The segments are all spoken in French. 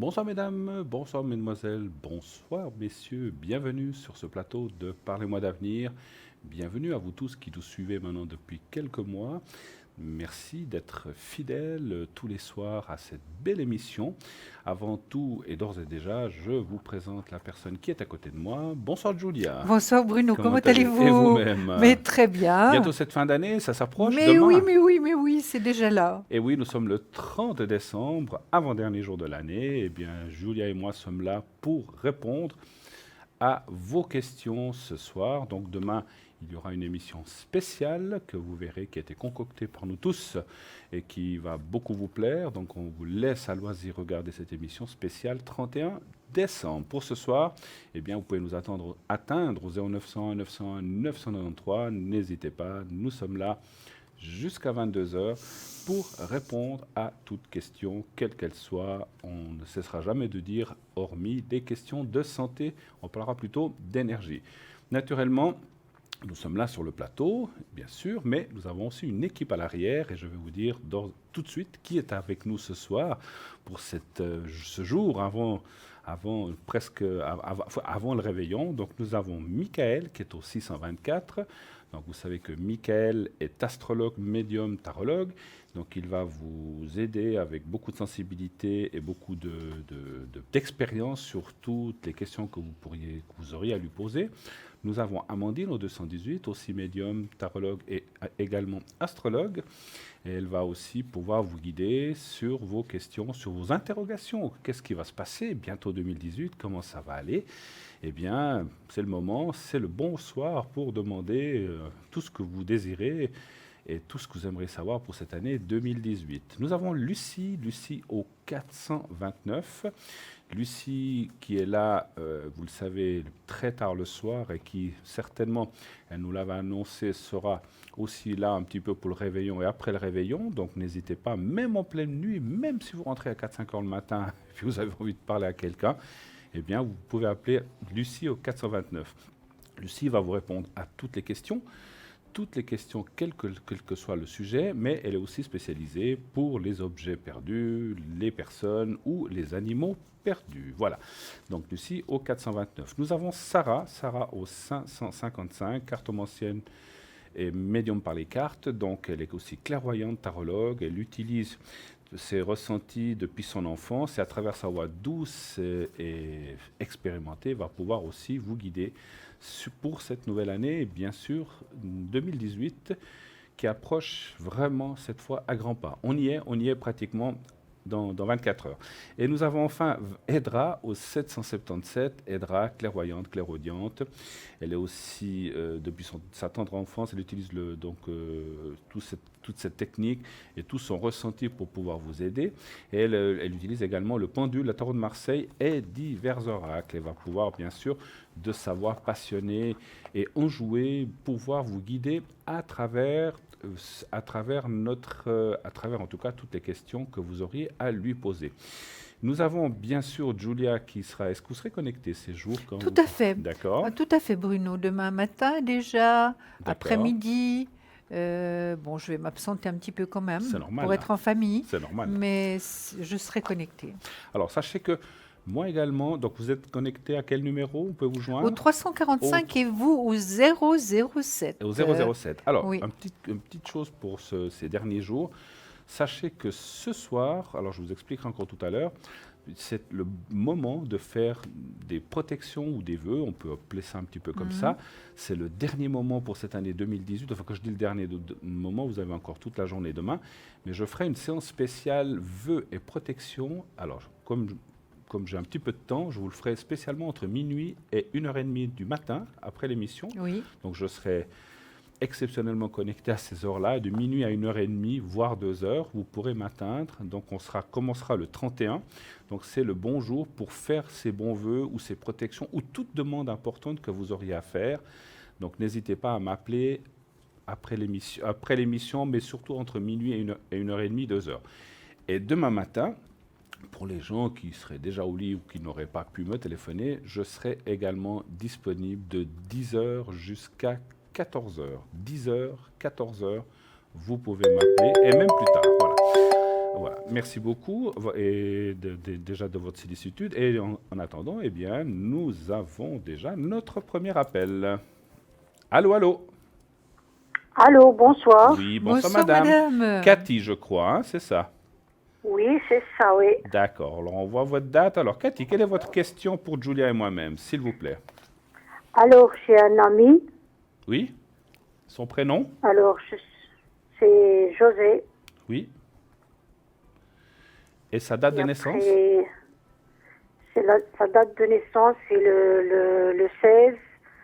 Bonsoir mesdames, bonsoir mesdemoiselles, bonsoir messieurs, bienvenue sur ce plateau de Parlez-moi d'avenir. Bienvenue à vous tous qui nous suivez maintenant depuis quelques mois. Merci d'être fidèles tous les soirs à cette belle émission. Avant tout et d'ores et déjà, je vous présente la personne qui est à côté de moi. Bonsoir Julia. Bonsoir Bruno, comment Et allez-vous? vous-même? Mais très bien. Bientôt cette fin d'année, ça s'approche Mais oui, demain. mais oui, mais oui, c'est déjà là. Et oui, nous sommes le 30 décembre, avant-dernier jour de l'année. Eh bien, Julia et moi sommes là pour répondre à vos questions ce soir. Donc demain, il y aura une émission spéciale que vous verrez qui a été concoctée par nous tous et qui va beaucoup vous plaire. Donc on vous laisse à loisir regarder cette émission spéciale 31 décembre. Pour ce soir, eh bien, vous pouvez nous atteindre au 0901 901 993. N'hésitez pas, nous sommes là jusqu'à 22 heures pour répondre à toute question, quelle qu'elle soit. On ne cessera jamais de dire, hormis des questions de santé, on parlera plutôt d'énergie. Naturellement, nous sommes là sur le plateau, bien sûr, mais nous avons aussi une équipe à l'arrière et je vais vous dire tout de suite qui est avec nous ce soir pour ce jour avant le réveillon. Donc nous avons Michael qui est au 624. Donc vous savez que Michael est astrologue, médium, tarologue. Donc il va vous aider avec beaucoup de sensibilité et beaucoup d'expérience sur toutes les questions que vous auriez à lui poser. Nous avons Amandine au 218, aussi médium, tarologue et également astrologue. Et elle va aussi pouvoir vous guider sur vos questions, sur vos interrogations. Qu'est-ce qui va se passer bientôt 2018? Comment ça va aller? Eh bien, c'est le moment, c'est le bon soir pour demander tout ce que vous désirez et tout ce que vous aimeriez savoir pour cette année 2018. Nous avons Lucie au 429. Lucie qui est là, vous le savez, très tard le soir et qui certainement, elle nous l'avait annoncé, sera aussi là un petit peu pour le réveillon et après le réveillon. Donc n'hésitez pas, même en pleine nuit, même si vous rentrez à 4-5 heures le matin et que vous avez envie de parler à quelqu'un, eh bien vous pouvez appeler Lucie au 429. Lucie va vous répondre à toutes les questions, quel que soit le sujet, mais elle est aussi spécialisée pour les objets perdus, les personnes ou les animaux perdus. Voilà. Donc Lucie au 429. Nous avons Sarah au 555, cartomancienne et médium par les cartes. Donc elle est aussi clairvoyante, tarologue. Elle utilise ses ressentis depuis son enfance et à travers sa voix douce et expérimentée va pouvoir aussi vous guider pour cette nouvelle année et bien sûr 2018 qui approche vraiment cette fois à grands pas. On y est pratiquement dans 24 heures. Et nous avons enfin Edra au 777, Edra, clairvoyante, clairaudiente. Elle est aussi, depuis sa tendre enfance, elle utilise toute cette technique et tout son ressenti pour pouvoir vous aider. Et elle utilise également le pendule, la tarot de Marseille et divers oracles. Elle va pouvoir, bien sûr, de savoir passionner et enjouer, pouvoir vous guider à travers en tout cas toutes les questions que vous auriez à lui poser. Nous avons bien sûr Julia qui sera. Est-ce que vous serez connecté ces jours quand Tout à fait. D'accord. Tout à fait, Bruno. Demain matin déjà, D'accord. après-midi. Bon, je vais m'absenter un petit peu quand même C'est normal, pour être en famille. C'est normal. Mais je serai connectée. Alors, sachez que moi également, donc vous êtes connecté à quel numéro? On peut vous joindre Au 345 et vous au 007. Au 007. Alors, oui. une petite chose pour ces derniers jours. Sachez que ce soir, alors je vous expliquerai encore tout à l'heure, c'est le moment de faire des protections ou des vœux, on peut appeler ça un petit peu comme ça. C'est le dernier moment pour cette année 2018. Enfin, quand je dis le dernier moment, vous avez encore toute la journée demain. Mais je ferai une séance spéciale vœux et protection. Alors, comme j'ai un petit peu de temps, je vous le ferai spécialement entre minuit et 1h30 du matin, après l'émission. Oui. Donc je serai exceptionnellement connecté à ces heures-là, de minuit à 1h30, voire 2h, vous pourrez m'atteindre. Donc on commencera le 31. Donc c'est le bon jour pour faire ces bons vœux ou ces protections ou toute demande importante que vous auriez à faire. Donc n'hésitez pas à m'appeler après l'émission, mais surtout entre minuit et 1h30, 2h. Et demain matin, pour les gens qui seraient déjà au lit ou qui n'auraient pas pu me téléphoner, je serai également disponible de 10h jusqu'à 14h. 10h, 14h, vous pouvez m'appeler et même plus tard. Voilà. Voilà. Merci beaucoup et déjà de votre sollicitude. Et en attendant, eh bien, nous avons déjà notre premier appel. Allô, allô. Allô, bonsoir. Oui, bonsoir Bonsoir, madame. madame. Cathy, je crois, hein, c'est ça. Oui, c'est ça, oui. D'accord, alors on voit votre date. Alors Cathy, quelle est votre question pour Julia et moi-même, s'il vous plaît? Alors, j'ai un ami. Oui? Son prénom? Alors, c'est José. Oui. Et sa date Et de naissance? après, sa date de naissance, c'est le 16,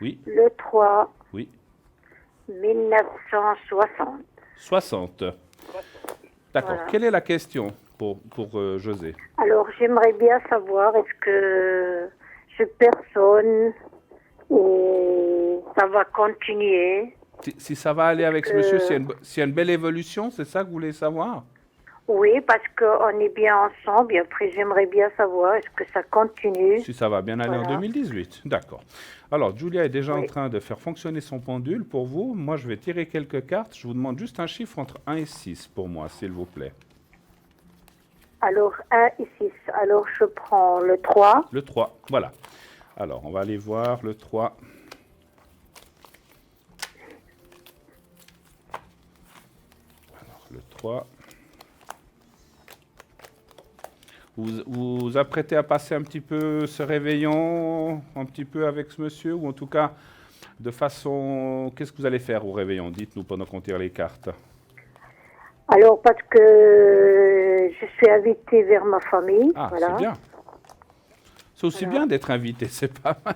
Oui, le 3, oui. 1960. 60. D'accord. Voilà. Quelle est la question pour José? Alors, j'aimerais bien savoir, est-ce que je personne et ça va continuer? Si ça va aller avec ce monsieur, s'il y a une belle évolution, c'est ça que vous voulez savoir? Oui, parce qu'on est bien ensemble et après, j'aimerais bien savoir, est-ce que ça continue? Si ça va bien aller en Voilà. 2018. D'accord. Alors, Julia est déjà en Oui. train de faire fonctionner son pendule pour vous. Moi, je vais tirer quelques cartes. Je vous demande juste un chiffre entre 1 et 6 pour moi, s'il vous plaît. Alors, 1 et 6. Alors, je prends le 3. Le 3, voilà. Alors, on va aller voir le 3. Alors, le 3. Vous vous apprêtez à passer un petit peu ce réveillon, un petit peu avec ce monsieur, ou en tout cas, de façon... Qu'est-ce que vous allez faire au réveillon? Dites-nous pendant qu'on tire les cartes. Alors, parce que je suis invitée vers ma famille. Ah, voilà. c'est bien. C'est aussi bien d'être invité, c'est pas mal.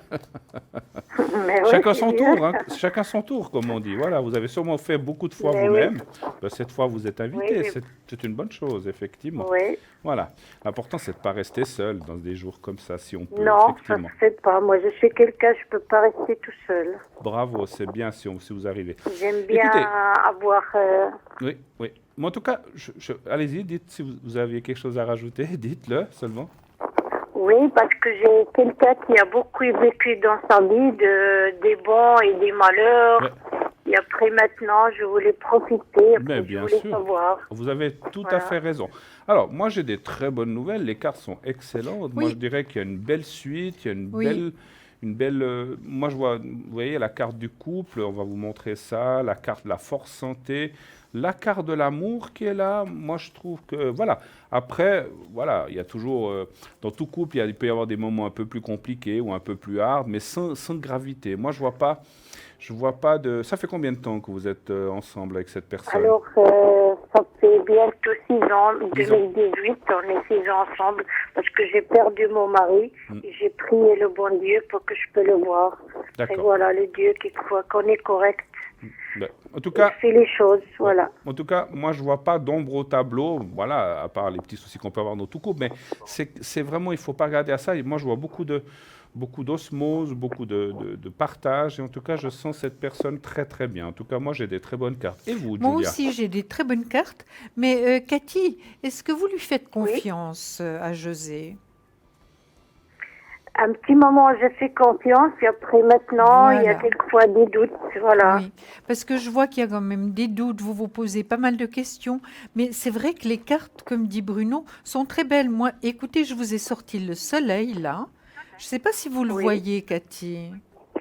Mais oui, Chacun c'est son bien. tour, hein. Chacun son tour, comme on dit. Voilà, vous avez sûrement fait beaucoup de fois Mais vous-même. Ben, cette fois, vous êtes invité. Oui, C'est une bonne chose, effectivement. oui. Voilà. L'important, c'est de ne pas rester seul dans des jours comme ça, si on peut, Non, ça effectivement. se fait pas. Moi, je suis quelqu'un, je peux pas rester tout seul. Bravo, c'est bien si vous arrivez. J'aime bien Écoutez, avoir... oui, oui. Mais en tout cas, allez-y, dites si vous aviez quelque chose à rajouter, dites-le seulement. Oui, parce que j'ai quelqu'un qui a beaucoup vécu dans sa vie des bons et des malheurs. Ouais. Et après, maintenant, je voulais profiter. Mais Après, je bien voulais sûr. savoir. Vous avez tout à Voilà. fait raison. Alors, moi, j'ai des très bonnes nouvelles. Les cartes sont excellentes. Moi, Oui. je dirais qu'il y a une belle suite, il y a Oui. une belle. Moi, je vois, vous voyez, la carte du couple. On va vous montrer ça. La carte de la force santé. La carte de l'amour qui est là. Moi, je trouve que voilà. Après, voilà, il y a toujours dans tout couple, il peut y avoir des moments un peu plus compliqués ou un peu plus hard, mais sans gravité. Moi, je vois pas. Je vois pas de. Ça fait combien de temps que vous êtes ensemble avec cette personne? Alors, ça fait bientôt 6 ans. 10 ans. 2018, on est 6 ans ensemble parce que j'ai perdu mon mari. Et j'ai prié le bon Dieu pour que je peux le voir. Et D'accord. voilà, le Dieu qui croit qu'on est correct. Ben, en tout Il cas, fait les choses, voilà. en tout cas, moi, je vois pas d'ombre au tableau, voilà, à part les petits soucis qu'on peut avoir dans tout couple, mais c'est vraiment, il faut pas regarder à ça. Et moi, je vois beaucoup d'osmose, beaucoup de partage, et en tout cas, je sens cette personne très, très bien. En tout cas, moi, j'ai des très bonnes cartes. Et vous, Moi Julia? aussi, j'ai des très bonnes cartes. Mais Cathy, est-ce que vous lui faites confiance à José? Un petit moment, je fais confiance, et après, maintenant, il y a Voilà. quelquefois des doutes, voilà. Oui, parce que je vois qu'il y a quand même des doutes, vous vous posez pas mal de questions, mais c'est vrai que les cartes, comme dit Bruno, sont très belles. Moi, écoutez, je vous ai sorti le soleil là. Je ne sais pas si vous le Oui. voyez, Cathy.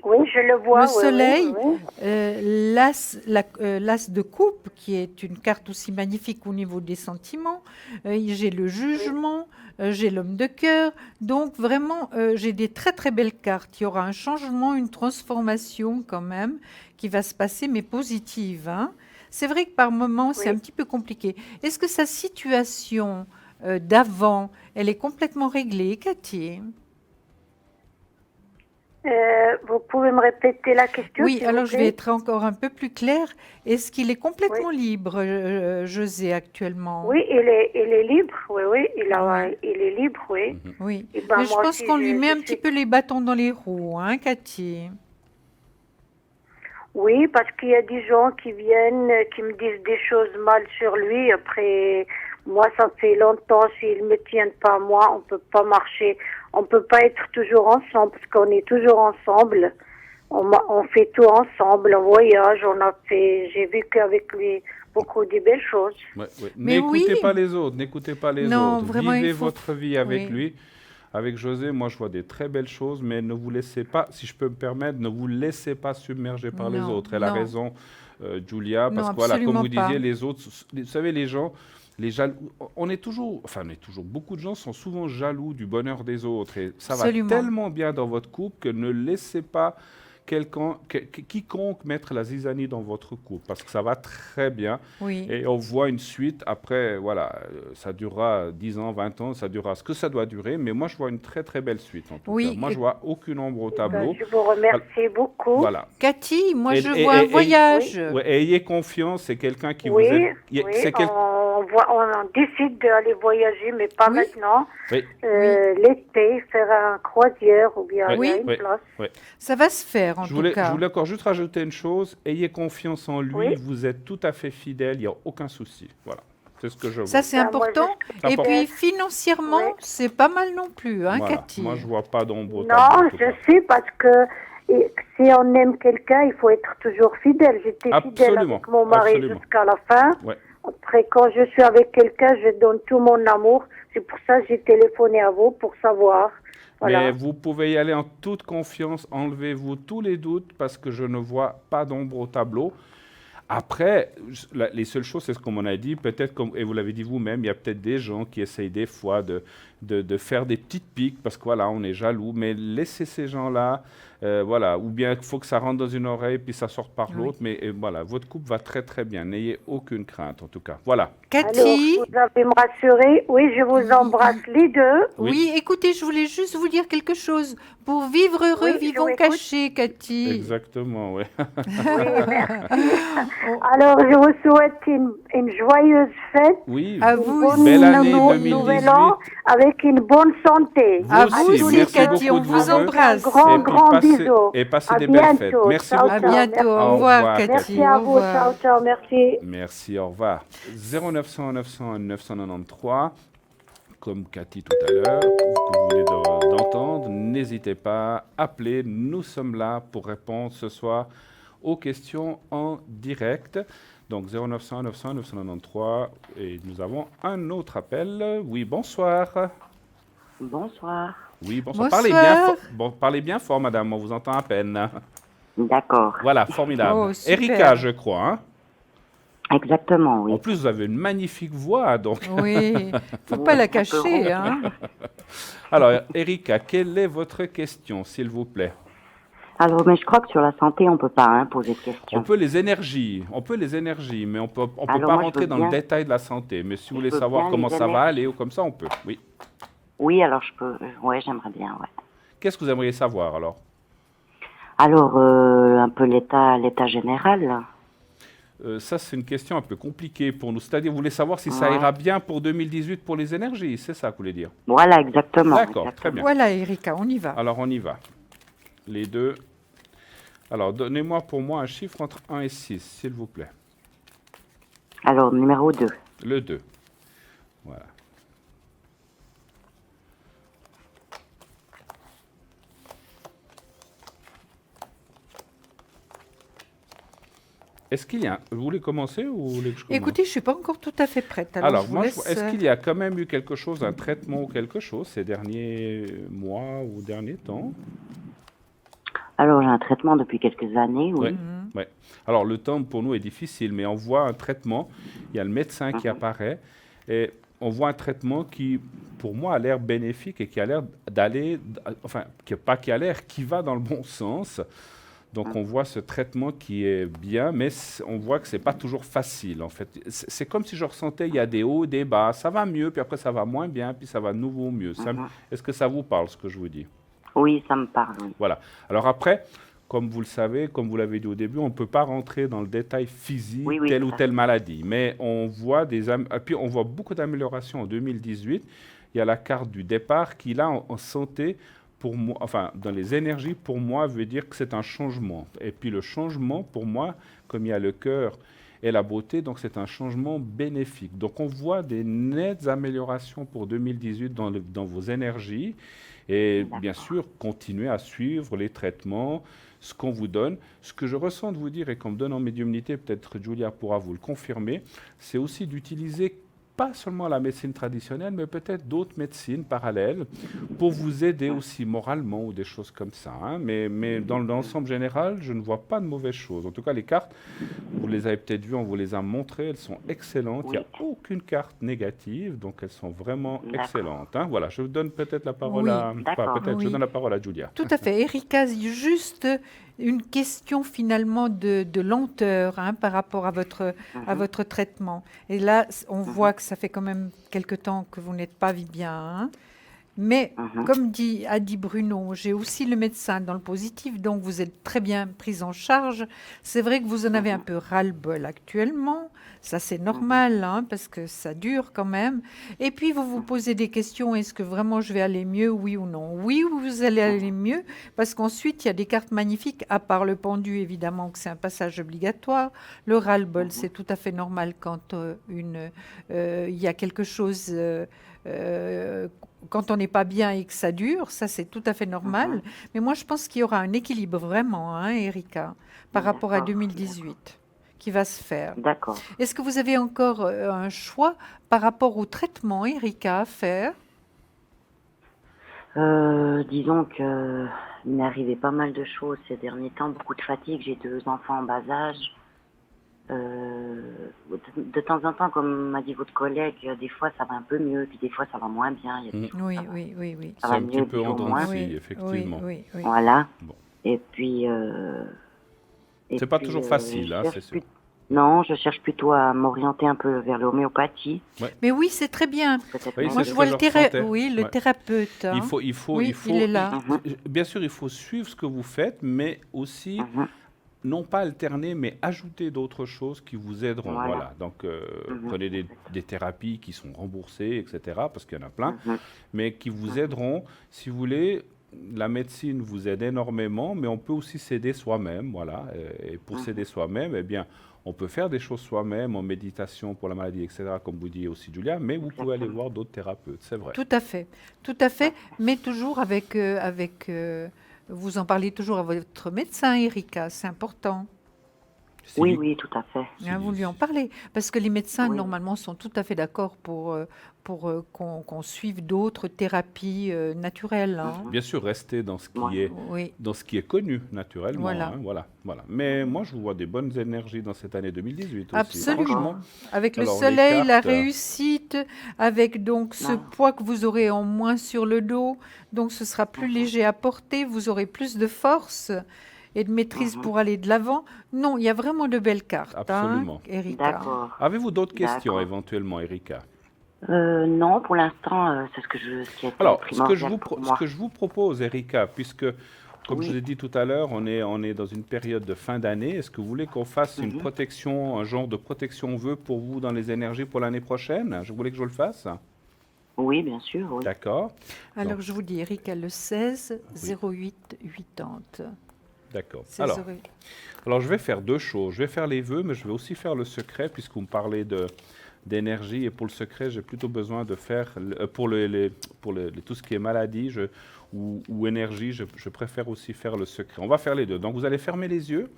Oui, je le vois. Le oui, soleil, oui, oui. l'as de coupe, qui est une carte aussi magnifique au niveau des sentiments. J'ai le jugement, j'ai l'homme de cœur. Donc vraiment, j'ai des très très belles cartes. Il y aura un changement, une transformation quand même qui va se passer, mais positive, hein. C'est vrai que par moments, c'est Oui. un petit peu compliqué. Est-ce que sa situation d'avant, elle est complètement réglée, Cathy? Vous pouvez me répéter la question, Oui, s'il alors vous je vais plaît? être encore un peu plus claire. Est-ce qu'il est complètement libre, José, actuellement? Oui, il est libre, oui, oui, Oui. il est libre, oui. Oui, Et ben, mais je moi pense aussi, qu'on lui met je un petit suis... peu les bâtons dans les roues, hein, Cathy? Oui, parce qu'il y a des gens qui viennent, qui me disent des choses mal sur lui. Après, moi, ça fait longtemps, s'ils me tiennent pas à moi, on peut pas marcher. On peut pas être toujours ensemble, parce qu'on est toujours ensemble. On fait tout ensemble, on voyage, j'ai vécu avec lui beaucoup de belles choses. Ouais, ouais. Mais N'écoutez oui. pas les autres, n'écoutez pas les Non, autres. vraiment, Vivez il faut... votre vie avec Oui. lui. Avec José, moi, je vois des très belles choses, mais ne vous laissez pas, si je peux me permettre, ne vous laissez pas submerger par les Non, autres. Elle a non. raison, Julia, parce Non, que voilà, comme absolument vous disiez, pas. les autres, vous savez, les gens, les jaloux, beaucoup de gens sont souvent jaloux du bonheur des autres, et ça va Absolument. tellement bien dans votre couple que ne laissez pas quiconque mettre la zizanie dans votre couple, parce que ça va très bien. Oui. Et on voit une suite, après, voilà, ça durera 10 ans, 20 ans, ça durera ce que ça doit durer, mais moi je vois une très très belle suite en tout Oui, cas. Moi et- je vois aucune ombre au tableau. Je vous remercie beaucoup. Voilà. Cathy, moi, Et- je et- vois un et- voyage. Ouais, ayez confiance, c'est quelqu'un qui Oui, vous aide. oui, C'est on décide d'aller voyager, mais pas Oui. maintenant. Oui, L'été, faire un croisière ou bien Oui. aller à une Oui. place. oui. Ça va se faire, en Je tout voulais cas. encore juste rajouter une chose, ayez confiance en lui, Oui. vous êtes tout à fait fidèle, il n'y a aucun souci. Voilà, c'est ce que je vois. Ça, c'est Ben, moi, important. C'est Et important. puis, financièrement, Oui. c'est pas mal non plus, hein, Voilà. Cathy? Moi je vois pas d'ombre au tableau. Non, en tout je cas. sais parce que si on aime quelqu'un, il faut être toujours fidèle. J'étais fidèle Absolument, avec mon mari absolument. jusqu'à la fin. Ouais. Après, quand je suis avec quelqu'un, je donne tout mon amour. C'est pour ça que j'ai téléphoné à vous pour savoir. Voilà. Mais vous pouvez y aller en toute confiance, enlevez-vous tous les doutes parce que je ne vois pas d'ombre au tableau. Après, les seules choses, c'est ce qu'on m'en a dit, peut-être, et vous l'avez dit vous-même, il y a peut-être des gens qui essayent des fois de faire des petites piques parce que voilà, on est jaloux, mais laissez ces gens-là, voilà, ou bien il faut que ça rentre dans une oreille puis ça sorte par Oui. l'autre, mais voilà, votre couple va très très bien, n'ayez aucune crainte en tout cas. Voilà. Cathy? Alors, vous avez me rassurer. Oui, je vous embrasse les deux. Oui, écoutez, je voulais juste vous dire quelque chose. Pour vivre heureux, Oui, je vivons vous écoute. cachés, Cathy. Exactement, oui. Oui, merci. Alors, je vous souhaite une joyeuse fête. Oui, À Une vous bonne aussi. belle année nouvel an 2018. avec une bonne santé. Vous À aussi, vous aussi, merci Cathy, beaucoup on de vous vos vœux. embrasse. Grand, Et puis grand passez- bisous. et passez À des belles fêtes. bientôt. Merci Ciao, À beaucoup. ciao. bientôt. Au Au revoir, revoir, Cathy. Merci à Au vous. revoir. Ciao, ciao. Merci. Merci, au revoir. 0900 900 993, comme Cathy tout à l'heure, que vous venez d'entendre, n'hésitez pas, appelez, nous sommes là pour répondre ce soir aux questions en direct. Donc 0900 900 993, et nous avons un autre appel. Oui, bonsoir. Bonsoir. Oui, bonsoir. Bonsoir. Parlez bien fort, madame, on vous entend à peine. D'accord. Voilà, formidable. Oh, super. Erika, je crois, hein. Exactement, oui. En plus, vous avez une magnifique voix, donc. Oui, faut pas la cacher, hein. Alors, Erika, quelle est votre question, s'il vous plaît? Alors, mais je crois que sur la santé, on peut pas poser de On questions. peut les énergies, mais on peut Alors, pas moi, je rentrer veux dans le bien- détail de la santé. Mais si vous voulez veux savoir bien comment les ça va énergies. aller ou comme ça, on peut. Oui. Oui, alors je peux. Ouais, j'aimerais bien, ouais. Qu'est-ce que vous aimeriez savoir alors? Alors, un peu l'état général. Là. Ça, c'est une question un peu compliquée pour nous. C'est-à-dire, vous voulez savoir si ça Ouais. ira bien pour 2018 pour les énergies, c'est ça que vous voulez dire? Voilà, exactement. D'accord, exactement. très bien. Voilà, Erika, on y va. Alors, on y va. Les deux. Alors, donnez-moi pour moi un chiffre entre 1 et 6, s'il vous plaît. Alors, numéro 2. Le 2. Voilà. Est-ce qu'il y a... Vous voulez commencer ou vous voulez que je commence? Écoutez, je suis pas encore tout à fait prête. Alors, Alors, je vous moi, laisse, est-ce qu'il y a quand même eu quelque chose, un traitement ou quelque chose ces derniers mois ou derniers temps? Alors, j'ai un traitement depuis quelques années, oui. Oui. Ouais. Alors, le temps pour nous est difficile, mais on voit un traitement, il y a le médecin qui apparaît, et on voit un traitement qui, pour moi, a l'air bénéfique et qui a l'air d'aller, enfin, qui va dans le bon sens. Donc, on voit ce traitement qui est bien, mais on voit que ce n'est pas toujours facile, en fait. C'est comme si je ressentais, il y a des hauts, des bas, ça va mieux, puis après ça va moins bien, puis ça va de nouveau mieux. Est-ce que ça vous parle, ce que je vous dis? Oui, ça me parle, oui. Voilà. Alors après, comme vous le savez, comme vous l'avez dit au début, on ne peut pas rentrer dans le détail physique, Oui, telle ou ça. telle maladie. Mais on voit et puis on voit beaucoup d'améliorations en 2018. Il y a la carte du départ qui, là, en santé, pour moi, enfin, dans les énergies, pour moi, veut dire que c'est un changement. Et puis le changement, pour moi, comme il y a le cœur et la beauté, donc c'est un changement bénéfique. Donc on voit des nettes améliorations pour 2018 dans vos énergies. Et bien sûr, continuez à suivre les traitements, ce qu'on vous donne. Ce que je ressens de vous dire et qu'on me donne en médiumnité, peut-être Julia pourra vous le confirmer, c'est aussi d'utiliser pas seulement la médecine traditionnelle, mais peut-être d'autres médecines parallèles pour vous aider aussi moralement ou des choses comme ça. Hein. Mais dans l'ensemble général, je ne vois pas de mauvaises choses. En tout cas, les cartes, vous les avez peut-être vues, on vous les a montrées, elles sont excellentes. Il n'y a aucune carte négative, donc elles sont vraiment excellentes. Hein. Voilà, je vous donne peut-être la parole à... Enfin, peut-être, je donne la parole à Julia. Tout à fait. Erika, juste une question finalement de lenteur hein, par rapport à votre traitement. Et là, on voit que ça fait quand même quelque temps que vous n'êtes pas bien. Hein. Mais comme a dit Bruno, j'ai aussi le médecin dans le positif, donc vous êtes très bien prise en charge. C'est vrai que vous en avez un peu ras-le-bol actuellement. Ça, c'est normal, hein, parce que ça dure quand même. Et puis, vous vous posez des questions. Est-ce que vraiment je vais aller mieux, oui ou non? Oui, vous allez aller mieux, parce qu'ensuite, il y a des cartes magnifiques, à part le pendu, évidemment, que c'est un passage obligatoire. Le ras-le-bol, c'est tout à fait normal quand il y a quelque chose... quand on n'est pas bien et que ça dure, ça c'est tout à fait normal. Mais moi, je pense qu'il y aura un équilibre vraiment, hein, Erika, par rapport à 2018 qui va se faire. D'accord. Est-ce que vous avez encore un choix par rapport au traitement, Erika, à faire? Disons que il m'est arrivé pas mal de choses ces derniers temps, beaucoup de fatigue. J'ai 2 enfants en bas âge. De temps en temps, comme m'a dit votre collègue, des fois ça va un peu mieux, puis des fois ça va moins bien. Il y a des jours, Oui. ça C'est va un petit mieux, peu des en jours dents moins. de scie, effectivement. Oui. Voilà. Bon. Et puis. C'est pas toujours facile, hein, c'est sûr. Non, je cherche plutôt à m'orienter un peu vers l'homéopathie. Mais oui, c'est très bien. Oui, Moi, c'est je ce vois que le, je ressentais. le thérapeute. Hein. Il faut, il est là. Bien sûr, il faut suivre ce que vous faites, mais aussi, non pas alterner, mais ajouter d'autres choses qui vous aideront. Voilà. Donc, prenez des thérapies qui sont remboursées, etc., parce qu'il y en a plein, mais qui vous aideront, si vous voulez. La médecine vous aide énormément, mais on peut aussi s'aider soi-même, voilà. Et pour s'aider soi-même, eh bien, on peut faire des choses soi-même en méditation pour la maladie, etc., comme vous dit aussi Julia, mais vous pouvez aller voir d'autres thérapeutes, c'est vrai. Tout à fait, mais toujours avec, vous en parlez toujours à votre médecin, Erika, c'est important. Oui, tout à fait. Vous lui en parlez, parce que les médecins, normalement, sont tout à fait d'accord pour qu'on suive d'autres thérapies naturelles. Hein. Bien sûr, rester dans ce qui est connu naturellement. Voilà. Mais moi, je vois des bonnes énergies dans cette année 2018 aussi. Absolument. Avec le soleil, la réussite, avec donc ce poids que vous aurez en moins sur le dos, donc ce sera plus léger à porter, vous aurez plus de force et de maîtrise pour aller de l'avant. Non, il y a vraiment de belles cartes, absolument. Erika. D'accord. Avez-vous d'autres questions éventuellement, Erika? Non, pour l'instant, c'est ce qui est Alors, primordial pour moi. ce que je vous propose, Erika, puisque, comme je vous ai dit tout à l'heure, on est dans une période de fin d'année. Est-ce que vous voulez qu'on fasse une protection, un genre de protection vœu pour vous dans les énergies pour l'année prochaine? Je voulais que je le fasse? Oui, bien sûr. Oui. D'accord. Alors, je vous dis, Erika, le 16 08 80. D'accord. Alors, je vais faire 2 choses. Je vais faire les vœux, mais je vais aussi faire le secret, puisque vous me parlez d'énergie. Et pour le secret, j'ai plutôt besoin de faire, pour tout ce qui est maladie ou énergie, je préfère aussi faire le secret. On va faire les deux. Donc, vous allez fermer les yeux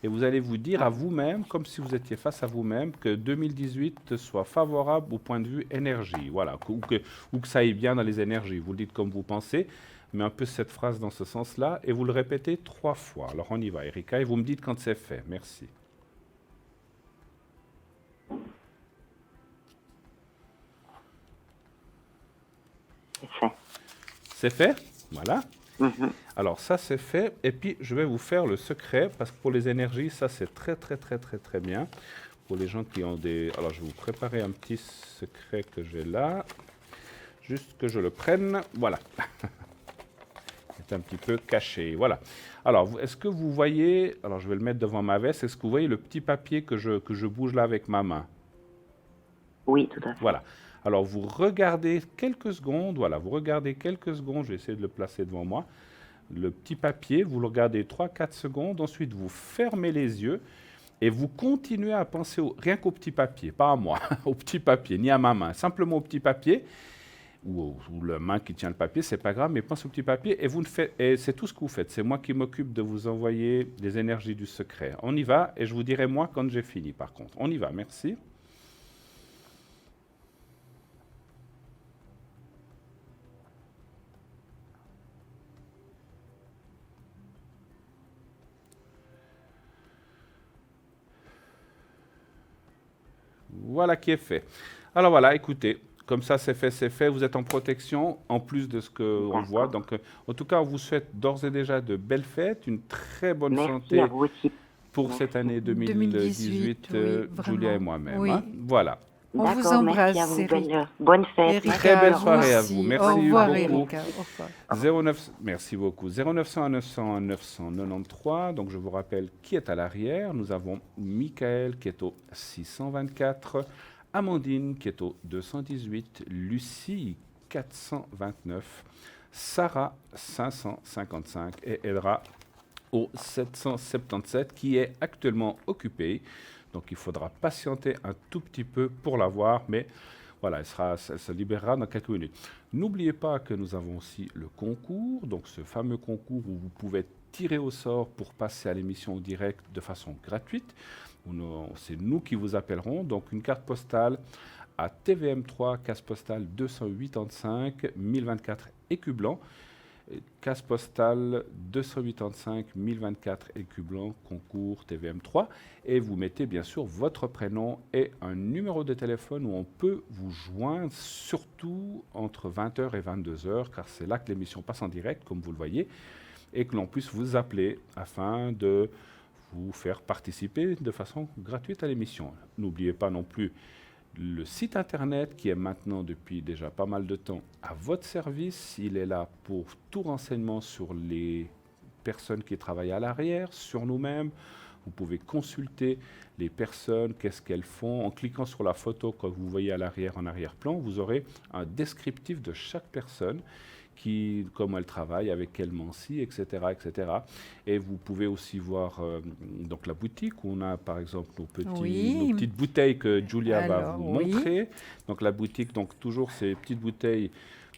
et vous allez vous dire à vous-même, comme si vous étiez face à vous-même, que 2018 soit favorable au point de vue énergie. Voilà. Ou que ça aille bien dans les énergies. Vous le dites comme vous pensez. Mais un peu cette phrase dans ce sens-là, et vous le répétez 3 fois. Alors on y va, Erika, et vous me dites quand c'est fait. Merci. C'est fait. C'est fait? Voilà. Alors ça, c'est fait. Et puis, je vais vous faire le secret, parce que pour les énergies, ça, c'est très, très, très, très, très bien. Pour les gens qui ont des... Alors, je vais vous préparer un petit secret que j'ai là. Juste que je le prenne. Voilà. Un petit peu caché, voilà. Alors, est-ce que vous voyez, alors je vais le mettre devant ma veste, est-ce que vous voyez le petit papier que je bouge là avec ma main? Oui, tout à fait. Voilà. Alors, vous regardez quelques secondes, voilà, vous regardez quelques secondes, je vais essayer de le placer devant moi, le petit papier, vous le regardez 3-4 secondes, ensuite vous fermez les yeux et vous continuez à penser rien qu'au petit papier, pas à moi, au petit papier, ni à ma main, simplement au petit papier. ou la main qui tient le papier, c'est pas grave, mais pense au petit papier et vous ne faites, et c'est tout ce que vous faites. C'est moi qui m'occupe de vous envoyer des énergies du secret. On y va et je vous dirai moi quand j'ai fini par contre. On y va, merci. Voilà qui est fait. Alors voilà, écoutez, comme ça c'est fait, vous êtes en protection en plus de ce qu'on voit. Donc en tout cas, on vous souhaite d'ores et déjà de belles fêtes, une très bonne Merci santé à vous aussi. pour Merci. cette année 2018, oui, Julia et vraiment. moi-même. Oui. Hein. Voilà. On vous D'accord, embrasse, merci à vous. Erika. Bonne fête. Erika, Très belle soirée à aussi. vous. Merci Au revoir, beaucoup. Erika. Au revoir. 09, merci beaucoup. 0900 900 993. Donc je vous rappelle qui est à l'arrière. Nous avons Michael qui est au 624, Amandine qui est au 218, Lucie 429, Sarah 555 et Edra au 777 qui est actuellement occupée. Donc il faudra patienter un tout petit peu pour la voir, mais voilà, elle se libérera dans quelques minutes. N'oubliez pas que nous avons aussi le concours, donc ce fameux concours où vous pouvez tirer au sort pour passer à l'émission en direct de façon gratuite. C'est nous qui vous appellerons, donc une carte postale à TVM3, case postale 285 1024 écus blancs. Case postale 285 1024 écus blancs, concours TVM3. Et vous mettez bien sûr votre prénom et un numéro de téléphone où on peut vous joindre, surtout entre 20h et 22h, car c'est là que l'émission passe en direct, comme vous le voyez, et que l'on puisse vous appeler afin de vous faire participer de façon gratuite à l'émission. N'oubliez pas non plus le site internet qui est maintenant depuis déjà pas mal de temps à votre service. Il est là pour tout renseignement sur les personnes qui travaillent à l'arrière, sur nous-mêmes. Vous pouvez consulter les personnes, qu'est-ce qu'elles font. En cliquant sur la photo que vous voyez à l'arrière, en arrière-plan, vous aurez un descriptif de chaque personne, comment elle travaille, avec quelle mancie, etc., etc. Et vous pouvez aussi voir donc la boutique où on a par exemple nos petites bouteilles que Julia va vous montrer. Donc la boutique, donc toujours ces petites bouteilles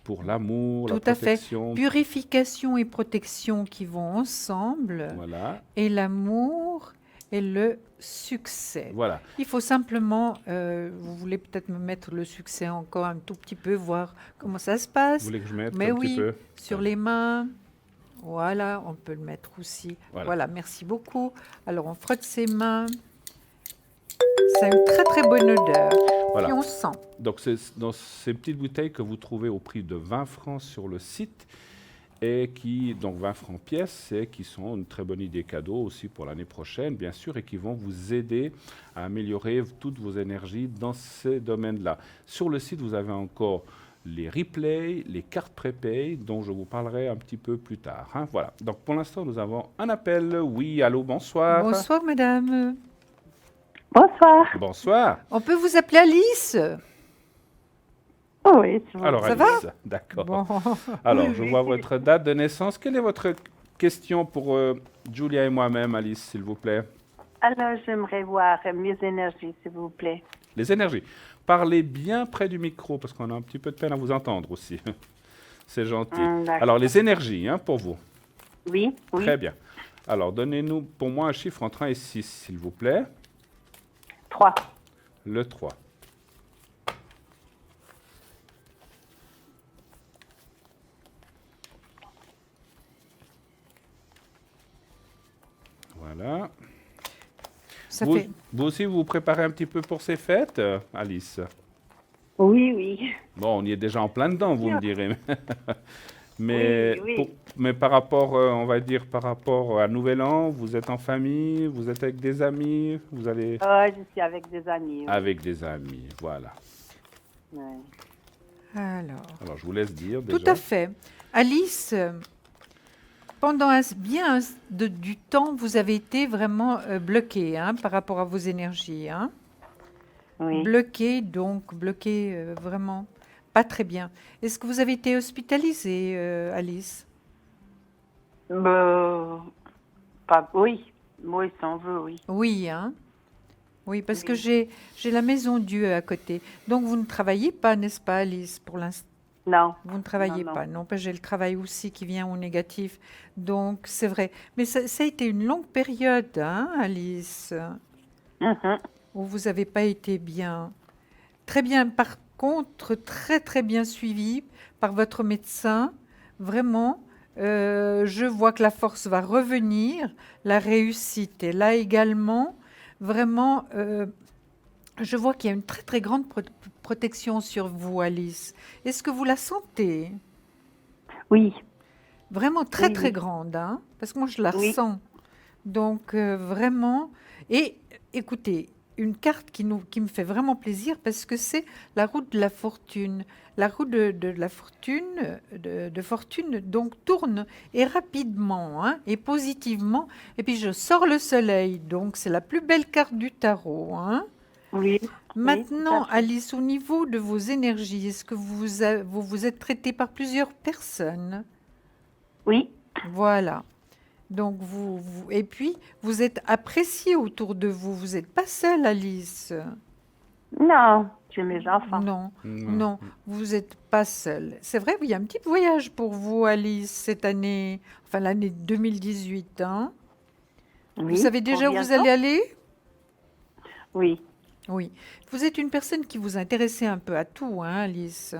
pour l'amour, la protection. Tout à fait. Purification et protection qui vont ensemble. Voilà. Et l'amour et le succès. Voilà. Il faut simplement, vous voulez peut-être me mettre le succès encore un tout petit peu, voir comment ça se passe. Vous voulez que je mette Mais un oui, petit peu sur les mains. Voilà, on peut le mettre aussi. Voilà, merci beaucoup. Alors, on frotte ses mains. Ça a une très, très bonne odeur. Voilà. Et on sent. Donc, c'est dans ces petites bouteilles que vous trouvez au prix de 20 francs sur le site et qui, donc 20 francs pièce, et qui sont une très bonne idée cadeau aussi pour l'année prochaine, bien sûr, et qui vont vous aider à améliorer toutes vos énergies dans ces domaines-là. Sur le site, vous avez encore les replays, les cartes prépay, dont je vous parlerai un petit peu plus tard. Hein. Voilà. Donc, pour l'instant, nous avons un appel. Oui, allô, bonsoir. Bonsoir, madame. Bonsoir. Bonsoir. On peut vous appeler Alice? Oh oui, alors, ça Alice, va? D'accord. Bon. Alors, je vois votre date de naissance. Quelle est votre question pour Julia et moi-même, Alice, s'il vous plaît? Alors, j'aimerais voir mes énergies, s'il vous plaît. Les énergies. Parlez bien près du micro, parce qu'on a un petit peu de peine à vous entendre aussi. C'est gentil. Alors, les énergies, hein, pour vous. Oui, oui. Très bien. Alors, donnez-nous pour moi un chiffre entre 1 et 6, s'il vous plaît. 3. Le 3. Voilà. Vous aussi, vous vous préparez un petit peu pour ces fêtes, Alice? Oui, oui. Bon, on y est déjà en plein dedans, vous me direz. Mais, oui. mais par rapport, on va dire, par rapport à Nouvel An, vous êtes en famille, vous êtes avec des amis, vous allez... Je suis avec des amis. Oui. Avec des amis, voilà. Ouais. Alors, je vous laisse dire déjà. Tout à fait. Alice, pendant du temps, vous avez été vraiment bloquée par rapport à vos énergies. Hein? Oui. Bloquée, vraiment pas très bien. Est-ce que vous avez été hospitalisée, Alice? Oui, si on veut, oui. Oui, hein? Oui, parce que j'ai la maison Dieu à côté. Donc, vous ne travaillez pas, n'est-ce pas, Alice, pour l'instant? Non, Vous ne travaillez non. pas. Non, parce que j'ai le travail aussi qui vient au négatif. Donc, c'est vrai. Mais ça a été une longue période, hein, Alice, Mhm. où vous n'avez pas été bien. Très bien, par contre, très très bien suivi par votre médecin. Vraiment, je vois que la force va revenir, la réussite est là également. Vraiment, je vois qu'il y a une très très grande protection sur vous, Alice. Est-ce que vous la sentez? Oui, Vraiment très oui, très oui, grande, hein, parce que moi je la oui, ressens. Donc vraiment, et écoutez, une carte qui me fait vraiment plaisir parce que c'est la roue de la fortune. La roue de la fortune, de fortune, donc tourne et rapidement, hein, et positivement. Et puis je sors le soleil, donc c'est la plus belle carte du tarot, hein. oui, oui, tout à Maintenant, fait. Alice, au niveau de vos énergies, est-ce que vous vous êtes traité par plusieurs personnes? Oui, Voilà. Donc et puis vous êtes apprécié autour de vous. Vous n'êtes pas seule, Alice. non, j'ai mes enfants. Non, Non. non, vous n'êtes pas seule. C'est vrai, il y a un petit voyage pour vous, Alice, cette année, enfin l'année 2018, hein. Vous Oui, savez pour déjà où vous bientôt? allez aller? Oui, Oui. Vous êtes une personne qui vous intéressait un peu à tout, hein, Alice.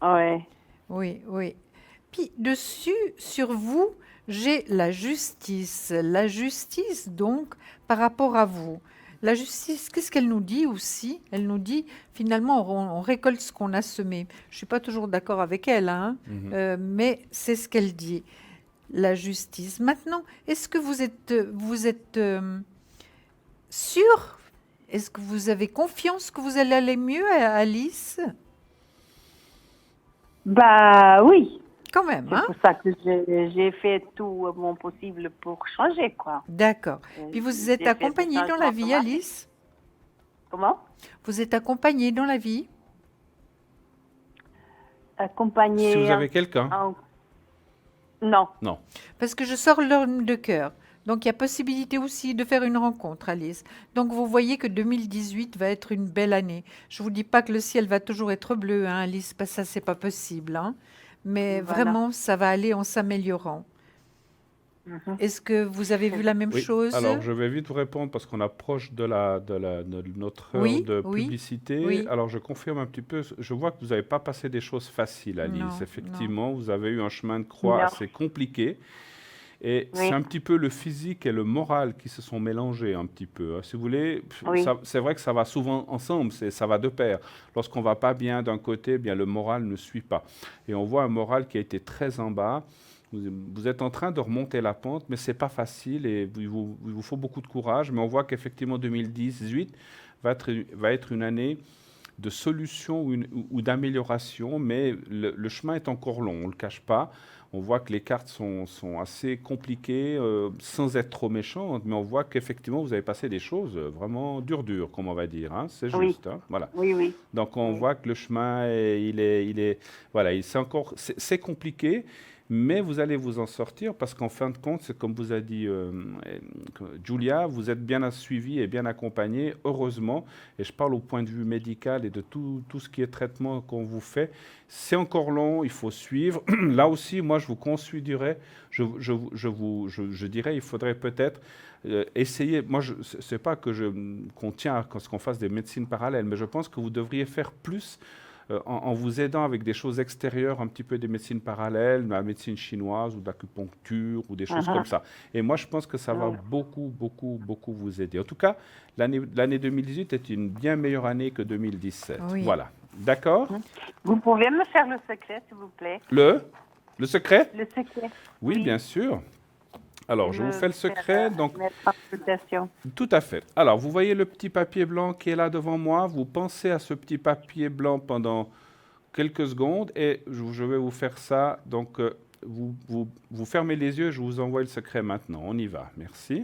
ouais, Oui, oui. Puis dessus, sur vous, j'ai la justice. La justice, donc, par rapport à vous. La justice, qu'est-ce qu'elle nous dit aussi? Elle nous dit, finalement, on récolte ce qu'on a semé. Je ne suis pas toujours d'accord avec elle, hein, Mhm. mais c'est ce qu'elle dit, la justice. Maintenant, est-ce que vous êtes sûr? Est-ce que vous avez confiance que vous allez aller mieux, Alice? bah oui, Quand même, c'est hein? pour ça que j'ai fait tout mon possible pour changer, quoi. D'accord. Puis vous êtes J'ai fait des accompagnée dans la changements vie, dramatiques. Alice? Comment? Vous êtes accompagnée dans la vie? Si vous Accompagner avez quelqu'un, en... Non, non. Parce que je sors l'homme de cœur. Donc il y a possibilité aussi de faire une rencontre, Alice. Donc vous voyez que 2018 va être une belle année. Je vous dis pas que le ciel va toujours être bleu, hein, Alice, parce que ça c'est pas possible, hein. Mais voilà. vraiment, ça va aller en s'améliorant. Mhm. Est-ce que vous avez vu la même Oui, chose? alors je vais vite vous répondre parce qu'on approche de notre heure Oui, de oui, publicité. oui. Alors je confirme un petit peu, je vois que vous n'avez pas passé des choses faciles, Alice. Non, non. Effectivement, vous avez eu un chemin de croix Non, assez compliqué. Et c'est oui, un petit peu le physique et le moral qui se sont mélangés un petit peu, hein. Si vous voulez, oui, c'est vrai que ça va souvent ensemble, ça va de pair. Lorsqu'on va pas bien d'un côté, eh bien le moral ne suit pas. Et on voit un moral qui a été très en bas. Vous êtes en train de remonter la pente, mais c'est pas facile et il vous faut beaucoup de courage. Mais on voit qu'effectivement 2018 va être une année de solution ou d'amélioration, mais le chemin est encore long, on ne le cache pas. On voit que les cartes sont assez compliquées, sans être trop méchantes, mais on voit qu'effectivement, vous avez passé des choses vraiment dures, comme on va dire, hein. C'est oui, juste, hein, voilà. oui, oui, Donc on oui. voit que le chemin, voilà, c'est compliqué, mais vous allez vous en sortir parce qu'en fin de compte, c'est comme vous a dit Julia, vous êtes bien suivi et bien accompagné, heureusement, et je parle au point de vue médical et de tout ce qui est traitement qu'on vous fait. C'est encore long, il faut suivre. Là aussi, moi, je vous conseillerais, je dirais, il faudrait peut-être essayer. Moi, c'est pas qu'on tient à ce qu'on fasse des médecines parallèles, mais je pense que vous devriez faire plus en vous aidant avec des choses extérieures, un petit peu des médecines parallèles, de la médecine chinoise ou de l'acupuncture ou des choses comme Mhm. ça. Et moi, je pense que ça va Mm. beaucoup vous aider. En tout cas, l'année 2018 est une bien meilleure année que 2017. Oui. Voilà. D'accord? Vous pouvez me faire le secret, s'il vous plaît? Le secret? Le secret, Oui, oui. bien sûr. Alors, je vous fais le secret. Donc, Mettre en application. tout à fait. Alors, vous voyez le petit papier blanc qui est là devant moi. Vous pensez à ce petit papier blanc pendant quelques secondes et je vais vous faire ça. Donc, vous fermez les yeux, je vous envoie le secret maintenant. On y va. Merci.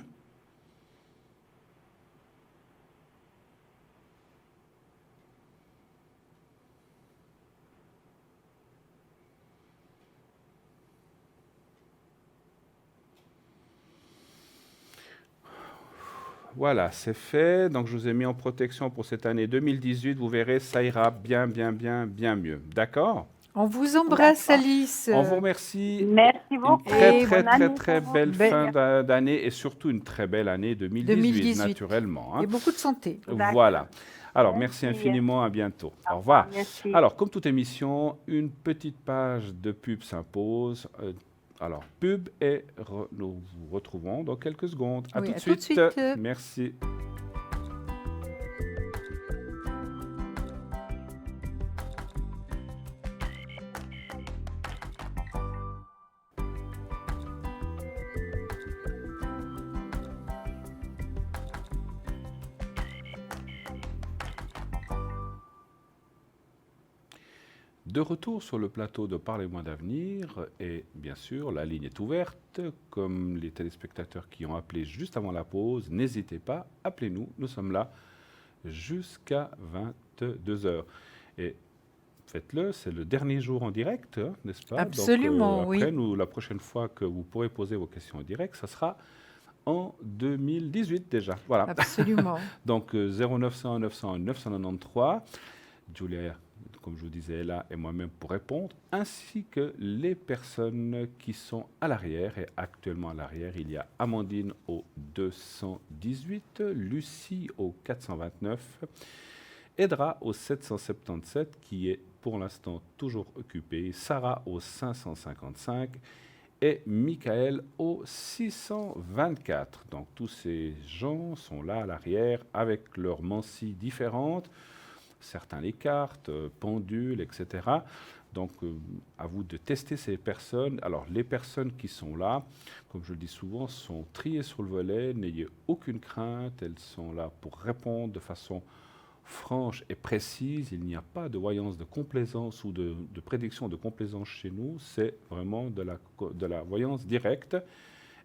Voilà, c'est fait. Donc, je vous ai mis en protection pour cette année 2018. Vous verrez, ça ira bien mieux. D'accord? On vous embrasse, D'accord. Alice. On vous remercie. Merci Une beaucoup. très, Et très, bonne très, année très pour vous. belle Ben- fin d'année et surtout une très belle année 2018, 2018. naturellement. hein. Et beaucoup de santé. D'accord. Voilà. Alors, merci Merci. infiniment. À bientôt. Au Au revoir. Merci. Alors, comme toute émission, une petite page de pub s'impose. Alors, pub et nous vous retrouvons dans quelques secondes. À Oui, tout de à tout de suite. suite. Merci. De retour sur le plateau de Parlez-moi d'avenir et bien sûr la ligne est ouverte comme les téléspectateurs qui ont appelé juste avant la pause, n'hésitez pas, appelez-nous, nous sommes là jusqu'à 22h et faites-le, c'est le dernier jour en direct, hein, n'est-ce pas? Absolument, Donc, après, oui. la prochaine fois que vous pourrez poser vos questions en direct, ça sera en 2018 déjà. Voilà. Absolument. Donc 0901 901 993, Julia, comme je vous disais, est là et moi-même pour répondre, ainsi que les personnes qui sont à l'arrière. Et actuellement à l'arrière, il y a Amandine au 218, Lucie au 429, Edra au 777 qui est pour l'instant toujours occupé, Sarah au 555 et Michael au 624. Donc tous ces gens sont là à l'arrière avec leurs mansilles différentes, certains les cartes, pendules, etc. Donc à vous de tester ces personnes. Alors les personnes qui sont là, comme je le dis souvent, sont triées sur le volet, n'ayez aucune crainte, elles sont là pour répondre de façon franche et précise. Il n'y a pas de voyance de complaisance ou de prédiction de complaisance chez nous, c'est vraiment de la voyance directe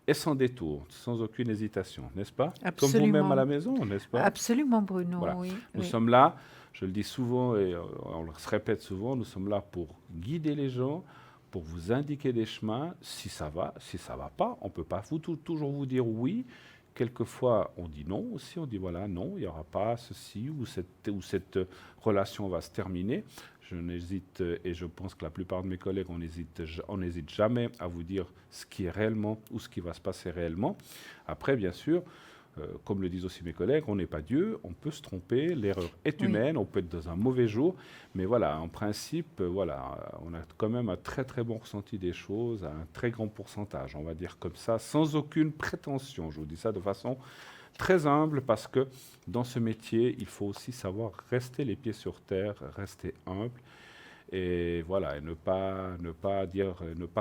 et sans détour, sans aucune hésitation, n'est-ce pas? Comme vous-même Absolument. à la maison, n'est-ce pas? Absolument, Bruno. Voilà. Oui, Nous oui. sommes là, je le dis souvent et on le répète souvent, nous sommes là pour guider les gens, pour vous indiquer des chemins, si ça va pas, on ne peut pas toujours vous dire oui. Quelquefois, on dit non aussi, on dit voilà, non, il n'y aura pas ceci ou cette relation va se terminer. Je n'hésite, et je pense que la plupart de mes collègues, on n'hésite jamais à vous dire ce qui est réellement ou ce qui va se passer réellement. Après, bien sûr, comme le disent aussi mes collègues, on n'est pas Dieu, on peut se tromper, l'erreur est Oui. humaine, on peut être dans un mauvais jour, mais voilà, en principe, voilà, on a quand même un très très bon ressenti des choses, à un très grand pourcentage, on va dire comme ça, sans aucune prétention. Je vous dis ça de façon très humble parce que dans ce métier, il faut aussi savoir rester les pieds sur terre, rester humble. Et voilà, et ne pas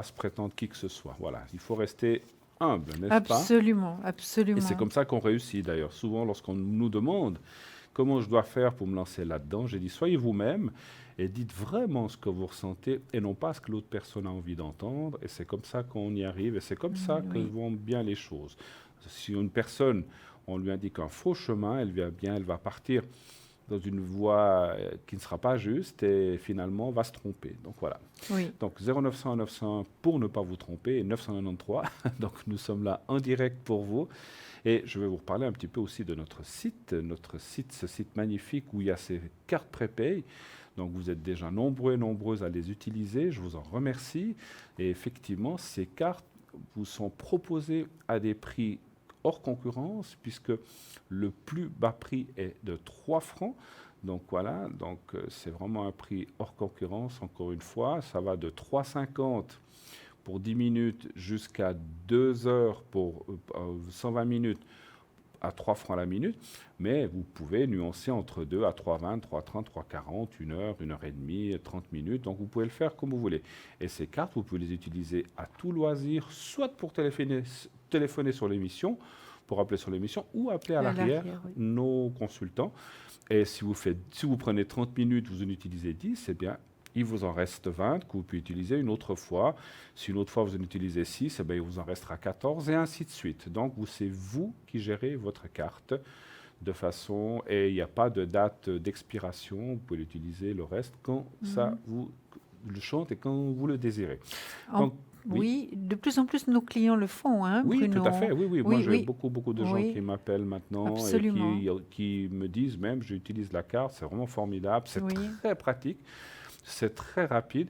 se prétendre qui que ce soit. Voilà, il faut rester humble, n'est-ce pas? Absolument, absolument. Et c'est comme ça qu'on réussit d'ailleurs. Souvent, lorsqu'on nous demande comment je dois faire pour me lancer là-dedans, j'ai dit soyez vous-même et dites vraiment ce que vous ressentez et non pas ce que l'autre personne a envie d'entendre. Et c'est comme ça qu'on y arrive et c'est comme ça que oui. vont bien les choses. Si une personne, on lui indique un faux chemin, elle va partir dans une voie qui ne sera pas juste et finalement va se tromper. Donc voilà. Oui. Donc 0900 901 pour ne pas vous tromper et 993. Donc nous sommes là en direct pour vous. Et je vais vous reparler un petit peu aussi de notre site, ce site magnifique où il y a ces cartes prépay. Donc vous êtes déjà nombreux et nombreuses à les utiliser. Je vous en remercie. Et effectivement, ces cartes vous sont proposées à des prix hors concurrence, puisque le plus bas prix est de 3 francs. Donc voilà, c'est vraiment un prix hors concurrence, encore une fois. Ça va de 3,50 pour 10 minutes jusqu'à 2 heures pour 120 minutes à 3 francs la minute. Mais vous pouvez nuancer entre 2 à 3,20, 3,30, 3,40, 1 heure, 1 heure et demie, 30 minutes. Donc vous pouvez le faire comme vous voulez. Et ces cartes, vous pouvez les utiliser à tout loisir, soit pour téléphoner sur l'émission, pour appeler sur l'émission, ou appeler à l'arrière oui. nos consultants. Et si vous prenez 30 minutes, vous en utilisez 10, eh bien, il vous en reste 20 que vous pouvez utiliser une autre fois. Si une autre fois vous en utilisez 6, eh bien, il vous en restera 14 et ainsi de suite. Donc, c'est vous qui gérez votre carte de façon... Et il n'y a pas de date d'expiration. Vous pouvez l'utiliser le reste quand ça vous le chante et quand vous le désirez. Donc, oui, de plus en plus nos clients le font, hein, oui, Bruno. tout à fait. Oui. Moi, j'ai oui. beaucoup de gens Oui. qui m'appellent maintenant Absolument. et qui me disent même, j'utilise la carte, c'est vraiment formidable, c'est Oui. très pratique, c'est très rapide.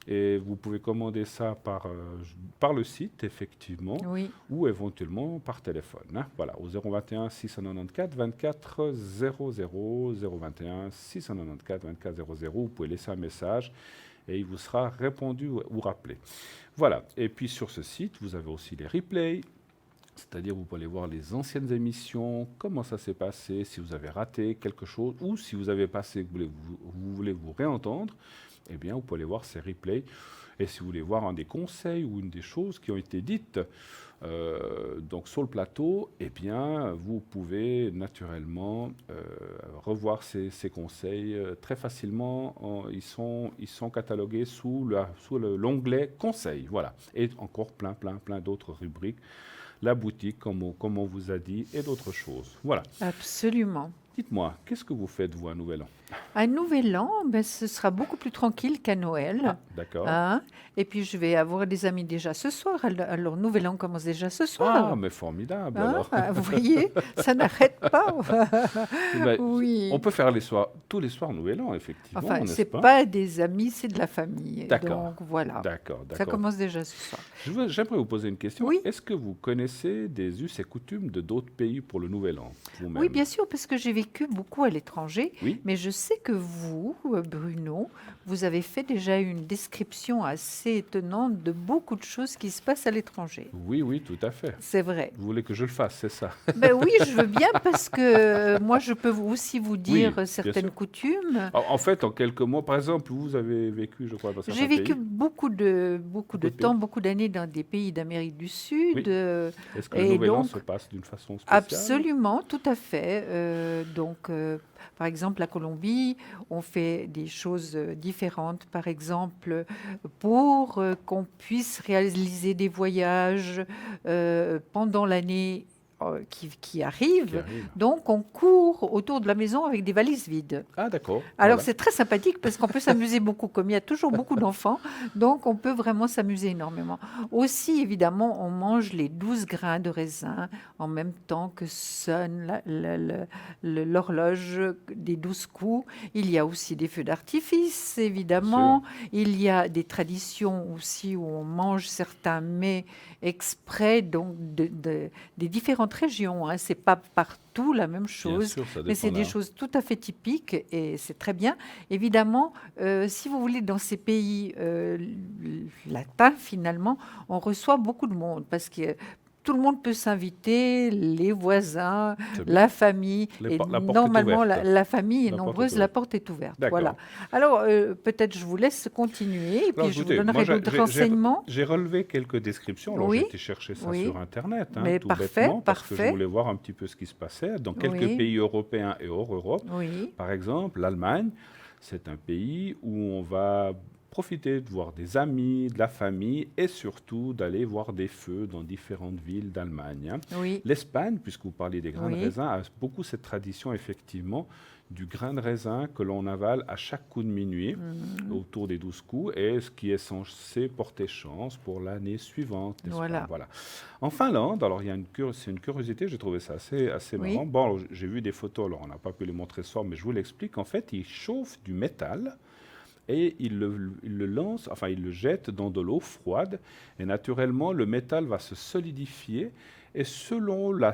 Et vous pouvez commander ça par le site, effectivement, Oui. ou éventuellement par téléphone. Hein. Voilà, au 021 694 24 00, 021 694 24 00. Vous pouvez laisser un message et il vous sera répondu ou rappelé. Voilà, et puis sur ce site, vous avez aussi les replays. C'est-à-dire, vous pouvez aller voir les anciennes émissions, comment ça s'est passé, si vous avez raté quelque chose, ou si vous avez passé, vous voulez vous réentendre, eh bien, vous pouvez aller voir ces replays. Et si vous voulez voir un des conseils ou une des choses qui ont été dites donc sur le plateau, eh bien, vous pouvez naturellement revoir ces conseils très facilement. Ils sont catalogués sous l'onglet conseils. Voilà. Et encore plein d'autres rubriques. La boutique, comme on vous a dit, et d'autres choses. Voilà. Absolument. Dites-moi, qu'est-ce que vous faites, vous, à Nouvel An? Un nouvel an, ben, ce sera beaucoup plus tranquille qu'à Noël. Ah, d'accord. Hein. Et puis, je vais avoir des amis déjà ce soir. Alors, nouvel an commence déjà ce soir. Ah, mais formidable, Hein, alors. vous voyez, ça n'arrête pas. Ben, Oui. on peut faire tous les soirs Nouvel An, effectivement, Enfin, n'est-ce c'est pas? pas des amis, c'est de la famille. D'accord. Donc, voilà. D'accord, Ça d'accord. commence déjà ce soir. J'aimerais vous poser une question. Oui. Est-ce que vous connaissez des us et coutumes de d'autres pays pour le Nouvel An, vous-même? Oui, bien sûr, parce que j'ai vécu beaucoup à l'étranger. Oui. Mais je sais que vous, Bruno, vous avez fait déjà une description assez étonnante de beaucoup de choses qui se passent à l'étranger. Oui, oui, tout à fait. C'est vrai. Vous voulez que je le fasse, c'est ça? Ben oui, je veux bien parce que moi, je peux aussi vous dire bien certaines sûr. coutumes. En fait, en quelques mots, par exemple, vous avez vécu, je crois, dans certains J'ai vécu pays. beaucoup de de temps, pays. beaucoup d'années dans des pays d'Amérique du Sud. Oui. Est-ce que le Et Nouvel An donc, se passe d'une façon spéciale? absolument, tout à fait. Par exemple, la Colombie, on fait des choses différentes. Par exemple, pour qu'on puisse réaliser des voyages pendant l'année qui arrive. Qui arrive. Donc, on court autour de la maison avec des valises vides. Ah, d'accord. Alors, Voilà. c'est très sympathique parce qu'on peut s'amuser beaucoup, comme il y a toujours beaucoup d'enfants. Donc, on peut vraiment s'amuser énormément. Aussi, évidemment, on mange les 12 grains de raisin en même temps que sonne l'horloge des 12 coups. Il y a aussi des feux d'artifice, évidemment. Il y a des traditions aussi où on mange certains mets exprès donc des différentes régions. Hein. C'est pas partout la même Bien chose. sûr, ça Mais c'est dépend des là. choses tout à fait typiques et c'est très bien. Évidemment, si vous voulez, dans ces pays latins, finalement, on reçoit beaucoup de monde parce que tout le monde peut s'inviter, les voisins, C'est bien. la famille. La Et porte est normalement, ouverte. la famille est La porte est nombreuse, la ouverte. porte est ouverte. D'accord. Voilà. Alors, peut-être je vous laisse continuer et Alors, puis je vous écoutez, donnerai moi, d'autres renseignements. j'ai relevé quelques descriptions. Alors, Oui, j'ai été chercher ça oui. sur Internet, hein, Mais tout parfait, bêtement, parce que je parfait. voulais voir un petit peu ce qui se passait dans quelques Oui. pays européens et hors Europe. Oui, Par exemple, l'Allemagne, c'est un pays où on va profiter de voir des amis, de la famille et surtout d'aller voir des feux dans différentes villes d'Allemagne. Hein. oui, L'Espagne, puisque vous parliez des grains de Oui. raisin, a beaucoup cette tradition effectivement du grain de raisin que l'on avale à chaque coup de minuit autour des 12 coups et ce qui est censé porter chance pour l'année suivante. n'est-ce pas? Voilà. Voilà. En Finlande, alors c'est une curiosité, j'ai trouvé ça assez Oui. marrant. Bon, alors, j'ai vu des photos, alors on n'a pas pu les montrer ce soir, mais je vous l'explique. En fait, ils chauffent du métal et ils le lancent, enfin ils le jettent dans de l'eau froide et naturellement le métal va se solidifier et selon la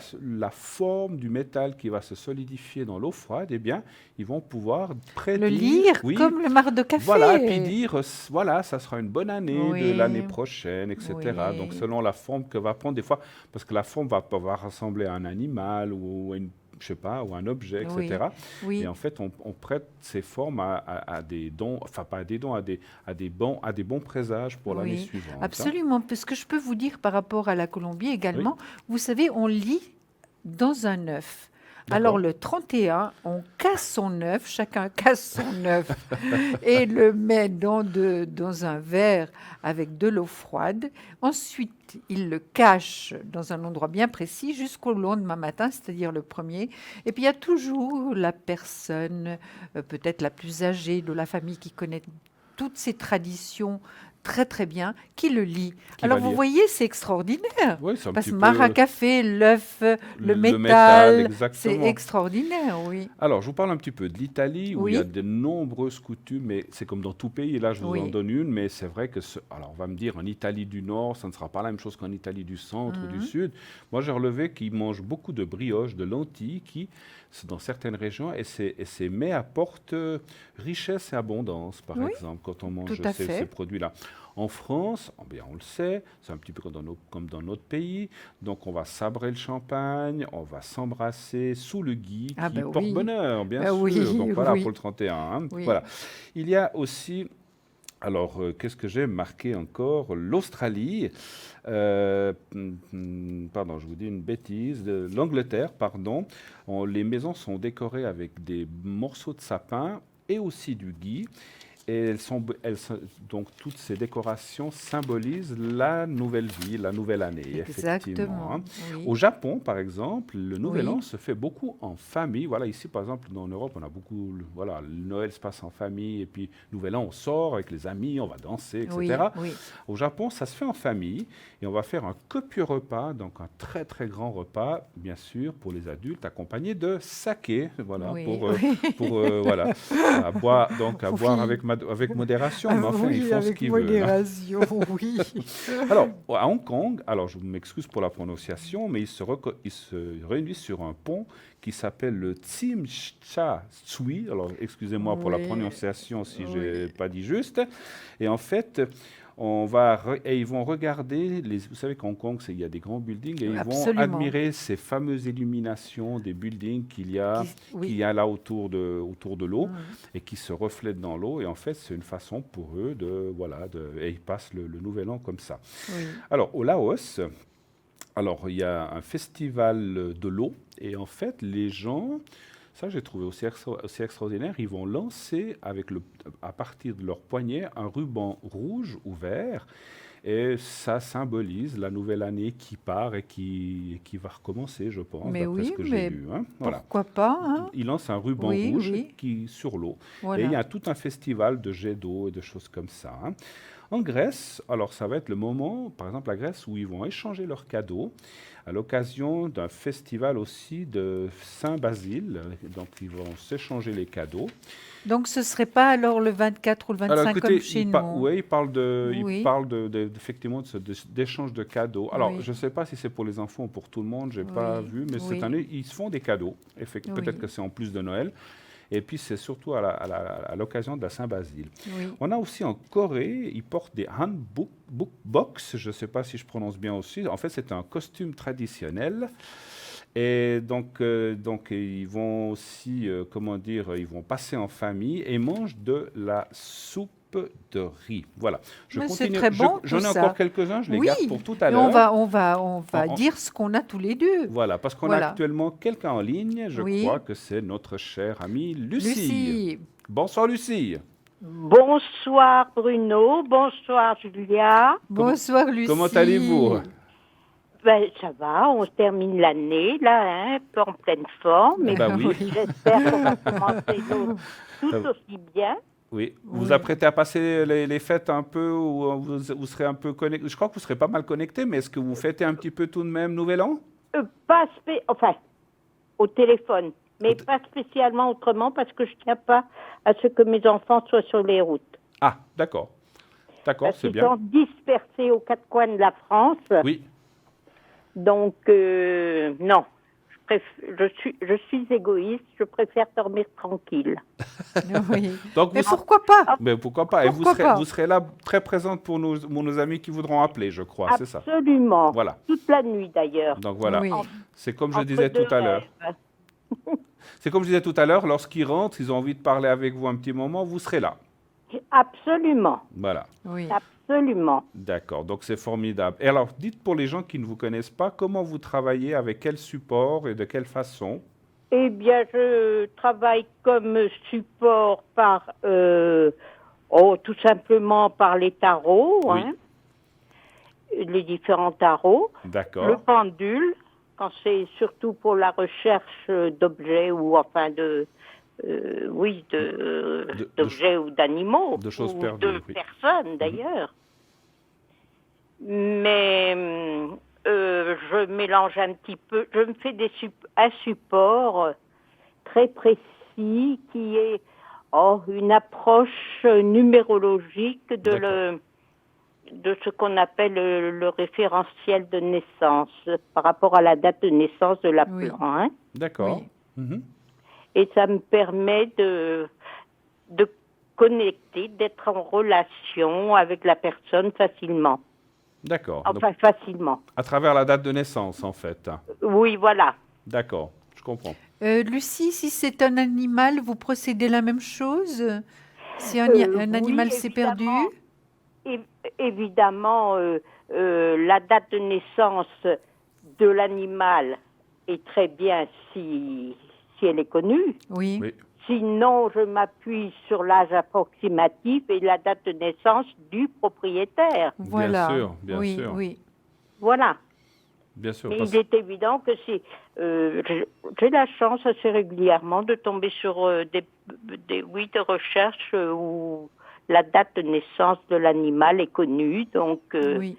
forme du métal qui va se solidifier dans l'eau froide, eh bien ils vont pouvoir prédire, le lire oui, comme le marc de café. voilà, puis dire, voilà, ça sera une bonne année Oui. de l'année prochaine, etc. Oui. Donc selon la forme que va prendre, des fois, parce que la forme va pouvoir ressembler à un animal ou à une, je sais pas, ou un objet, etc. Oui. Et en fait, on prête ces formes à des dons, enfin pas à des dons, à des bons présages pour l'année Oui, suivante. hein. absolument. Parce que je peux vous dire par rapport à la Colombie également, vous savez, on lit dans un œuf. D'accord. Alors le 31, on casse son œuf, chacun casse son œuf et le met dans un verre avec de l'eau froide. Ensuite, il le cache dans un endroit bien précis jusqu'au lendemain matin, c'est-à-dire le 1er. Et puis il y a toujours la personne, peut-être la plus âgée de la famille qui connaît toutes ces traditions très très bien, qui le lit. Qui Alors va vous lire. voyez, c'est extraordinaire. Oui, c'est un Parce petit que peu Maracafé, l'œuf, le métal, métal, c'est exactement. extraordinaire, oui. Alors, je vous parle un petit peu de l'Italie, où il y a Oui, de nombreuses coutumes, mais c'est comme dans tout pays, et là je vous en oui. donne une, mais c'est vrai que, alors on va me dire, en Italie du Nord, ça ne sera pas la même chose qu'en Italie du Centre ou du Mhm. Sud. Moi, j'ai relevé qu'ils mangent beaucoup de brioches, de lentilles, dans certaines régions, et ces mets apportent richesse et abondance, par Oui, exemple, quand on mange tout à ces fait. produits-là. En France, oh bien, on le sait, c'est un petit peu comme dans notre pays. Donc, on va sabrer le champagne, on va s'embrasser sous le gui Ah qui ben porte oui, bonheur, bien ben oui, sûr. Donc, voilà, pour oui, le 31. Hein. oui. Voilà. Il y a aussi, alors, qu'est-ce que j'ai marqué encore? L'Australie, pardon, je vous dis une bêtise, l'Angleterre, pardon. Les maisons sont décorées avec des morceaux de sapin et aussi du gui. Et donc toutes ces décorations symbolisent la nouvelle vie, la nouvelle année, effectivement. Hein. Exactement, Au oui, Japon, par exemple, le Nouvel An oui, se fait beaucoup en famille. Voilà, ici, par exemple, en Europe, on a beaucoup. Voilà, le Noël se passe en famille, et puis Nouvel An, on sort avec les amis, on va danser, oui, etc. oui. Au Japon, ça se fait en famille, et on va faire un copieux repas, donc un très très grand repas, bien sûr, pour les adultes, accompagné de saké. Voilà, Oui, oui, voilà, à boire oui, avec modération, mais enfin, ils oui, font ce avec qu'ils veulent. Hein. modération, oui. Alors, à Hong Kong, alors je m'excuse pour la prononciation, mais ils se réunissent sur un pont qui s'appelle le Tsim Sha Tsui. Alors, excusez-moi pour la Oui, prononciation si je n'ai oui, pas dit juste. Et en fait, et ils vont regarder, vous savez qu'à Hong Kong, il y a des grands buildings, et ils vont absolument. admirer ces fameuses illuminations des buildings qu'il Oui. y a là autour de l'eau Mhm. et qui se reflètent dans l'eau. Et en fait, c'est une façon pour eux et ils passent le nouvel an comme ça. Oui. Alors, au Laos, alors, il y a un festival de l'eau, et en fait, les gens, ça j'ai trouvé aussi extraordinaire, ils vont lancer à partir de leur poignet un ruban rouge ou vert, et ça symbolise la nouvelle année qui part et qui va recommencer, je pense, Mais d'après ce oui, que j'ai mais lu. Hein. Voilà. pourquoi pas, hein? Ils lancent un ruban Oui, rouge oui, sur l'eau, et il y voilà. a tout un festival de jets d'eau et de choses comme ça. Hein. En Grèce, alors ça va être le moment, par exemple la Grèce, où ils vont échanger leurs cadeaux à l'occasion d'un festival aussi de Saint-Basile. Donc ils vont s'échanger les cadeaux. Donc ce serait pas alors le 24 ou le Alors 25 comme écoutez, chez nous? ouais, Oui, effectivement d'échange de cadeaux. Alors oui, je ne sais pas si c'est pour les enfants ou pour tout le monde, je n'ai pas oui, vu, mais cette oui, année ils se font des cadeaux. Peut-être que oui, c'est en plus de Noël. Et puis c'est surtout à l'occasion de la Saint-Basile. oui. On a aussi en Corée, ils portent des hanbok, je ne sais pas si je prononce bien aussi. En fait, c'est un costume traditionnel. Et donc ils vont aussi, comment dire, ils vont passer en famille et mangent de la soupe de riz. Voilà. Je Mais c'est continue. très bon J'en tout ai encore ça. quelques-uns, je les Oui, garde pour tout à et l'heure. on En- va en- dire ce qu'on a tous les deux. Voilà, parce qu'on a Voilà. actuellement quelqu'un en ligne. Je crois Oui, que c'est notre chère amie Lucie. Lucie. Bonsoir Lucie. Bonsoir Bruno, bonsoir Julia. Comment, Bonsoir comment allez-vous? Lucie. Ben, ça va, on termine l'année là, hein, un peu en pleine forme, Eh mais ben oui. Oui, j'espère qu'on va commencer l'autre tout Ça- aussi bien. Oui. Vous vous oui. apprêtez à passer les fêtes un peu, ou vous serez un peu connecté? Je crois que vous serez pas mal connecté, mais est-ce que vous fêtez un petit peu tout de même Nouvel An? Enfin, au téléphone, mais Au- pas spécialement autrement parce que je tiens pas à ce que mes enfants soient sur les routes. Ah, d'accord. D'accord, Parce c'est qu'ils bien. sont dispersés aux quatre coins de la France. Oui. Donc, non. Je suis égoïste, je préfère dormir tranquille. Oui. Donc Mais pourquoi pas? mais pourquoi pas? Et Pourquoi pas? vous serez là très présente pour nos amis qui voudront appeler, je crois, c'est ça. Absolument. Voilà. Toute la nuit d'ailleurs. Donc voilà. Oui. C'est comme je Entre disais deux tout à l'heure. rêves. C'est comme je disais tout à l'heure, lorsqu'ils rentrent, ils ont envie de parler avec vous un petit moment, vous serez là. Absolument. Voilà. Oui. Absolument. D'accord, donc c'est formidable. Et alors, dites pour les gens qui ne vous connaissent pas, comment vous travaillez, avec quel support et de quelle façon? Eh bien, je travaille comme support par, tout simplement par les tarots, Oui. hein, les différents tarots, le D'accord. pendule, quand c'est surtout pour la recherche d'objets ou enfin d'objets ou d'animaux, de choses ou perdues, de oui. personnes d'ailleurs. mais je mélange un petit peu. Je me fais un support très précis qui est une approche numérologique de ce qu'on appelle le référentiel de naissance par rapport à la date de naissance de l'appelant. Hein. D'accord. Oui. Mhm. Et ça me permet de connecter, d'être en relation avec la personne facilement. D'accord. Enfin, Donc, facilement. à travers la date de naissance, en fait. Oui, voilà. D'accord, je comprends. Lucie, si c'est un animal, vous procédez la même chose? Si un Oui, animal s'est perdu? évidemment. Évidemment, la date de naissance de l'animal est très bien si elle est connue. Oui. Oui, Sinon, je m'appuie sur l'âge approximatif et la date de naissance du propriétaire. Voilà. bien oui, sûr. Oui. Voilà. bien sûr. Mais parce- il est évident que j'ai la chance assez régulièrement de tomber sur des recherches où la date de naissance de l'animal est connue. Donc, Oui.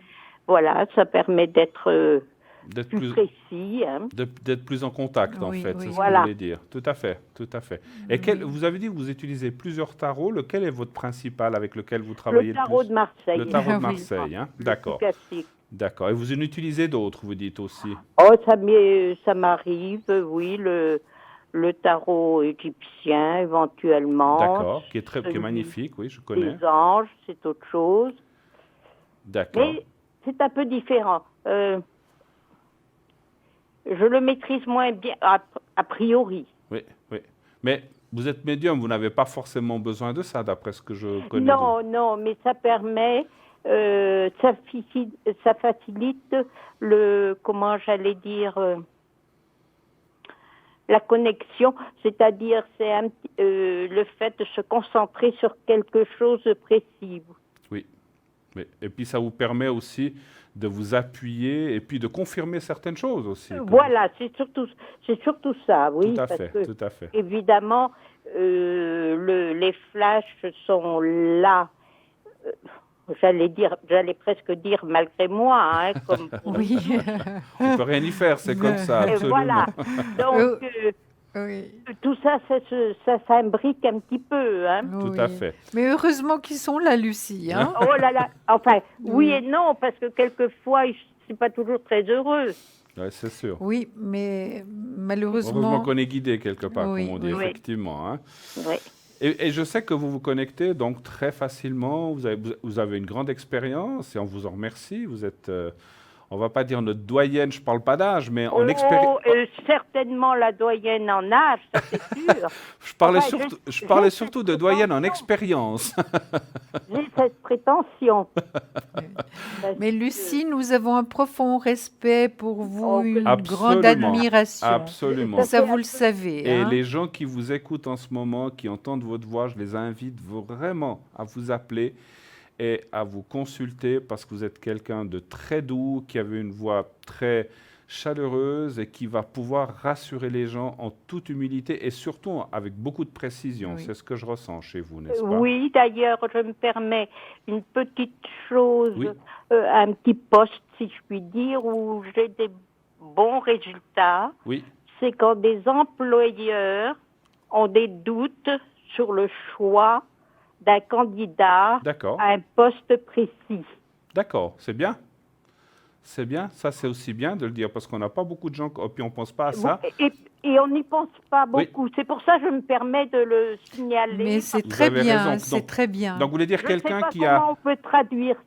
voilà, ça permet d'être D'être plus plus, précis. Hein. d'être plus en contact, en Oui, fait, oui, c'est ce Voilà. que vous voulez dire. Tout à fait, tout à fait. Et Oui. vous avez dit que vous utilisez plusieurs tarots. Lequel est votre principal avec lequel vous travaillez Le tarot plus? de Marseille. Le tarot de Oui. Marseille, hein? Le plus D'accord. classique. D'accord. Et vous en utilisez d'autres, vous dites aussi? Oh, ça m'arrive, oui, le tarot égyptien, éventuellement. D'accord. Qui est Celui magnifique, oui, je connais. des anges, c'est autre chose. D'accord. Mais c'est un peu différent. Je le maîtrise moins bien, a priori. Oui, oui. Mais vous êtes médium, vous n'avez pas forcément besoin de ça, d'après ce que je connais. Non, mais ça permet, ça facilite comment j'allais dire, la connexion, c'est-à-dire le fait de se concentrer sur quelque chose de précis. Oui. Et puis ça vous permet aussi de vous appuyer et puis de confirmer certaines choses aussi. Voilà, c'est surtout ça, oui. Tout à parce fait, que, tout à fait. évidemment, les flashs sont là, j'allais presque dire malgré moi, hein, comme Oui. On peut rien y faire, c'est comme ça, Et absolument. voilà. Donc, Oui. tout ça, ça s'imbrique un petit peu. Hein. Tout Oui. à fait. Mais heureusement qu'ils sont là, Lucie. Hein? Oh là là. Enfin, oui Oui. et non, parce que quelquefois, c'est pas toujours très heureux. Ouais, c'est sûr. Oui, mais Heureusement malheureusement. qu'on est guidé quelque part, Oui, comme on dit, oui. effectivement. Hein. Oui. Et je sais que vous vous connectez donc très facilement, vous avez une grande expérience et on vous en remercie. Vous êtes, on va pas dire notre doyenne, je parle pas d'âge, mais en expérience. Certainement la doyenne en âge, ça c'est sûr. Je parlais Enfin, surtout, je j'ai parlais cette surtout de doyenne en prétention. expérience. J'ai cette prétention. Mais Lucie, nous avons un profond respect pour vous, Oh, une Absolument. grande admiration. Absolument. Ça, vous le savez. Et hein. les gens qui vous écoutent en ce moment, qui entendent votre voix, je les invite vraiment à vous appeler et à vous consulter parce que vous êtes quelqu'un de très doux, qui avait une voix très chaleureuse et qui va pouvoir rassurer les gens en toute humilité et surtout avec beaucoup de précision. Oui. C'est ce que je ressens chez vous, n'est-ce pas? Oui, d'ailleurs, je me permets une petite chose, Oui. un petit poste, si je puis dire, où j'ai des bons résultats. Oui, C'est quand des employeurs ont des doutes sur le choix d'un candidat d'accord. à un poste précis. D'accord, c'est bien. C'est bien, ça c'est aussi bien de le dire parce qu'on n'a pas beaucoup de gens, puis on ne pense pas à ça. Et on n'y pense pas Oui. beaucoup. C'est pour ça que je me permets de le signaler. Mais c'est Vous très avez bien, raison. c'est Donc- très bien. Donc vous voulez dire Je ne sais quelqu'un pas qui comment a... on peut traduire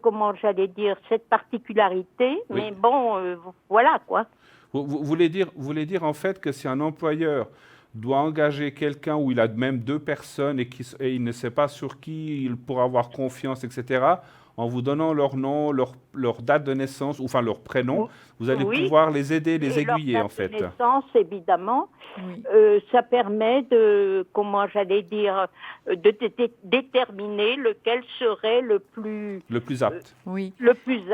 comment j'allais dire, cette particularité, Oui. mais bon, voilà quoi. Vous voulez dire en fait que si un employeur doit engager quelqu'un où il a même deux personnes et il ne sait pas sur qui il pourra avoir confiance, etc., en vous donnant leur nom, leur date de naissance, ou enfin leur prénom, vous allez Oui. pouvoir les aider, les Et leur aiguiller date en fait. de naissance, évidemment, Oui. ça permet de, comment j'allais dire, de déterminer lequel serait le plus apte. Oui.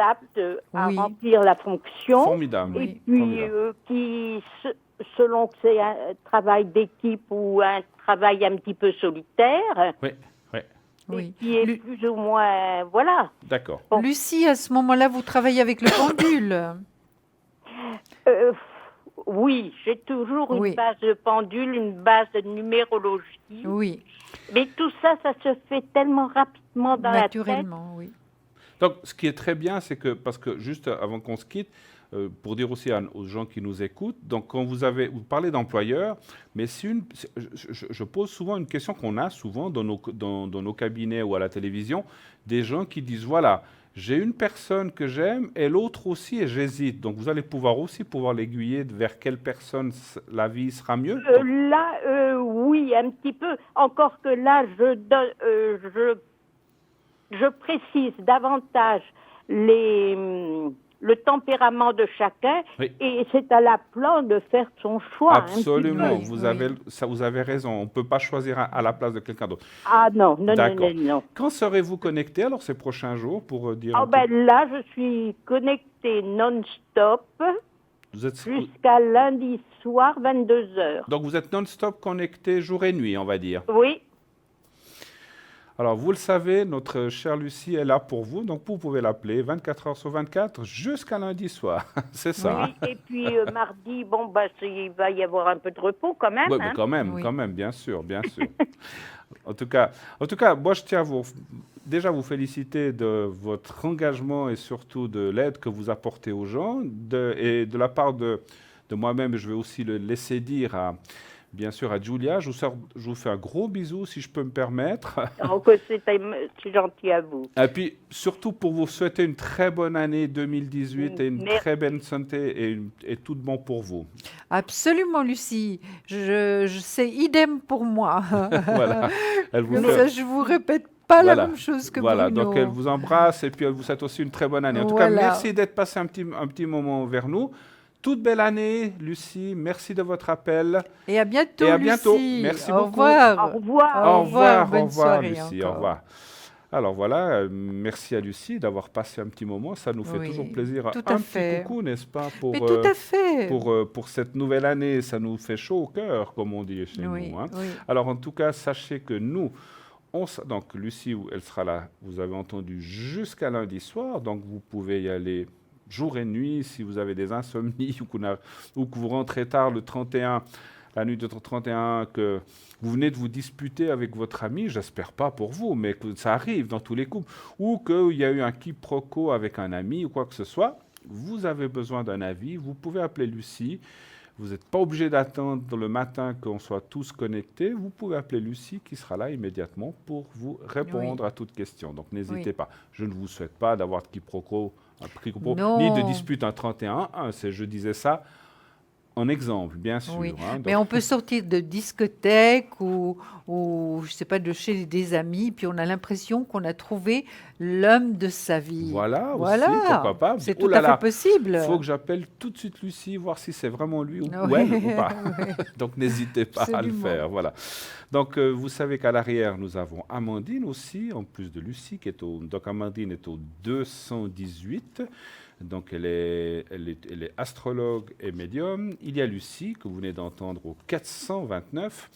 apte à Oui. remplir la fonction. Formidable. Et puis, Formidable. qui, selon que c'est un travail d'équipe ou un travail un petit peu solitaire, Oui, oui. Oui. qui est Lu- plus ou moins... Voilà. D'accord. Bon. Lucie, à ce moment-là, vous travaillez avec le pendule. Euh, oui, j'ai toujours Oui. une base de pendule, une base de numérologie. Oui, Mais tout ça, ça se fait tellement rapidement dans la tête. naturellement, oui. Donc, ce qui est très bien, c'est que, parce que juste avant qu'on se quitte, pour dire aussi aux gens qui nous écoutent, donc quand vous parlez d'employeur, mais je pose souvent une question qu'on a souvent dans nos cabinets ou à la télévision, des gens qui disent, voilà, j'ai une personne que j'aime et l'autre aussi et j'hésite. Donc vous allez pouvoir l'aiguiller vers quelle personne la vie sera mieux. Oui, un petit peu. Encore que là, je précise davantage le tempérament de chacun, Oui. et c'est à l'appelant de faire son choix. Absolument, Oui, vous oui. avez raison. On ne peut pas choisir à la place de quelqu'un d'autre. Ah non, non, non, D'accord. non, non. Quand serez-vous connecté alors ces prochains jours pour dire Ah ben là, je suis connectée non-stop vous êtes, jusqu'à lundi soir, 22h. donc vous êtes non-stop connecté jour et nuit, on va dire. Oui, Alors vous le savez, notre chère Lucie est là pour vous, donc vous pouvez l'appeler 24 heures sur 24 jusqu'à lundi soir. C'est ça. Hein? oui. Et puis mardi, bon, bah, il va y avoir un peu de repos quand même. Ouais, hein. mais Oui. quand même, bien sûr, bien sûr. En tout cas, moi je tiens à déjà vous féliciter de votre engagement et surtout de l'aide que vous apportez aux gens. Et de la part de moi-même, je vais aussi le laisser dire bien sûr à Julia. Je vous fais un gros bisou si je peux me permettre. Alors que c'est gentil à vous. Et puis surtout pour vous souhaiter une très bonne année 2018 et une Merci. très bonne santé et tout de bon pour vous. Absolument, Lucie. C'est idem pour moi. Voilà. Elle vous Comme fait- ça, je vous répète pas la Voilà. même chose que Voilà, Bruno. donc elle vous embrasse et puis elle vous souhaite aussi une très bonne année. En tout cas, Voilà. merci d'être passé un petit moment vers nous. Toute belle année, Lucie. Merci de votre appel. Et à bientôt, Et à bientôt. Lucie. Merci Au beaucoup. revoir. Au revoir. Au revoir, bonne au revoir, soirée Lucie. encore. Au revoir. Alors voilà, merci à Lucie d'avoir passé un petit moment. Ça nous fait Oui, toujours plaisir. tout Un à petit fait. coucou, n'est-ce pas, Mais tout à fait. pour cette nouvelle année. Ça nous fait chaud au cœur, comme on dit chez Oui, nous. Hein. oui. Alors en tout cas, sachez que nous, donc Lucie, elle sera là, vous avez entendu, jusqu'à lundi soir. Donc vous pouvez y aller jour et nuit si vous avez des insomnies ou que vous rentrez tard le 31, la nuit de 31, que vous venez de vous disputer avec votre ami, j'espère pas pour vous, mais que ça arrive dans tous les couples, ou qu'il y a eu un quiproquo avec un ami ou quoi que ce soit, vous avez besoin d'un avis, vous pouvez appeler Lucie. Vous n'êtes pas obligé d'attendre le matin qu'on soit tous connectés. Vous pouvez appeler Lucie qui sera là immédiatement pour vous répondre à toutes questions. Donc n'hésitez pas. Je ne vous souhaite pas d'avoir de quiproquo, Non. ni de dispute un 31-1. Je disais ça en exemple, bien sûr. Oui, Hein. mais on peut sortir de discothèque ou je sais pas, de chez des amis, puis on a l'impression qu'on a trouvé l'homme de sa vie. Voilà, aussi, pourquoi pas. C'est Oh tout là à là, fait possible. il faut que j'appelle tout de suite Lucie, voir si c'est vraiment lui ou Oui, elle ou pas. oui. Donc n'hésitez pas à le Absolument. faire. Voilà. Donc vous savez qu'à l'arrière, nous avons Amandine aussi, en plus de Lucie, donc Amandine est au 218. Donc elle est astrologue et médium. Il y a Lucie, que vous venez d'entendre, au 429.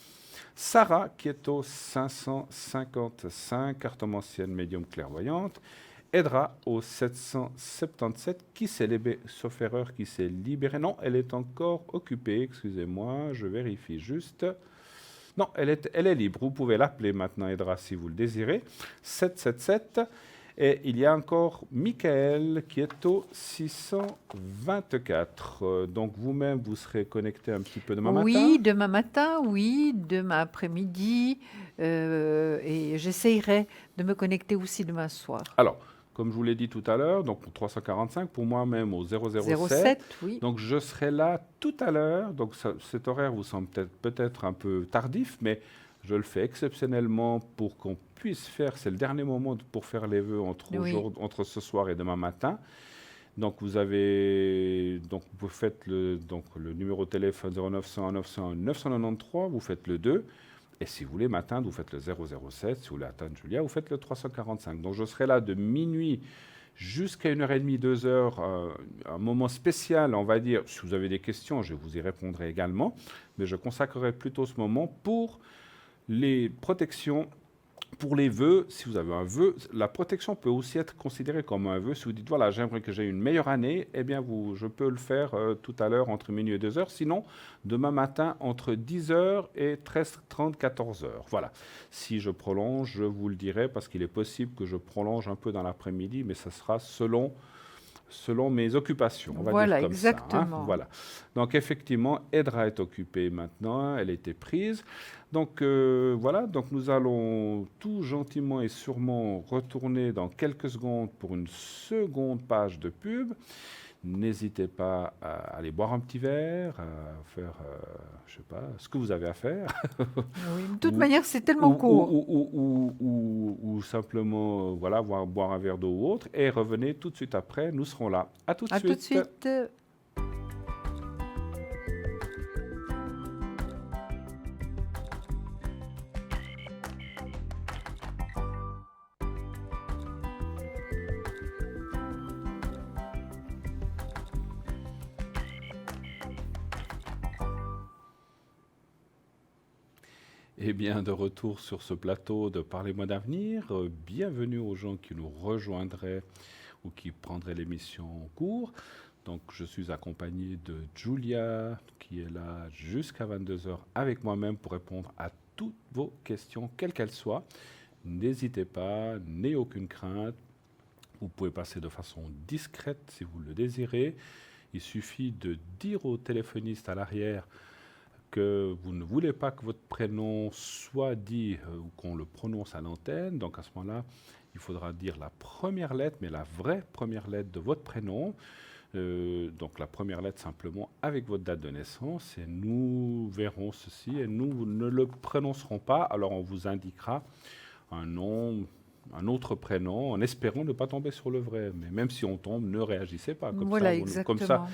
Sarah, qui est au 555, cartomancienne médium clairvoyante. Edra, au 777, qui s'est libérée, sauf erreur, qui s'est libérée. Non, elle est encore occupée, excusez-moi, je vérifie juste. Non, elle est libre. Vous pouvez l'appeler maintenant, Edra, si vous le désirez. 777. Et il y a encore Michael qui est au 624. Donc vous-même, vous serez connecté un petit peu demain matin. Oui, demain matin, oui, demain après-midi, et j'essayerai de me connecter aussi demain soir. Alors, comme je vous l'ai dit tout à l'heure, donc pour 345, pour moi-même au 007. 07, oui. Donc je serai là tout à l'heure. Donc cet horaire vous semble peut-être un peu tardif, mais je le fais exceptionnellement pour qu'on puisse faire, c'est le dernier moment pour faire les vœux entre ce soir et demain matin. Donc vous faites le numéro de téléphone 0900 900 993, vous faites le 2. Et si vous voulez m'atteindre, vous faites le 007. Si vous voulez atteindre Julia, vous faites le 345. Donc je serai là de minuit jusqu'à 1h30, 2h, un moment spécial, on va dire. Si vous avez des questions, je vous y répondrai également. Mais je consacrerai plutôt ce moment pour les protections Pour les vœux, si vous avez un vœu, la protection peut aussi être considérée comme un vœu. Si vous dites, voilà, j'aimerais que j'ai une meilleure année, eh bien, je peux le faire tout à l'heure entre minuit et 2 heures. Sinon, demain matin, entre 10 heures et 13h30, 14 heures. Voilà. Si je prolonge, je vous le dirai, parce qu'il est possible que je prolonge un peu dans l'après-midi, mais ça sera selon mes occupations, on va Voilà, dire comme exactement. ça. Voilà. Donc effectivement, Edra est occupée maintenant, elle a été prise. Donc voilà, donc nous allons tout gentiment et sûrement retourner dans quelques secondes pour une seconde page de pub. N'hésitez pas à aller boire un petit verre, à faire, je sais pas, ce que vous avez à faire. Oui, de toute manière, c'est tellement court. Ou simplement, voilà, boire un verre d'eau ou autre. Et revenez tout de suite après, nous serons là. À tout de À suite. tout de suite. Eh bien, de retour sur ce plateau de Parlez-moi d'avenir, bienvenue aux gens qui nous rejoindraient ou qui prendraient l'émission en cours. Donc, je suis accompagné de Julia, qui est là jusqu'à 22 heures avec moi-même pour répondre à toutes vos questions, quelles qu'elles soient. N'hésitez pas, n'ayez aucune crainte. Vous pouvez passer de façon discrète si vous le désirez. Il suffit de dire au téléphoniste à l'arrière que vous ne voulez pas que votre prénom soit dit ou qu'on le prononce à l'antenne. Donc à ce moment-là, il faudra dire la première lettre, mais la vraie première lettre de votre prénom. Donc la première lettre simplement avec votre date de naissance. Et nous verrons ceci et nous ne le prononcerons pas. Alors on vous indiquera un nom, un autre prénom, en espérant ne pas tomber sur le vrai. Mais même si on tombe, ne réagissez pas. Comme Voilà, ça, exactement.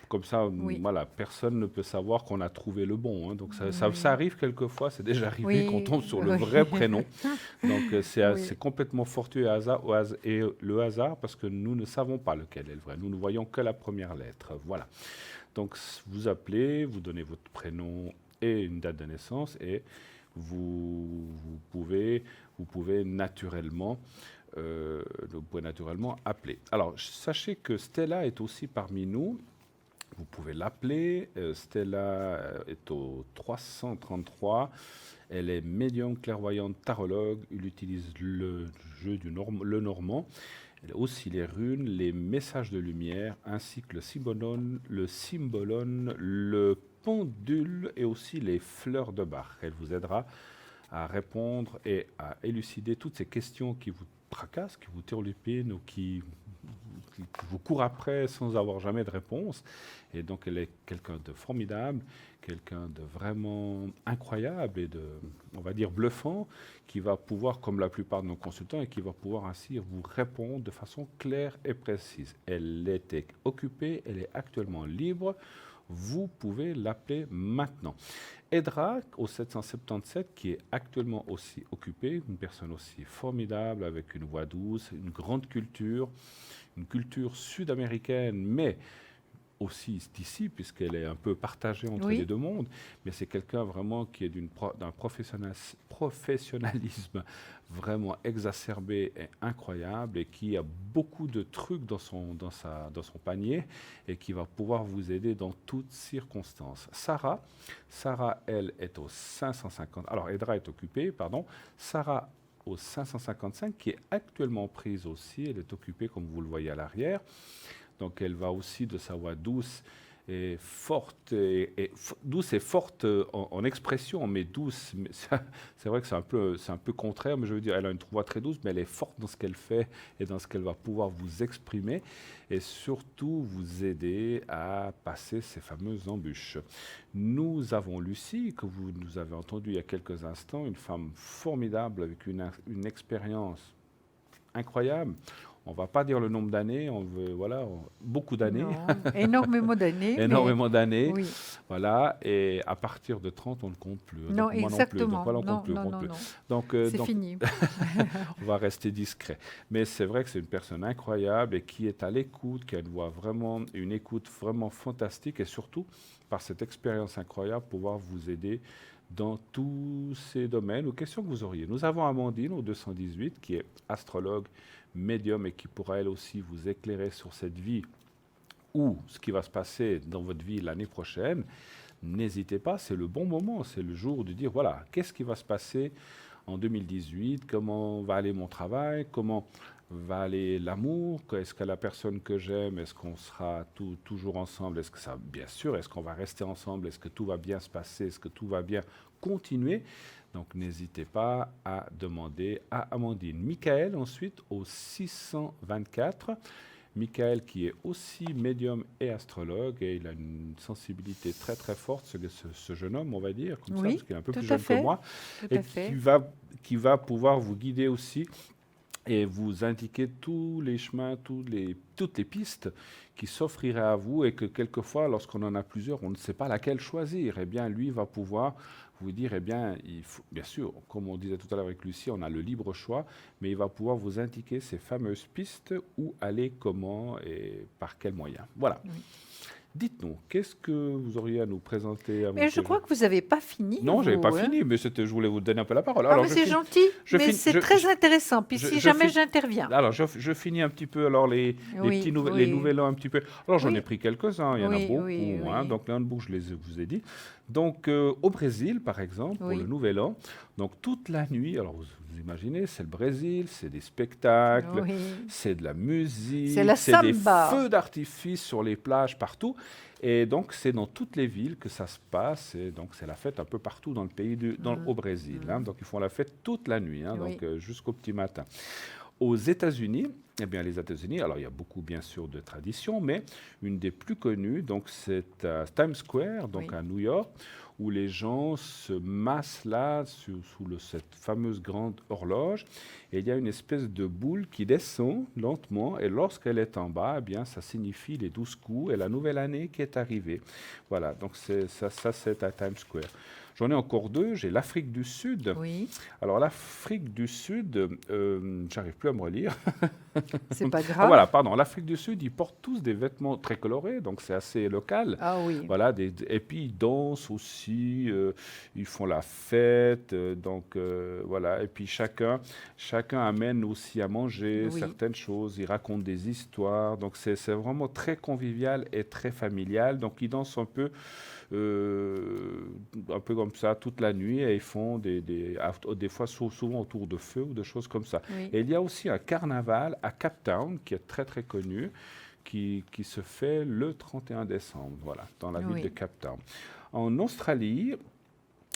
Comme ça, Oui. voilà, personne ne peut savoir qu'on a trouvé le bon. Hein. Donc ça arrive quelquefois, c'est déjà arrivé Oui, qu'on tombe sur le oui. vrai prénom. Donc Oui. c'est complètement fortuit et le hasard parce que nous ne savons pas lequel est le vrai. Nous ne voyons que la première lettre. Voilà. Donc vous appelez, vous donnez votre prénom et une date de naissance et vous pouvez naturellement appeler. Alors sachez que Stella est aussi parmi nous. Vous pouvez l'appeler. Stella est au 333. Elle est médium, clairvoyante, tarologue. Elle utilise le jeu le normand. Elle a aussi les runes, les messages de lumière, ainsi que le cymbalone, le pendule et aussi les fleurs de Bach. Elle vous aidera à répondre et à élucider toutes ces questions qui vous tracassent, qui vous turlupinent ou qui vous court après sans avoir jamais de réponse. Et donc elle est quelqu'un de formidable, quelqu'un de vraiment incroyable et on va dire bluffant, qui va pouvoir, comme la plupart de nos consultants, et qui va pouvoir ainsi vous répondre de façon claire et précise. Elle était occupée, elle est actuellement libre. Vous pouvez l'appeler maintenant. Edra, au 777, qui est actuellement aussi occupée, une personne aussi formidable, avec une voix douce, une grande culture, une culture sud-américaine, mais aussi d'ici, puisqu'elle est un peu partagée entre les deux mondes, mais c'est quelqu'un vraiment qui est d'un professionnalisme vraiment exacerbé et incroyable et qui a beaucoup de trucs dans son panier et qui va pouvoir vous aider dans toutes circonstances. Sarah, elle, est au 550. Alors, Edra est occupée, pardon. Sarah au 555, qui est actuellement prise aussi. Elle est occupée, comme vous le voyez à l'arrière. Donc, elle va aussi de sa voix douce et forte, douce et forte en expression, mais douce. C'est vrai que c'est un peu contraire, mais je veux dire, elle a une voix très douce, mais elle est forte dans ce qu'elle fait et dans ce qu'elle va pouvoir vous exprimer et surtout vous aider à passer ces fameuses embûches. Nous avons Lucie, que vous nous avez entendu il y a quelques instants, une femme formidable avec une expérience incroyable. On ne va pas dire le nombre d'années, on veut, voilà, beaucoup d'années. Énormément d'années. Énormément d'années. Oui. Voilà, et à partir de 30, on ne compte plus. Non, donc, moi exactement. Non plus. Donc, voilà, on compte plus. Donc, c'est fini. On va rester discret. Mais c'est vrai que c'est une personne incroyable et qui est à l'écoute, qui a une écoute vraiment fantastique et surtout, par cette expérience incroyable, pouvoir vous aider dans tous ces domaines ou questions que vous auriez. Nous avons Amandine au 218 qui est astrologue, médium et qui pourra elle aussi vous éclairer sur cette vie ou ce qui va se passer dans votre vie l'année prochaine. N'hésitez pas, c'est le bon moment, c'est le jour de dire, voilà, qu'est-ce qui va se passer en 2018, comment va aller mon travail, comment va aller l'amour, est-ce que la personne que j'aime, est-ce qu'on sera toujours ensemble, est-ce que ça, bien sûr, est-ce qu'on va rester ensemble, est-ce que tout va bien se passer, est-ce que tout va bien continuer. Donc n'hésitez pas à demander à Amandine. Michael ensuite au 624. Michael qui est aussi médium et astrologue et il a une sensibilité très très forte, ce jeune homme on va dire, comme ça, parce qu'il est un peu plus jeune que moi, et qui va pouvoir vous guider aussi et vous indiquer tous les chemins, toutes les pistes qui s'offriraient à vous et que quelquefois, lorsqu'on en a plusieurs, on ne sait pas laquelle choisir. Eh bien, lui va pouvoir vous dire, eh bien, il faut, bien sûr, comme on disait tout à l'heure avec Lucie, on a le libre choix, mais il va pouvoir vous indiquer ces fameuses pistes, où aller, comment et par quels moyens. Voilà. Oui. Dites-nous, qu'est-ce que vous auriez à nous présenter à Mais je crois que vous n'avez pas fini. Non, je n'avais pas fini, mais je voulais vous donner un peu la parole. Alors, c'est gentil, mais c'est très intéressant. Puis si jamais j'interviens. Alors, je finis un petit peu alors les nouvel an un petit peu. Alors, j'en ai pris quelques-uns, il y en a beaucoup. Hein, donc, l'un de vous, je vous ai dit. Donc, au Brésil, par exemple, pour le nouvel an, donc toute la nuit, alors vous imaginez, c'est le Brésil, c'est des spectacles, c'est de la musique, c'est des feux d'artifice sur les plages partout. Et donc, c'est dans toutes les villes que ça se passe. Et donc, c'est la fête un peu partout dans le pays, au Brésil. Hein. Donc, ils font la fête toute la nuit, hein, donc jusqu'au petit matin. Aux États-Unis, eh bien, les États-Unis, alors il y a beaucoup bien sûr de traditions, mais une des plus connues, donc c'est à Times Square, donc à New York, où les gens se massent là sous cette fameuse grande horloge, et il y a une espèce de boule qui descend lentement, et lorsqu'elle est en bas, eh bien, ça signifie les 12 coups et la nouvelle année qui est arrivée. Voilà, donc ça c'est à Times Square. J'en ai encore deux. J'ai l'Afrique du Sud. Oui. Alors, l'Afrique du Sud, j'arrive plus à me relire. C'est pas grave. Ah, voilà, pardon. L'Afrique du Sud, ils portent tous des vêtements très colorés, donc c'est assez local. Ah oui. Voilà, et puis ils dansent aussi, ils font la fête, donc voilà. Et puis chacun amène aussi à manger certaines choses, ils racontent des histoires, donc c'est vraiment très convivial et très familial. Donc ils dansent un peu comme ça toute la nuit et ils font des fois souvent autour de feux ou de choses comme ça. Oui. Et il y a aussi un carnaval à Cape Town qui est très très connu, qui se fait le 31 décembre, voilà, dans la ville de Cape Town. En Australie,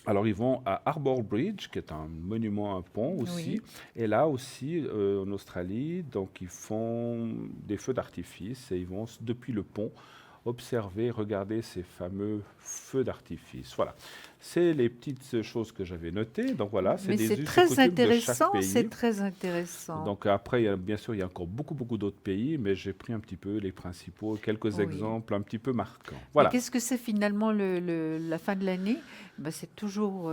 alors ils vont à Harbour Bridge, qui est un monument, un pont aussi, et là aussi en Australie, donc ils font des feux d'artifice et ils vont depuis le pont observer, regarder ces fameux feux d'artifice. Voilà, c'est les petites choses que j'avais notées. Donc voilà, c'est des us et coutumes de chaque pays. C'est très intéressant. Donc après, bien sûr, il y a encore beaucoup d'autres pays, mais j'ai pris un petit peu les principaux, quelques exemples un petit peu marquants. Voilà. Qu'est-ce que c'est finalement la fin de l'année? C'est toujours,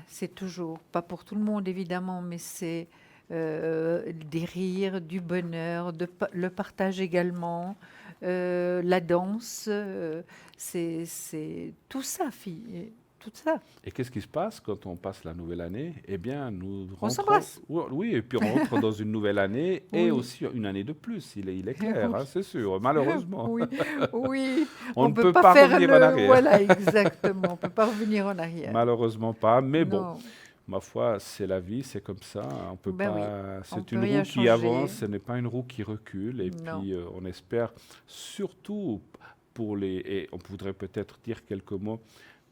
c'est toujours, pas pour tout le monde évidemment, mais c'est des rires, du bonheur, le partage également. La danse, c'est tout ça, tout ça. Et qu'est-ce qui se passe quand on passe la nouvelle année? Eh bien, on s'embrasse. Oui, et puis on rentre dans une nouvelle année et aussi une année de plus, il est clair, hein, c'est sûr, malheureusement. Oui. On ne peut pas revenir en arrière. Voilà, exactement, on ne peut pas revenir en arrière. Malheureusement pas, mais bon. Ma foi, c'est la vie, c'est comme ça. On peut pas. C'est une roue qui avance, ce n'est pas une roue qui recule. Et puis, on espère surtout pour et on voudrait peut-être dire quelques mots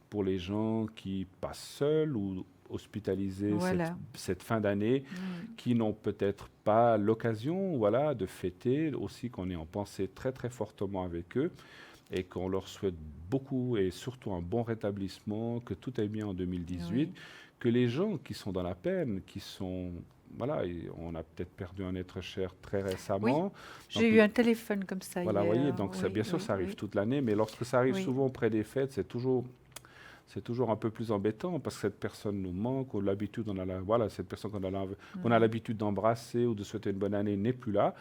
pour les gens qui passent seuls ou hospitalisés cette fin d'année, qui n'ont peut-être pas l'occasion, de fêter aussi, qu'on est en pensée très très fortement avec eux. Et qu'on leur souhaite beaucoup et surtout un bon rétablissement, que tout aille bien en 2018, que les gens qui sont dans la peine, qui sont... Voilà, on a peut-être perdu un être cher très récemment. Oui. J'ai eu un téléphone comme ça hier. Vous voyez, donc bien sûr, ça arrive toute l'année, mais lorsque ça arrive souvent près des fêtes, c'est toujours c'est toujours un peu plus embêtant parce que cette personne nous manque, ou l'habitude, voilà, cette personne qu'on a l'habitude d'embrasser ou de souhaiter une bonne année n'est plus là.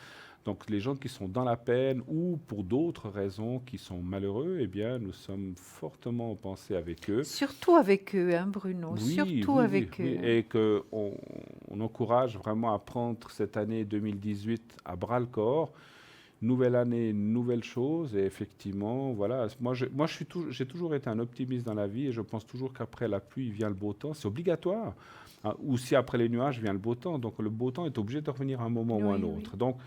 Donc les gens qui sont dans la peine ou pour d'autres raisons qui sont malheureux, eh bien nous sommes fortement pensés avec eux. Surtout avec eux, hein, Bruno, Oui, surtout oui, avec oui, eux. oui. Et qu'on encourage vraiment à prendre cette année 2018 à bras-le-corps. Nouvelle année, nouvelle chose. Et effectivement, voilà, j'ai toujours été un optimiste dans la vie et je pense toujours qu'après la pluie vient le beau temps. C'est obligatoire. Hein, ou si après les nuages vient le beau temps. Donc le beau temps est obligé de revenir à un moment ou à un Oui, autre. oui. Donc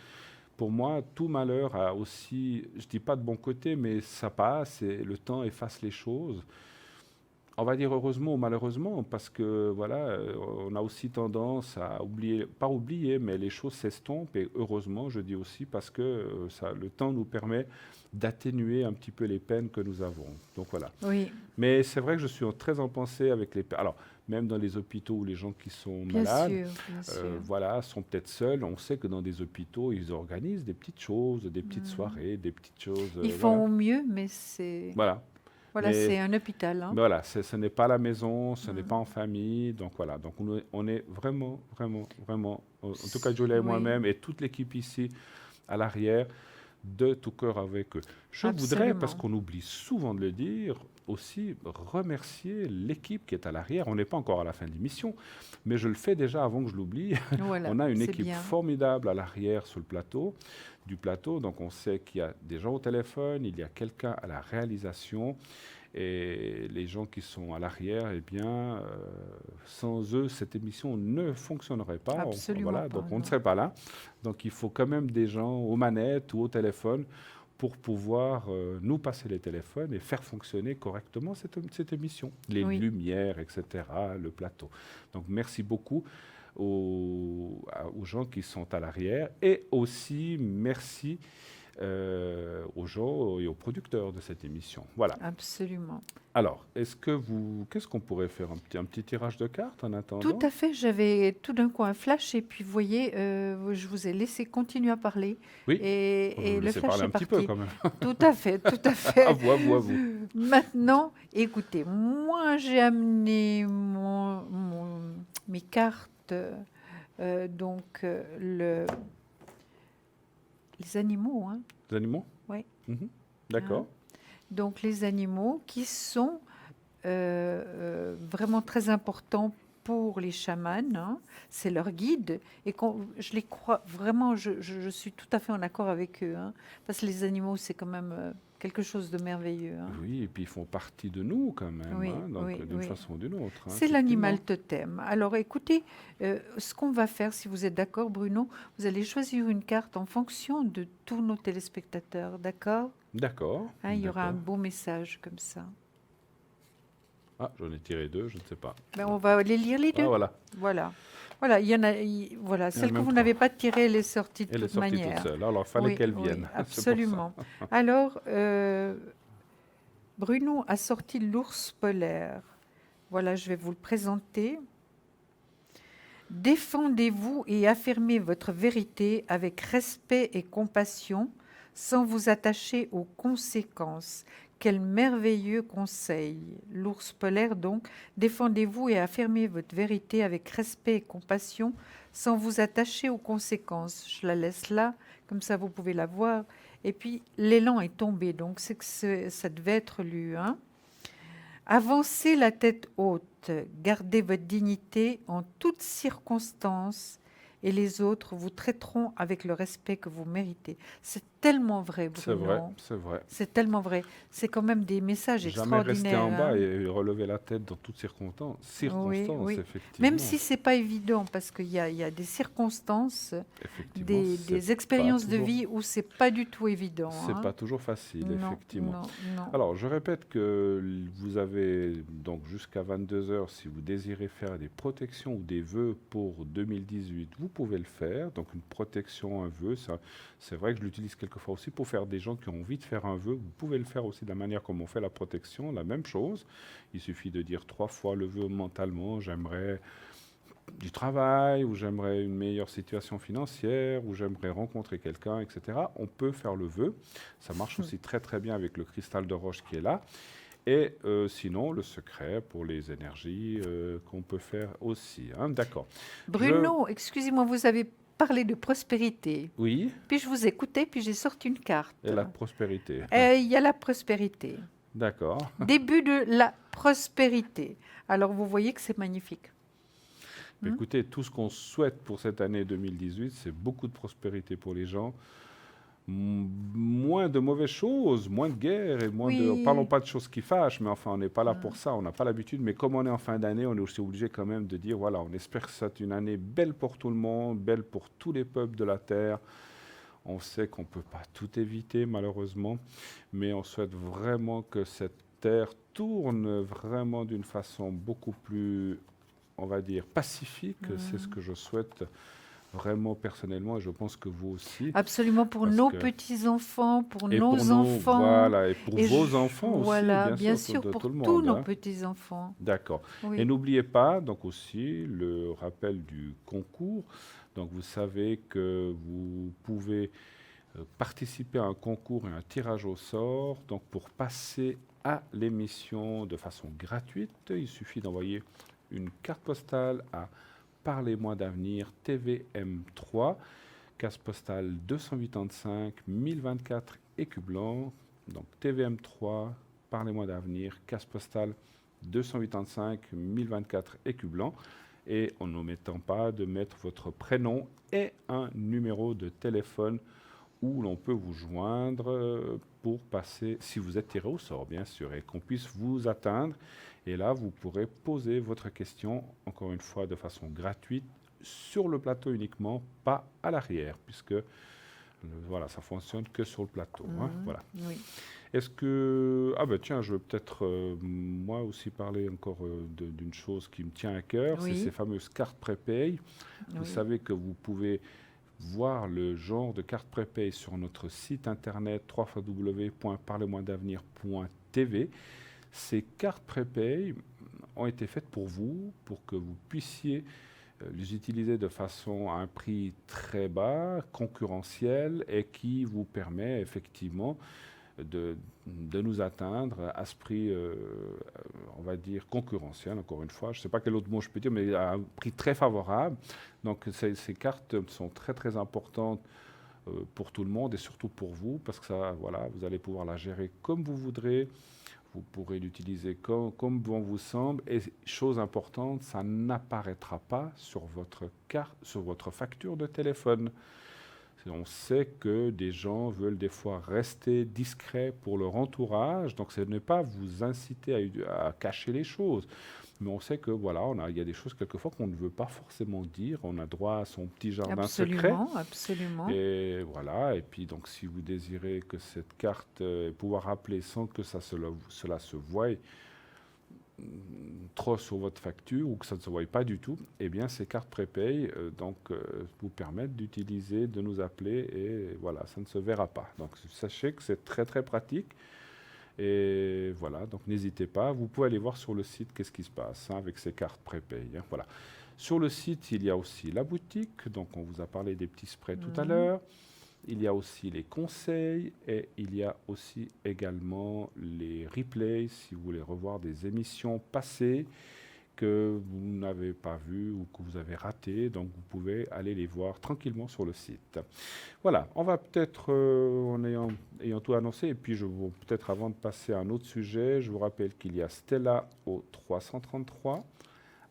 pour moi, tout malheur a aussi, je ne dis pas de bon côté, mais ça passe et le temps efface les choses. On va dire heureusement ou malheureusement, parce que voilà, on a aussi tendance à oublier, pas oublier, mais les choses s'estompent. Et heureusement, je dis aussi, parce que le temps nous permet d'atténuer un petit peu les peines que nous avons. Donc voilà. Oui, Mais c'est vrai que je suis très en pensée avec les. Alors, même dans les hôpitaux où les gens qui sont bien malades, sûr, bien sûr. voilà, sont peut-être seuls. On sait que dans des hôpitaux, ils organisent des petites choses, des petites soirées, des petites choses. Ils font au mieux, mais Voilà. voilà, Mais- c'est un hôpital. Hein. Mais voilà, ce n'est pas la maison, ce n'est pas en famille. Donc voilà, donc on est vraiment, vraiment, vraiment, en tout cas Julia et Oui. moi-même et toute l'équipe ici à l'arrière, de tout cœur avec eux. Je voudrais, Absolument. parce qu'on oublie souvent de le dire, aussi remercier l'équipe qui est à l'arrière. On n'est pas encore à la fin de l'émission, mais je le fais déjà avant que je l'oublie. Voilà, On a une c'est équipe bien. formidable à l'arrière sur le plateau, du plateau. Donc on sait qu'il y a des gens au téléphone, il y a quelqu'un à la réalisation. Et les gens qui sont à l'arrière, eh bien, sans eux, cette émission ne fonctionnerait pas. Absolument Voilà, pas, donc on non. ne serait pas là. Donc il faut quand même des gens aux manettes ou au téléphone pour pouvoir nous passer les téléphones et faire fonctionner correctement cette émission. Les Oui. lumières, etc., le plateau. Donc merci beaucoup aux gens qui sont à l'arrière et aussi merci aux gens et aux producteurs de cette émission. Voilà. Absolument. Alors, qu'est-ce qu'on pourrait faire un petit tirage de cartes en attendant? Tout à fait. J'avais tout d'un coup un flash et puis, vous voyez, je vous ai laissé continuer à parler. Oui. Et, Vous et me le laissez flash parler est un petit parti. peu quand même. Tout à fait, tout à fait. À vous, à vous, à vous. Maintenant, écoutez, moi j'ai amené mes cartes, les animaux, hein. Les animaux? Oui. Mhm. D'accord. Donc les animaux qui sont vraiment très importants pour les chamans, hein. C'est leur guide et je les crois vraiment, je suis tout à fait en accord avec eux, hein, parce que les animaux c'est quand même quelque chose de merveilleux, hein. Oui, et puis ils font partie de nous quand même, Oui, hein, donc oui, d'une oui. façon ou d'une autre. Hein, C'est l'animal totem. Alors écoutez, ce qu'on va faire, si vous êtes d'accord Bruno, vous allez choisir une carte en fonction de tous nos téléspectateurs, d'accord? D'accord. Hein, il y aura un d'accord. beau message comme ça. Ah, j'en ai tiré deux, je ne sais pas. Ben, on va les lire les deux. Ah, voilà. Voilà. Voilà, il y en a. Voilà, celle que même vous trois. n'avez pas tirée, elle est sortie de Elle est toute sortie manière. toute seule. Alors, il fallait Oui, qu'elle oui, vienne. C'est pour ça. absolument. Alors, Bruno a sorti l'ours polaire. Voilà, je vais vous le présenter. Défendez-vous et affirmez votre vérité avec respect et compassion, sans vous attacher aux conséquences. Quel merveilleux conseil. L'ours polaire, donc, défendez-vous et affirmez votre vérité avec respect et compassion, sans vous attacher aux conséquences. Je la laisse là, comme ça vous pouvez la voir. Et puis, l'élan est tombé, donc c'est que ça devait être lu, hein. Avancez la tête haute, gardez votre dignité en toutes circonstances et les autres vous traiteront avec le respect que vous méritez. C'est tellement vrai, C'est Bruno. vrai, c'est vrai. C'est tellement vrai. C'est quand même des messages Jamais rester extraordinaires. en bas hein. et relever la tête dans toutes circonstances. Oui, oui. Effectivement. Même si c'est pas évident, parce qu'il y a des circonstances, Effectivement, c'est des expériences pas de toujours- vie où c'est pas du tout évident. C'est hein. pas toujours facile, Non, effectivement. non, non. Alors, je répète que vous avez donc jusqu'à 22 heures, si vous désirez faire des protections ou des vœux pour 2018, vous pouvez le faire. Donc, une protection, un vœu, c'est vrai que je l'utilise quelquefois aussi pour faire des gens qui ont envie de faire un vœu. Vous pouvez le faire aussi de la manière comme on fait la protection, la même chose. Il suffit de dire 3 fois le vœu mentalement, j'aimerais du travail, ou j'aimerais une meilleure situation financière, ou j'aimerais rencontrer quelqu'un, etc. On peut faire le vœu. Ça marche aussi très très bien avec le cristal de roche qui est là. Et sinon, le secret pour les énergies qu'on peut faire aussi. Hein, d'accord. Bruno, excusez-moi, vous avez parlé de prospérité. Oui, Puis je vous écoutais, puis j'ai sorti une carte. et la prospérité. Il y a la prospérité. D'accord. Début de la prospérité. Alors vous voyez que c'est magnifique. Écoutez, tout ce qu'on souhaite pour cette année 2018, c'est beaucoup de prospérité pour les gens. Moins de mauvaises choses, moins de guerre et moins de... Oui. Parlons pas de choses qui fâchent, mais enfin, on n'est pas là pour ça, on n'a pas l'habitude. Mais comme on est en fin d'année, on est aussi obligé quand même de dire, voilà, on espère que c'est une année belle pour tout le monde, belle pour tous les peuples de la Terre. On sait qu'on ne peut pas tout éviter, malheureusement, mais on souhaite vraiment que cette Terre tourne vraiment d'une façon beaucoup plus, on va dire, pacifique. C'est ce que je souhaite vraiment personnellement, et je pense que vous aussi. Absolument, pour Parce nos que- petits-enfants, pour Et nos pour nous, enfants. voilà, et pour Et vos enfants aussi, voilà, bien sûr, sûr, de pour tout le tous monde. nos Hein. petits-enfants. D'accord. Oui. Et n'oubliez pas, donc aussi, le rappel du concours. Donc, vous savez que vous pouvez participer à un concours et un tirage au sort. Donc, pour passer à l'émission de façon gratuite, il suffit d'envoyer une carte postale à Parlez-moi d'avenir TVM3, case postale 285 1024 Écublanc. Donc, TVM3, Parlez-moi d'avenir, case postale 285 1024 Écublanc. Et en n'omettant pas de mettre votre prénom et un numéro de téléphone où l'on peut vous joindre pour passer, si vous êtes tiré au sort, bien sûr, et qu'on puisse vous atteindre. Et là, vous pourrez poser votre question, encore une fois, de façon gratuite, sur le plateau uniquement, pas à l'arrière, puisque voilà, ça fonctionne que sur le plateau. Hein, voilà. Oui. Est-ce que... Ah ben tiens, je veux peut-être moi aussi parler encore d'une chose qui me tient à cœur, Oui. c'est ces fameuses cartes prépay. Vous Oui. savez que vous pouvez voir le genre de carte prépay sur notre site internet www.parlemoindavenir.tv. Ces cartes prépay ont été faites pour vous, pour que vous puissiez les utiliser de façon à un prix très bas, concurrentiel, et qui vous permet effectivement de nous atteindre à ce prix, on va dire, concurrentiel, encore une fois. Je ne sais pas quel autre mot je peux dire, mais à un prix très favorable. Donc ces cartes sont très très importantes pour tout le monde et surtout pour vous, parce que ça, voilà, vous allez pouvoir la gérer comme vous voudrez. Vous pourrez l'utiliser comme bon vous semble. Et chose importante, ça n'apparaîtra pas sur votre carte, sur votre facture de téléphone. On sait que des gens veulent des fois rester discrets pour leur entourage, donc ce n'est pas vous inciter à cacher les choses. Mais on sait que voilà, il y a des choses quelquefois qu'on ne veut pas forcément dire. On a droit à son petit jardin secret. Absolument, absolument. Et voilà. Et puis donc, si vous désirez que cette carte pouvoir appeler sans que cela se voie trop sur votre facture ou que ça ne se voie pas du tout, eh bien ces cartes prépay vous permettent d'utiliser, de nous appeler et voilà, ça ne se verra pas. Donc sachez que c'est très très pratique et voilà, donc n'hésitez pas. Vous pouvez aller voir sur le site qu'est-ce qui se passe avec ces cartes prépay. Hein, voilà. Sur le site, il y a aussi la boutique, donc on vous a parlé des petits sprays tout à l'heure. Il y a aussi les conseils et il y a aussi également les replays si vous voulez revoir des émissions passées que vous n'avez pas vues ou que vous avez ratées. Donc vous pouvez aller les voir tranquillement sur le site. Voilà, on va peut-être, en ayant tout annoncé, et puis peut-être avant de passer à un autre sujet, je vous rappelle qu'il y a Stella au 333,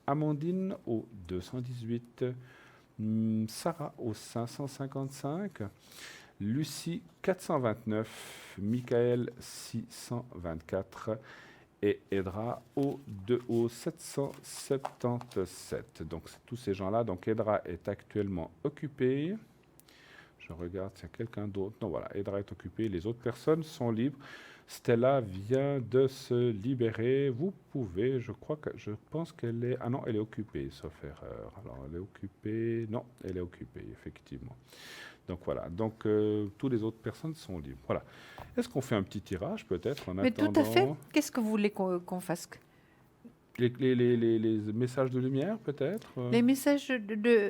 Amandine au 218, Sarah au 555, Lucie 429, Michael 624 et Edra au 777. Donc tous ces gens-là, donc Edra est actuellement occupée. Je regarde s'il y a quelqu'un d'autre. Non, voilà, Edra est occupée, les autres personnes sont libres. Stella vient de se libérer. Vous pouvez, je pense qu'elle est... Ah non, elle est occupée, sauf erreur. Alors, elle est occupée... Non, elle est occupée, effectivement. Donc, voilà. Donc, toutes les autres personnes sont libres. Voilà. Est-ce qu'on fait un petit tirage, peut-être, en Mais attendant... tout à fait. Qu'est-ce que vous voulez qu'on fasse? Les messages de lumière, peut-être Les messages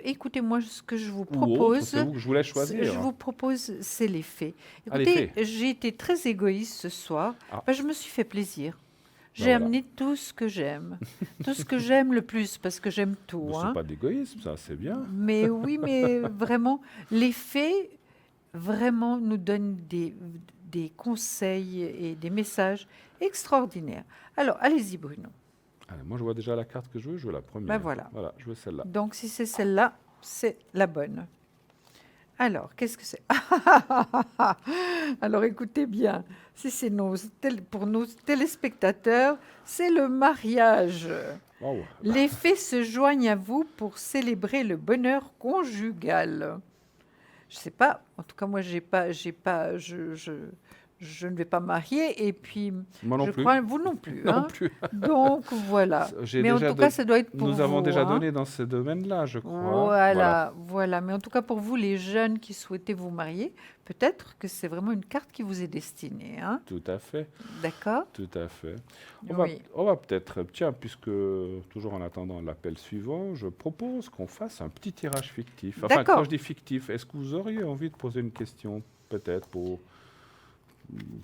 écoutez-moi, ce que je vous ou autres, propose... c'est vous que je vous laisse choisir. Je vous propose, c'est les faits. Ah, les Écoutez, faits. j'ai été très égoïste ce soir. Ah. Ben, je me suis fait plaisir. J'ai voilà. amené tout ce que j'aime. Tout ce que j'aime le plus, parce que j'aime tout. Mais hein. c'est pas d'égoïsme, ça, c'est bien. Mais oui, mais vraiment, les fées vraiment nous donnent des conseils et des messages extraordinaires. Alors, allez-y, Bruno. Allez, moi, je vois déjà la carte que je veux la première. Ben voilà. Voilà, je veux celle-là. Donc, si c'est celle-là, c'est la bonne. Alors, qu'est-ce que c'est? Alors, écoutez bien. Si c'est pour nos téléspectateurs, c'est le mariage. Oh, Les fées se joignent à vous pour célébrer le bonheur conjugal. Je sais pas. En tout cas, moi, je ne vais pas marier. Et puis, moi non je plus. crois vous non plus. Non hein. plus. Donc voilà. J'ai Mais en déjà tout cas, ça doit être pour Nous vous. avons déjà hein. donné dans ce domaine-là, je crois. Voilà. Mais en tout cas, pour vous, les jeunes qui souhaitez vous marier, peut-être que c'est vraiment une carte qui vous est destinée. Hein. Tout à fait, D'accord? tout à fait. Oui. On va peut-être, tiens, puisque toujours en attendant l'appel suivant, je propose qu'on fasse un petit tirage fictif. Enfin, D'accord. quand je dis fictif, est-ce que vous auriez envie de poser une question, peut-être pour,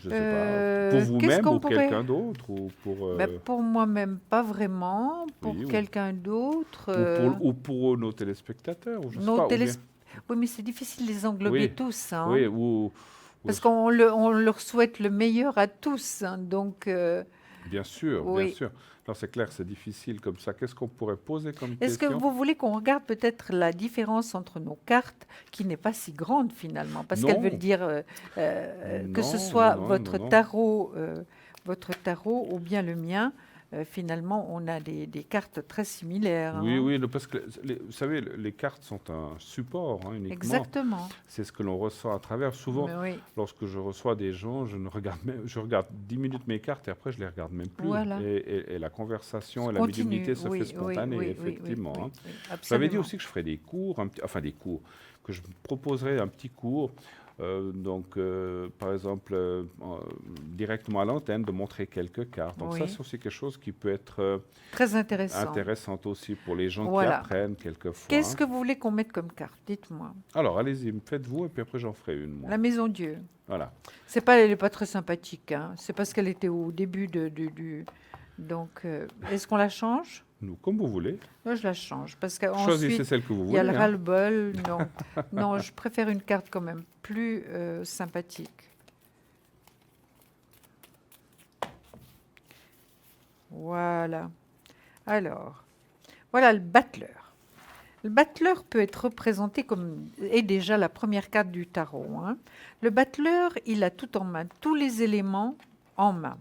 je sais pas, pour qu'est-ce vous-même qu'on ou pourrait- quelqu'un d'autre, ou pour, Ben, pour moi-même, pas vraiment. Pour oui, ou- quelqu'un d'autre. ou pour nos téléspectateurs, ou je sais nos pas, ou télés- bien- Oui, mais c'est difficile de les englober Oui, tous. Hein. oui, ou Parce qu'on leur souhaite le meilleur à tous. hein. Donc, bien sûr, bien oui. sûr. Alors c'est clair, c'est difficile comme ça. Qu'est-ce qu'on pourrait poser comme est-ce que question? vous voulez qu'on regarde peut-être la différence entre nos cartes, qui n'est pas si grande finalement, parce Non. qu'elles veulent dire que ce Non, soit non, non, votre non. tarot ou bien le mien. Finalement, on a des cartes très similaires. Oui, hein. oui, parce que vous savez, les cartes sont un support uniquement. Exactement. C'est ce que l'on ressent à travers. Souvent, Mais oui. lorsque je reçois des gens, je regarde 10 minutes mes cartes et après je les regarde même plus. Voilà. Et la conversation et la Continue. médiumnité se Oui, fait spontanée, oui, effectivement. oui, hein. oui, J'avais dit absolument. aussi que je ferais des cours, des cours, que je proposerais un petit cours. Par exemple, directement à l'antenne, de montrer quelques cartes. Donc Oui. ça, c'est aussi quelque chose qui peut être Très intéressant. intéressant aussi pour les gens Voilà. qui apprennent quelquefois. Qu'est-ce hein. que vous voulez qu'on mette comme carte? Dites-moi. Alors, allez-y, faites-vous, et puis après, j'en ferai une, moi. La Maison Dieu. Voilà. Elle n'est pas très sympathique. Hein. C'est parce qu'elle était au début du. Donc, est-ce qu'on la change? Nous, comme vous voulez. Moi, je la change parce Choisissez qu'ensuite, celle que vous il y voulez. a le hein. ras-le-bol. Non, non, je préfère une carte quand même plus sympathique. Voilà. Alors, voilà le battleur. Le battleur peut être représenté comme est déjà la première carte du tarot. hein. Le battleur, il a tout en main, tous les éléments en main.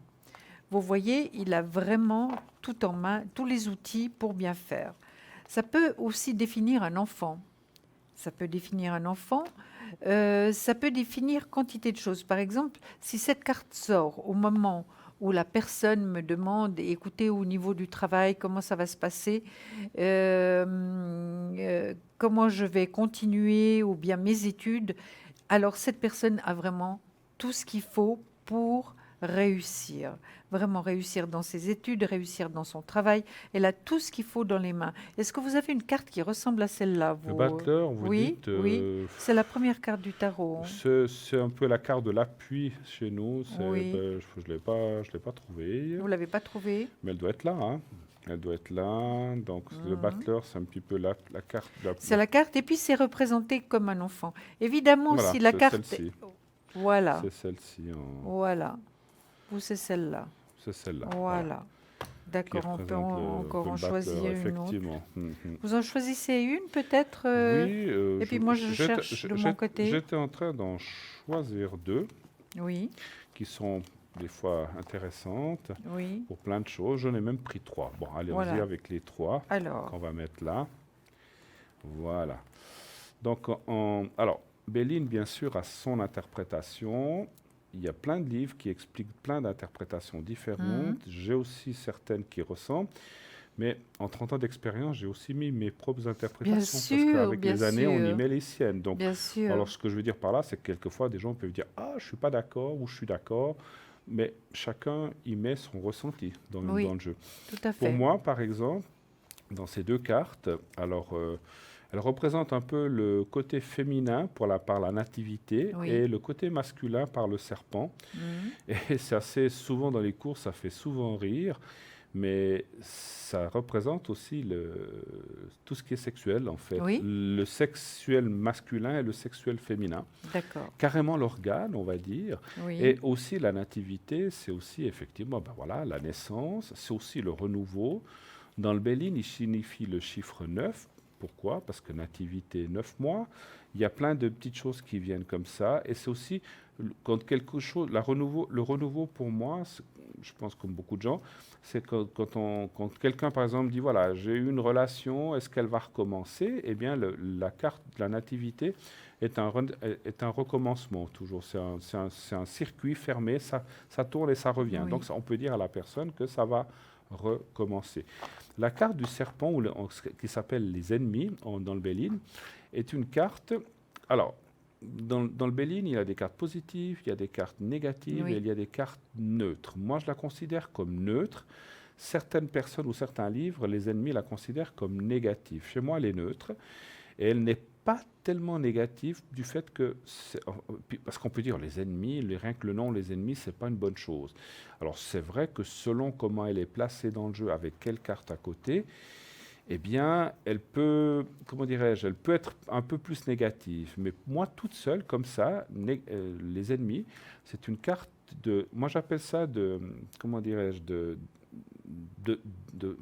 Vous voyez, il a vraiment tout en main, tous les outils pour bien faire. Ça peut aussi définir un enfant. Ça peut définir un enfant. Ça peut définir quantité de choses. Par exemple, si cette carte sort au moment où la personne me demande, écoutez, au niveau du travail, comment ça va se passer, comment je vais continuer, ou bien mes études, alors cette personne a vraiment tout ce qu'il faut pour réussir, vraiment réussir dans ses études, réussir dans son travail. Elle a tout ce qu'il faut dans les mains. Est-ce que vous avez une carte qui ressemble à celle-là, Le vous? battleur, vous Oui, dites... oui. C'est la première carte du tarot. C'est un peu la carte de l'appui chez nous. Oui. Je ne l'ai pas trouvée. Vous l'avez pas trouvée? Mais elle doit être là. hein. Elle doit être là. Donc, le battleur, c'est un petit peu la carte de la... C'est la carte, et puis c'est représenté comme un enfant. Évidemment, Voilà, si la c'est carte... celle-ci. Voilà, C'est celle-ci. voilà. Vous, c'est celle-là. C'est celle-là. Voilà. Qui D'accord, on peut représente encore le en battleur, choisir une autre. effectivement. Vous en choisissez une, peut-être Oui. et puis moi, je cherche de mon côté. J'étais en train d'en choisir deux Oui, qui sont des fois intéressantes oui. pour plein de choses. J'en ai même pris 3. Bon, allez-y Voilà. avec les 3 Alors, qu'on va mettre là. Voilà. Donc, alors, Béline, bien sûr, a son interprétation. Il y a plein de livres qui expliquent plein d'interprétations différentes. J'ai aussi certaines qui ressemblent. Mais en 30 ans d'expérience, j'ai aussi mis mes propres interprétations. sûr, parce qu'avec bien les années, on y sûr. met les siennes. Donc, bien sûr. alors, ce que je veux dire par là, c'est que quelquefois, des gens peuvent dire « Ah, je ne suis pas d'accord » ou « Je suis d'accord ». Mais chacun y met son ressenti dans le jeu. Tout à fait. Pour moi, par exemple, dans ces deux cartes, alors, Elle représente un peu le côté féminin par la nativité Oui. et le côté masculin par le serpent. Et c'est assez souvent dans les cours, ça fait souvent rire, mais ça représente aussi tout ce qui est sexuel, en fait. Oui. Le sexuel masculin et le sexuel féminin. D'accord. Carrément l'organe, on va dire. Oui. Et aussi la nativité, c'est aussi effectivement la naissance, c'est aussi le renouveau. Dans le Béline, il signifie le chiffre 9. Pourquoi? Parce que nativité, 9 mois. Il y a plein de petites choses qui viennent comme ça. Et c'est aussi, quand quelque chose, le renouveau pour moi, je pense comme beaucoup de gens, c'est quand quelqu'un, par exemple, dit, voilà, j'ai eu une relation, est-ce qu'elle va recommencer? Eh bien, la carte de la nativité est un recommencement, toujours. C'est un circuit fermé, ça tourne et ça revient. Oui. Donc, on peut dire à la personne que ça va recommencer. La carte du serpent, qui s'appelle les ennemis dans le Béline, est une carte. Alors, dans le Béline, il y a des cartes positives, il y a des cartes négatives Oui. et il y a des cartes neutres. Moi, je la considère comme neutre. Certaines personnes ou certains livres, les ennemis la considèrent comme négative. Chez moi, elle est neutre. Et elle n'est pas tellement négative du fait que, parce qu'on peut dire les ennemis, rien que le nom, les ennemis, c'est pas une bonne chose. Alors c'est vrai que selon comment elle est placée dans le jeu, avec quelle carte à côté, eh bien, elle peut, comment dirais-je, elle peut être un peu plus négative. Mais moi, toute seule, comme ça, les ennemis, c'est une carte de, moi j'appelle ça de, comment dirais-je, de, de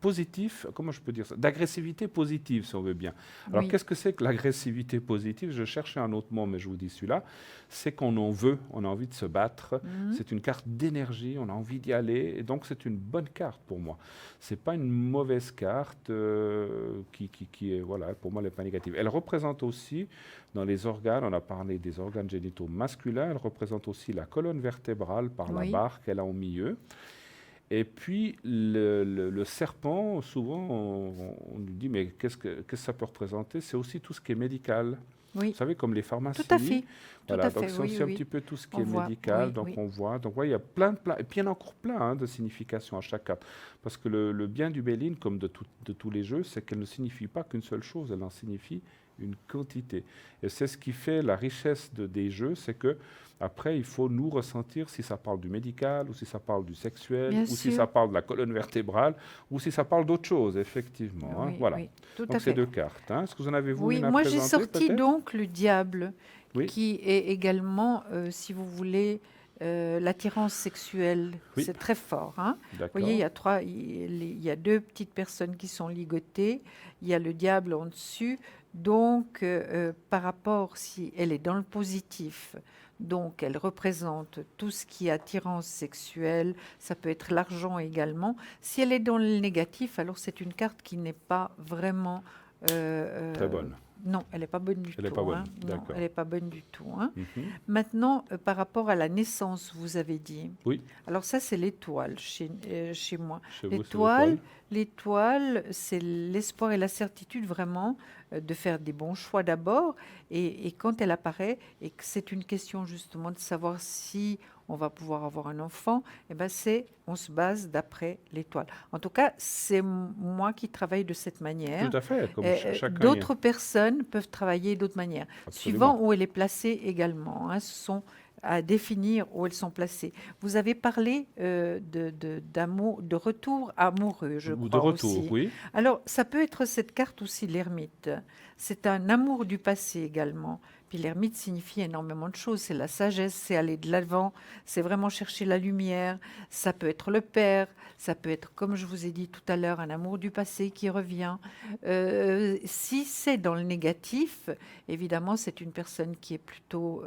positif, comment je peux dire ça, d'agressivité positive, si on veut bien. Alors, Oui. qu'est-ce que c'est que l'agressivité positive? Je cherchais un autre mot, mais je vous dis celui-là. C'est qu'on en veut, on a envie de se battre. C'est une carte d'énergie, on a envie d'y aller. Et donc, c'est une bonne carte pour moi. Ce n'est pas une mauvaise carte qui est, voilà, pour moi, elle n'est pas négative. Elle représente aussi, dans les organes, on a parlé des organes génitaux masculins, elle représente aussi la colonne vertébrale par la Oui. barre qu'elle a au milieu. Et puis, le serpent, souvent, on nous dit, mais qu'est-ce que ça peut représenter? C'est aussi tout ce qui est médical. Oui. Vous savez, comme les pharmacies. Tout à fait. Voilà, Tout à donc fait, c'est oui, aussi un oui. petit peu tout ce qui On est voit, médical. oui, Donc, oui. on voit. Donc, ouais, il y a plein. Et puis, il y en a encore plein de significations à chaque carte. Parce que le bien du Béline, comme de tous les jeux, c'est qu'elle ne signifie pas qu'une seule chose, elle en signifie une quantité. Et c'est ce qui fait la richesse des jeux, c'est que après, il faut nous ressentir si ça parle du médical, ou si ça parle du sexuel, Bien ou si sûr. ça parle de la colonne vertébrale, ou si ça parle d'autre chose, effectivement. Oui, Voilà. oui, tout Donc, à ces fait. deux cartes. Est-ce que vous en avez, vous, Oui, une à moi j'ai présenter, sorti peut-être? donc le diable, Oui. qui est également, si vous voulez, l'attirance sexuelle. Oui. C'est très fort. Hein. Vous D'accord. voyez, il y a deux petites personnes qui sont ligotées. Il y a le diable en dessus. Donc, par rapport, si elle est dans le positif, donc elle représente tout ce qui est attirance sexuelle, ça peut être l'argent également. Si elle est dans le négatif, alors c'est une carte qui n'est pas vraiment... Très bonne. Non, elle n'est pas bonne du Elle est tout. pas bonne, Hein. Non, d'accord. elle n'est pas bonne du tout. Hein. Mhm. Maintenant, par rapport à la naissance, vous avez dit. Oui. Alors ça, c'est l'étoile chez moi. Chez vous, c'est L'étoile, c'est l'espoir et la certitude vraiment de faire des bons choix d'abord. Et quand elle apparaît, et que c'est une question justement de savoir si on va pouvoir avoir un enfant, eh ben on se base d'après l'étoile. En tout cas, c'est moi qui travaille de cette manière. Tout à fait, comme chacun. D'autres personnes peuvent travailler d'autres manières, Absolument. suivant où elle est placée également. Hein, ce sont à définir où elles sont placées. Vous avez parlé d'amour, de retour amoureux, je crois Ou de retour, aussi. oui. Alors, ça peut être cette carte aussi, l'ermite. C'est un amour du passé également. Puis l'ermite signifie énormément de choses. C'est la sagesse, c'est aller de l'avant, c'est vraiment chercher la lumière. Ça peut être le père, ça peut être, comme je vous ai dit tout à l'heure, un amour du passé qui revient. Si c'est dans le négatif, évidemment, c'est une personne qui est plutôt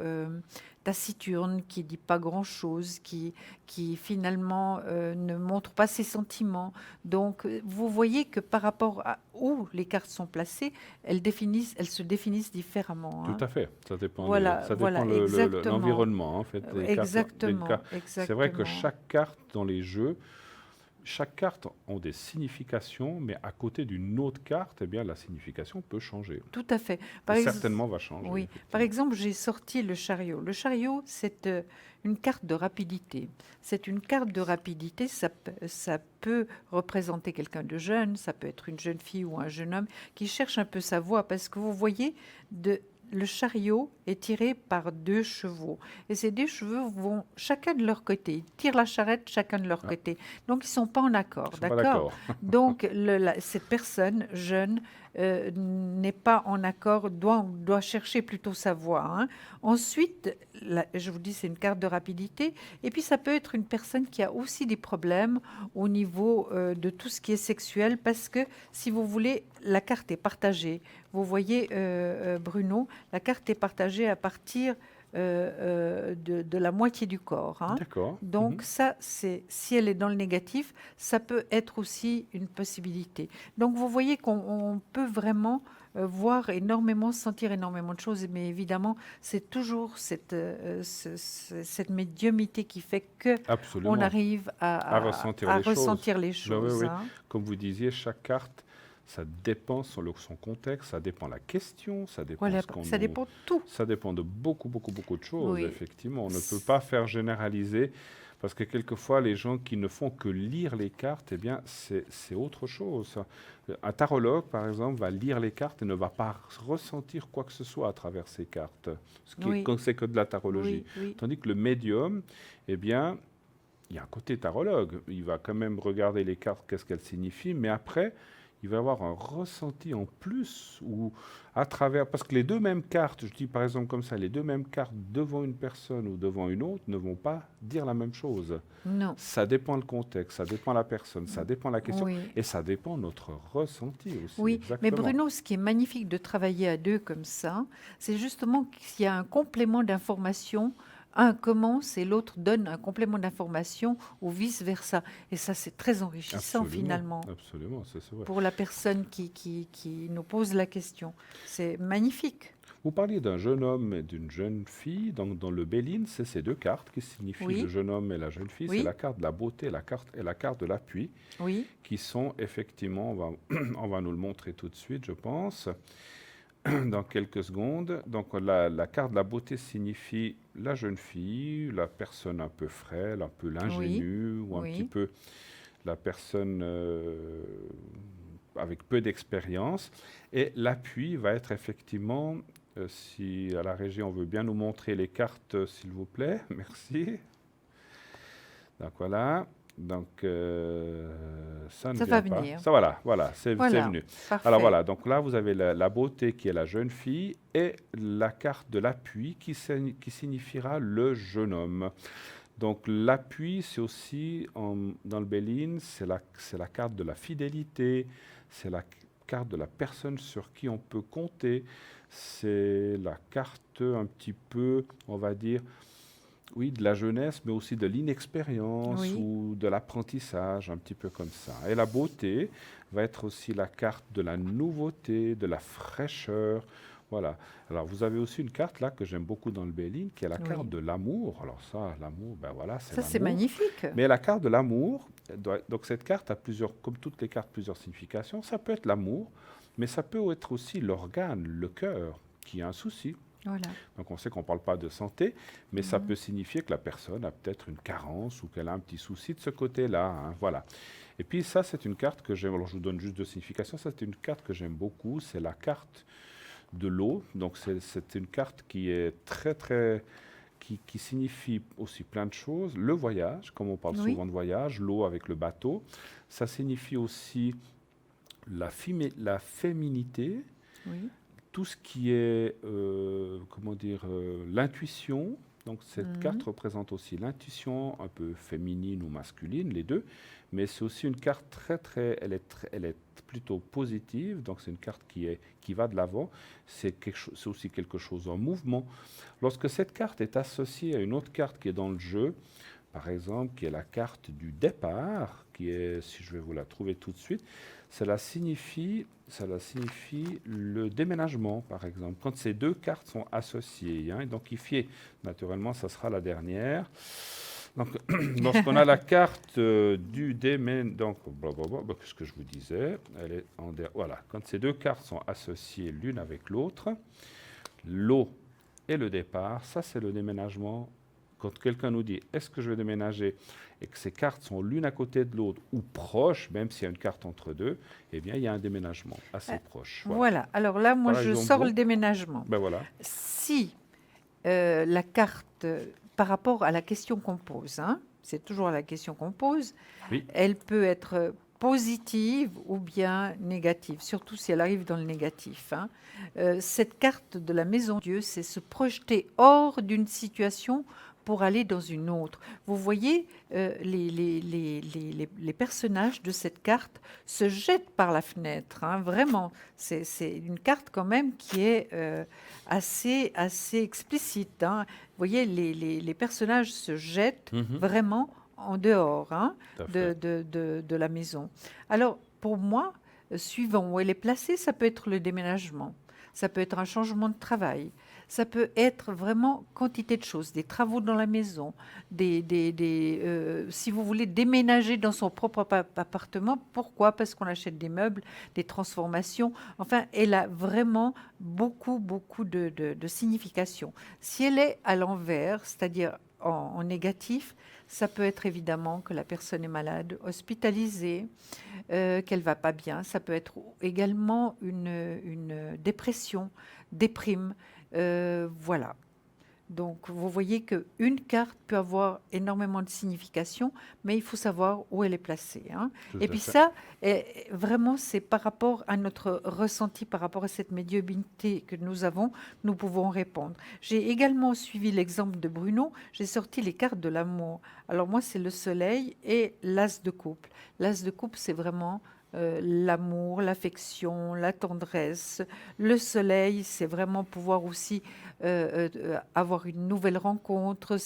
taciturne, qui dit pas grand-chose, qui finalement ne montre pas ses sentiments. Donc, vous voyez que par rapport à où les cartes sont placées, elles se définissent différemment. Hein. Tout à fait. Ça dépend, Voilà, ça dépend exactement. l'environnement, en fait. Exactement. C'est vrai que chaque carte dans les jeux chaque carte a des significations, mais à côté d'une autre carte, eh bien, la signification peut changer. Tout à fait. Et certainement va changer. Oui. Par exemple, j'ai sorti le chariot. Le chariot, c'est une carte de rapidité. C'est une carte de rapidité. Ça peut représenter quelqu'un de jeune, ça peut être une jeune fille ou un jeune homme qui cherche un peu sa voie. Parce que vous voyez, le chariot est tiré par 2 chevaux. Et ces 2 chevaux vont chacun de leur côté. Ils tirent la charrette chacun de leur côté. Donc, ils ne sont pas en accord. Ils sont pas D'accord. Donc, cette personne jeune n'est pas en accord, doit chercher plutôt sa voie. Hein. Ensuite, je vous dis, c'est une carte de rapidité. Et puis, ça peut être une personne qui a aussi des problèmes au niveau de tout ce qui est sexuel. Parce que, si vous voulez, la carte est partagée. Vous voyez, Bruno, la carte est partagée à partir de la moitié du corps. Hein. D'accord. Donc ça, si elle est dans le négatif, ça peut être aussi une possibilité. Donc vous voyez qu'on peut vraiment voir énormément, sentir énormément de choses, mais évidemment, c'est toujours cette médiumnité qui fait que Absolument. on arrive à ressentir les choses. Oui. Hein. Comme vous disiez, chaque carte, ça dépend son contexte, ça dépend la question, ça dépend ça dépend de tout. Ça dépend de beaucoup de choses, Oui. Effectivement. On ne peut pas faire généraliser, parce que quelquefois, les gens qui ne font que lire les cartes, eh bien, c'est autre chose. Un tarologue, par exemple, va lire les cartes et ne va pas ressentir quoi que ce soit à travers ces cartes, c'est que de la tarologie. Oui. Tandis que le médium, eh bien, il y a un côté tarologue. Il va quand même regarder les cartes, qu'est-ce qu'elles signifient, mais après, il va avoir un ressenti en plus, ou à travers, parce que les 2 mêmes cartes, je dis par exemple comme ça, les 2 mêmes cartes devant une personne ou devant une autre ne vont pas dire la même chose. Non. Ça dépend le contexte, ça dépend la personne, ça dépend la question, Oui. et ça dépend notre ressenti aussi. Oui, Exactement. mais Bruno, ce qui est magnifique de travailler à 2 comme ça, c'est justement qu'il y a un complément d'information. Un commence et l'autre donne un complément d'information ou vice-versa. Et ça, c'est très enrichissant finalement Absolument, c'est vrai. pour la personne qui nous pose la question. C'est magnifique. Vous parliez d'un jeune homme et d'une jeune fille. Donc, dans le Béline, c'est ces 2 cartes qui signifient le jeune homme et la jeune fille. Oui. C'est la carte de la beauté et la carte de l'appui, qui sont effectivement, on va nous le montrer tout de suite, je pense, dans quelques secondes. Donc, la carte de la beauté signifie la jeune fille, la personne un peu frêle, un peu l'ingénue, ou un petit peu la personne avec peu d'expérience. Et l'appui va être effectivement, si à la régie on veut bien nous montrer les cartes, s'il vous plaît, merci. Donc voilà. Donc ça ne va vient pas. venir. Ça voilà, c'est venu. Parfait. Alors voilà, donc là vous avez la beauté qui est la jeune fille et la carte de l'appui qui signifiera le jeune homme. Donc l'appui, c'est aussi, dans le Béline, c'est la carte de la fidélité, c'est la carte de la personne sur qui on peut compter, c'est la carte un petit peu, on va dire, oui, de la jeunesse, mais aussi de l'inexpérience ou de l'apprentissage, un petit peu comme ça. Et la beauté va être aussi la carte de la nouveauté, de la fraîcheur. Voilà. Alors, vous avez aussi une carte là que j'aime beaucoup dans le Béline, qui est la carte de l'amour. Alors ça, l'amour, ben voilà, c'est l'amour. Ça, c'est magnifique. Mais la carte de l'amour, donc cette carte a comme toutes les cartes, plusieurs significations. Ça peut être l'amour, mais ça peut être aussi l'organe, le cœur, qui a un souci. Voilà. Donc on sait qu'on ne parle pas de santé, mais ça peut signifier que la personne a peut-être une carence ou qu'elle a un petit souci de ce côté-là. Hein, voilà. Et puis ça, c'est une carte que j'aime. Alors je vous donne juste 2 significations. Ça, c'est une carte que j'aime beaucoup. C'est la carte de l'eau. Donc c'est une carte qui est qui signifie aussi plein de choses. Le voyage, comme on parle souvent de voyage, l'eau avec le bateau. Ça signifie aussi la féminité. Oui. Tout ce qui est, l'intuition. Donc cette carte représente aussi l'intuition, un peu féminine ou masculine, les deux. Mais c'est aussi une carte elle est plutôt positive. Donc c'est une carte qui va de l'avant. C'est aussi quelque chose en mouvement. Lorsque cette carte est associée à une autre carte qui est dans le jeu, par exemple, qui est la carte du départ, qui est, si je vais vous la trouver tout de suite, cela signifie le déménagement, par exemple. Quand ces 2 cartes sont associées, hein, identifiées, naturellement, ça sera la dernière. Donc, lorsqu'on a la carte du déménagement, donc, blablabla, ce que je vous disais, elle est voilà, quand ces deux cartes sont associées l'une avec l'autre, l'eau et le départ, ça c'est le déménagement. Quand quelqu'un nous dit est-ce que je vais déménager et que ces cartes sont l'une à côté de l'autre ou proches, même s'il y a une carte entre deux, eh bien il y a un déménagement assez proche. Voilà. Alors là, moi, Par je exemple, sors vous. le déménagement. Ben voilà. Si la carte, par rapport à la question qu'on pose, hein, c'est toujours la question qu'on pose, Oui. elle peut être positive ou bien négative, surtout si elle arrive dans le négatif. Hein. Cette carte de la maison de Dieu, c'est se projeter hors d'une situation pour aller dans une autre. Vous voyez, les personnages de cette carte se jettent par la fenêtre. Hein, vraiment, c'est une carte quand même qui est assez explicite. Hein. Vous voyez, les personnages se jettent vraiment en dehors de la maison. Alors, pour moi, suivant où elle est placée, ça peut être le déménagement, ça peut être un changement de travail, ça peut être vraiment quantité de choses, des travaux dans la maison, si vous voulez déménager dans son propre appartement. Pourquoi? Parce qu'on achète des meubles, des transformations. Enfin, elle a vraiment beaucoup de signification. Si elle est à l'envers, c'est-à-dire en négatif, ça peut être évidemment que la personne est malade, hospitalisée, qu'elle ne va pas bien. Ça peut être également une dépression, déprime. Voilà. Donc, vous voyez qu'une carte peut avoir énormément de signification, mais il faut savoir où elle est placée. Hein. Et puis ça, vraiment, c'est par rapport à notre ressenti, par rapport à cette médiumnité que nous avons, nous pouvons répondre. J'ai également suivi l'exemple de Bruno, j'ai sorti les cartes de l'amour. Alors moi, c'est le soleil et l'as de coupe. L'as de coupe, c'est vraiment l'amour, l'affection, la tendresse. Le soleil, c'est vraiment pouvoir aussi avoir une nouvelle rencontre.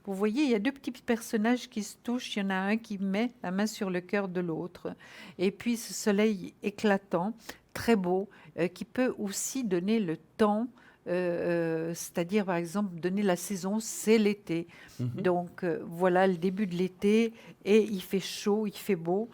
Vous voyez, il y a deux petits personnages qui se touchent. Il y en a un qui met la main sur le cœur de l'autre. Et puis ce soleil éclatant, très beau, qui peut aussi donner le temps. C'est-à-dire, par exemple, donner la saison, c'est l'été. Donc, voilà le début de l'été et il fait chaud, il fait beau.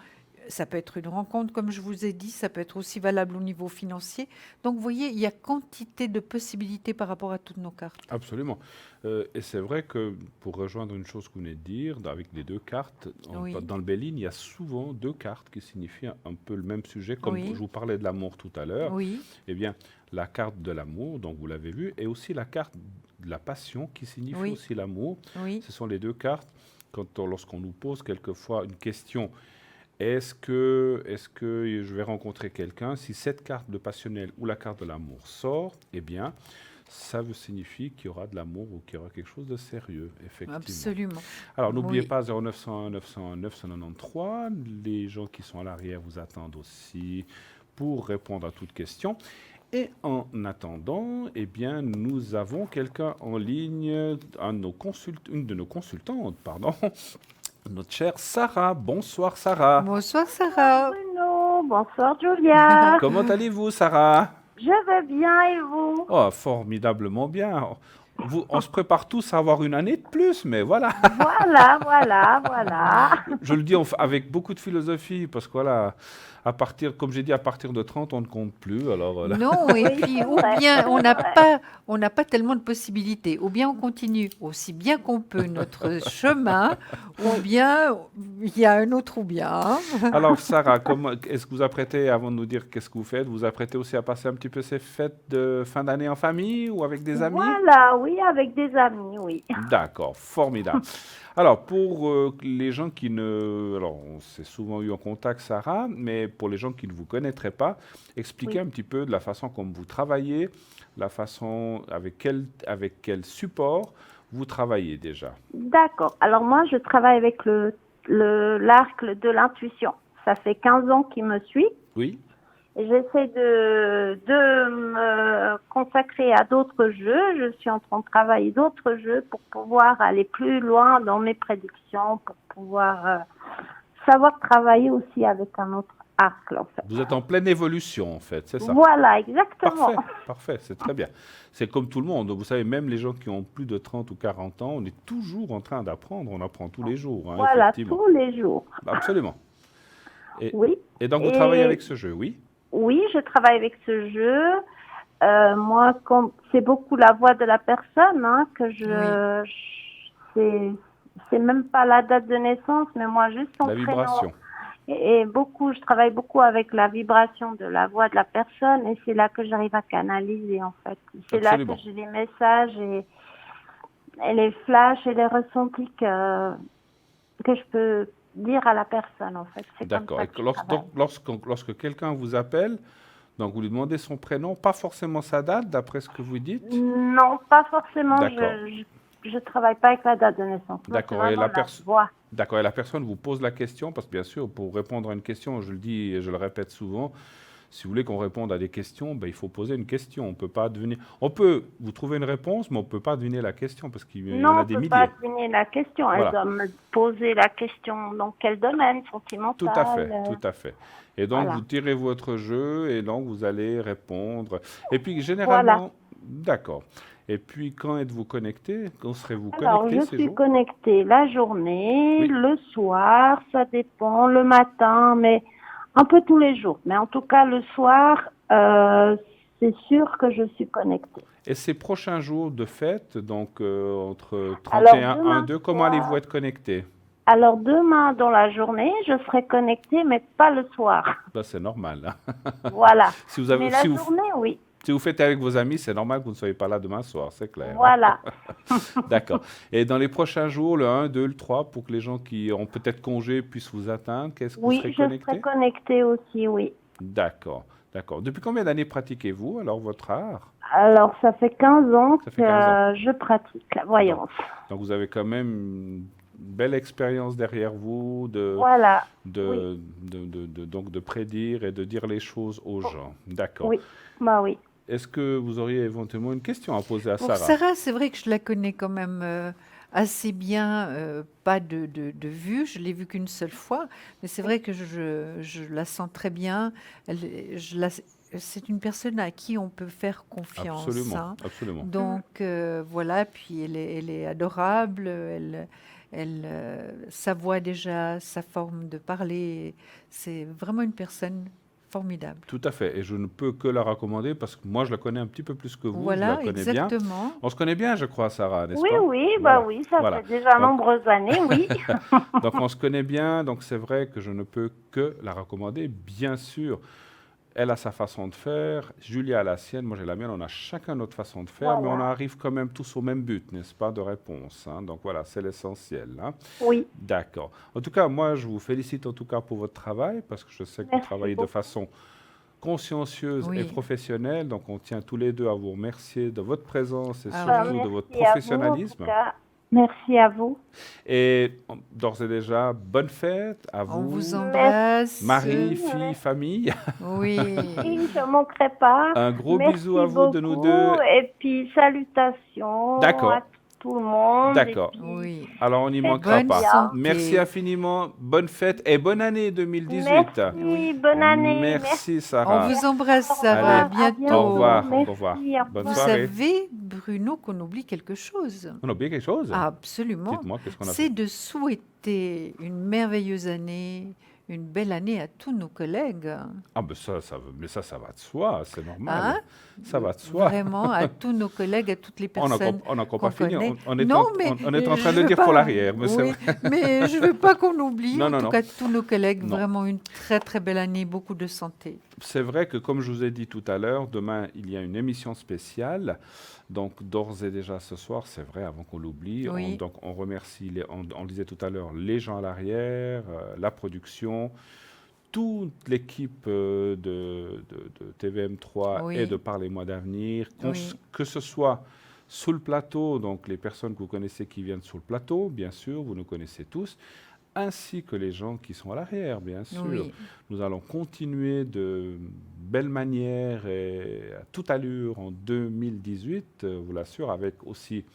Ça peut être une rencontre, comme je vous ai dit, ça peut être aussi valable au niveau financier. Donc, vous voyez, il y a quantité de possibilités par rapport à toutes nos cartes. Absolument. Et c'est vrai que, pour rejoindre une chose que vous venez de dire, avec les deux cartes, dans le Béline, il y a souvent deux cartes qui signifient un peu le même sujet, comme je vous parlais de l'amour tout à l'heure. Oui. Eh bien, la carte de l'amour, donc vous l'avez vu, et aussi la carte de la passion, qui signifie aussi l'amour. Oui. Ce sont les deux cartes, lorsqu'on nous pose quelquefois une question. Est-ce que je vais rencontrer quelqu'un? Si cette carte de passionnel ou la carte de l'amour sort, eh bien, ça signifie qu'il y aura de l'amour ou qu'il y aura quelque chose de sérieux, effectivement. Absolument. Alors, n'oubliez pas 0901 901 993. Les gens qui sont à l'arrière vous attendent aussi pour répondre à toutes questions. Et en attendant, eh bien, nous avons quelqu'un en ligne, une de nos consultantes, pardon. Notre chère Sarah. Bonsoir Sarah. Bonsoir Sarah. Bonsoir Bruno, bonsoir Julia. Comment allez-vous Sarah? Je vais bien et vous? Oh, formidablement bien. On se prépare tous à avoir une année de plus, mais voilà. Voilà. Je le dis avec beaucoup de philosophie, parce que voilà, comme j'ai dit, à partir de 30, on ne compte plus. Alors, non, et puis, ou bien on n'a pas tellement de possibilités, ou bien on continue aussi bien qu'on peut notre chemin, ou bien il y a un autre ou bien. Alors, Sarah, est-ce que vous apprêtez, avant de nous dire qu'est-ce que vous faites, vous apprêtez aussi à passer un petit peu ces fêtes de fin d'année en famille ou avec des amis? Voilà, oui, avec des amis, oui. D'accord, formidable. Alors, pour les gens qui ne... Alors, on s'est souvent eu en contact, Sarah, mais pour les gens qui ne vous connaîtraient pas, expliquez un petit peu de la façon comme vous travaillez, la façon avec quel support vous travaillez déjà. D'accord. Alors, moi, je travaille avec l'arc de l'intuition. Ça fait 15 ans qu'il me suit. Oui. J'essaie de me consacrer à d'autres jeux. Je suis en train de travailler d'autres jeux pour pouvoir aller plus loin dans mes prédictions, pour pouvoir savoir travailler aussi avec un autre Arcle, en fait. Vous êtes en pleine évolution, en fait, c'est ça? Voilà, exactement. Parfait, c'est très bien. C'est comme tout le monde. Vous savez, même les gens qui ont plus de 30 ou 40 ans, on est toujours en train d'apprendre. On apprend tous les jours, hein, Voilà, effectivement. tous les jours. Absolument. Et, Oui. et donc, vous Et- travaillez avec ce jeu, oui? Oui, je travaille avec ce jeu. Moi, c'est beaucoup la voix de la personne hein, que c'est même pas la date de naissance, mais moi juste son La prénom. vibration. Et beaucoup, je travaille beaucoup avec la vibration de la voix de la personne, et c'est là que j'arrive à canaliser en fait. C'est là Absolument. que j'ai les messages et les flashs et les ressentis que je peux dire à la personne en fait. C'est comme D'accord. ça Et que que je travaille. lorsque quelqu'un vous appelle, donc vous lui demandez son prénom, pas forcément sa date, d'après ce que vous dites? Non, pas forcément. D'accord. Je travaille pas avec la date de naissance. Moi, D'accord. c'est Et vraiment la voix. D'accord. Et la personne vous pose la question, parce que bien sûr, pour répondre à une question, je le dis et je le répète souvent, si vous voulez qu'on réponde à des questions, ben, il faut poser une question. On peut pas deviner. On peut vous trouver une réponse, mais on peut pas deviner la question parce qu'il y en Non, a on des peut pas milliers. deviner la question. Voilà. Elle doit me poser la question dans quel domaine, sentimental. Tout à fait, tout à fait. Et donc, Voilà. vous tirez votre jeu et donc vous allez répondre. Et puis, généralement, d'accord. Et puis, quand êtes-vous connecté? Quand serez-vous Alors, connecté je ces suis jours? connectée la journée, Oui. le soir, ça dépend, le matin, mais un peu tous les jours. Mais en tout cas, le soir, c'est sûr que je suis connectée. Et ces prochains jours de fête, donc entre Alors, 31 1 demain 2, comment soir- allez-vous être connecté? Alors, demain, dans la journée, je serai connectée, mais pas le soir. Ben, c'est normal, hein. Voilà. Si vous avez, Mais la si vous, journée, oui. si vous faites avec vos amis, c'est normal que vous ne soyez pas là demain soir, c'est clair. Voilà. D'accord. Et dans les prochains jours, le 1, 2, le 3, pour que les gens qui ont peut-être congé puissent vous atteindre, qu'est-ce que vous Oui, serez je connecté? serai connectée aussi, oui. D'accord, d'accord. Depuis combien d'années pratiquez-vous alors votre art? Alors, ça fait 15 ans Ça fait 15 que je pratique la voyance. Donc vous avez quand même une belle expérience derrière vous Voilà. donc de prédire et de dire les choses aux gens. D'accord. Oui. Bah oui. Est-ce que vous auriez éventuellement une question à poser à Pour Sarah? Sarah, c'est vrai que je la connais quand même assez bien, pas de vue, je l'ai vue qu'une seule fois, mais c'est vrai que je la sens très bien. C'est une personne à qui on peut faire confiance. Absolument, hein. absolument. Donc voilà, puis elle est adorable, sa voix déjà, sa forme de parler, c'est vraiment une personne formidable. Tout à fait. Et je ne peux que la recommander parce que moi, je la connais un petit peu plus que vous. Voilà, je la connais bien. exactement. On se connaît bien, je crois, Sarah, n'est-ce Oui, pas? oui, Voilà. bah oui, ça Voilà. fait déjà Donc- nombreuses années, oui. Donc, on se connaît bien. Donc, c'est vrai que je ne peux que la recommander. Bien sûr, elle a sa façon de faire. Julia a la sienne. Moi, j'ai la mienne. On a chacun notre façon de faire. Mais on arrive quand même tous au même but, n'est-ce pas, de réponse. Hein. Donc, voilà, c'est l'essentiel. Hein. Oui. D'accord. En tout cas, moi, je vous félicite en tout cas pour votre travail parce que je sais que vous Merci travaillez de beaucoup. façon consciencieuse Oui. et professionnelle. Donc, on tient tous les deux à vous remercier de votre présence et Ah surtout oui. de votre Merci à vous, en professionnalisme. tout cas. Merci à vous. Et d'ores et déjà, bonne fête à On vous, vous embrasse. mari, fille, famille. Oui. Oui, je ne manquerai pas. Un gros Merci bisou à vous de nous beaucoup. deux. Et puis, salutations D'accord. à tout le monde. D'accord. Et puis, Oui. Alors, on n'y Faites manquera bonne pas. santé. Merci infiniment. Bonne fête et bonne année 2018. Merci, bonne année. Merci, Sarah. On vous embrasse, Au Sarah. À Allez, bientôt. Au revoir. Merci, Au revoir. au revoir. Bonne Vous soirée. savez, Bruno, qu'on oublie quelque chose. On a oublié quelque chose? Absolument. Dites-moi, qu'est-ce qu'on a fait? C'est de souhaiter une merveilleuse année, une belle année à tous nos collègues. Ah, ben mais ça va de soi, c'est normal. Hein? Ça va de soi. Vraiment, à tous nos collègues, à toutes les personnes. On n'a encore qu'on pas fini. connaît. On est Non, en, mais on est en train je de le veux dire pas- pour l'arrière. Mais c'est oui, vrai. mais je ne veux pas qu'on oublie. Non, en non, tout non. cas, tous nos collègues, Non. vraiment une très très belle année, beaucoup de santé. C'est vrai que, comme je vous ai dit tout à l'heure, demain, il y a une émission spéciale. Donc, d'ores et déjà ce soir, c'est vrai, avant qu'on l'oublie, Oui. donc on remercie, on le disait tout à l'heure, les gens à l'arrière, la production, toute l'équipe de TVM3 Oui. et de Parlez-moi d'avenir, Oui. que ce soit sous le plateau, donc les personnes que vous connaissez qui viennent sur le plateau, bien sûr, vous nous connaissez tous, ainsi que les gens qui sont à l'arrière, bien sûr. Oui. Nous allons continuer de belle manière et à toute allure en 2018, vous l'assure, avec aussi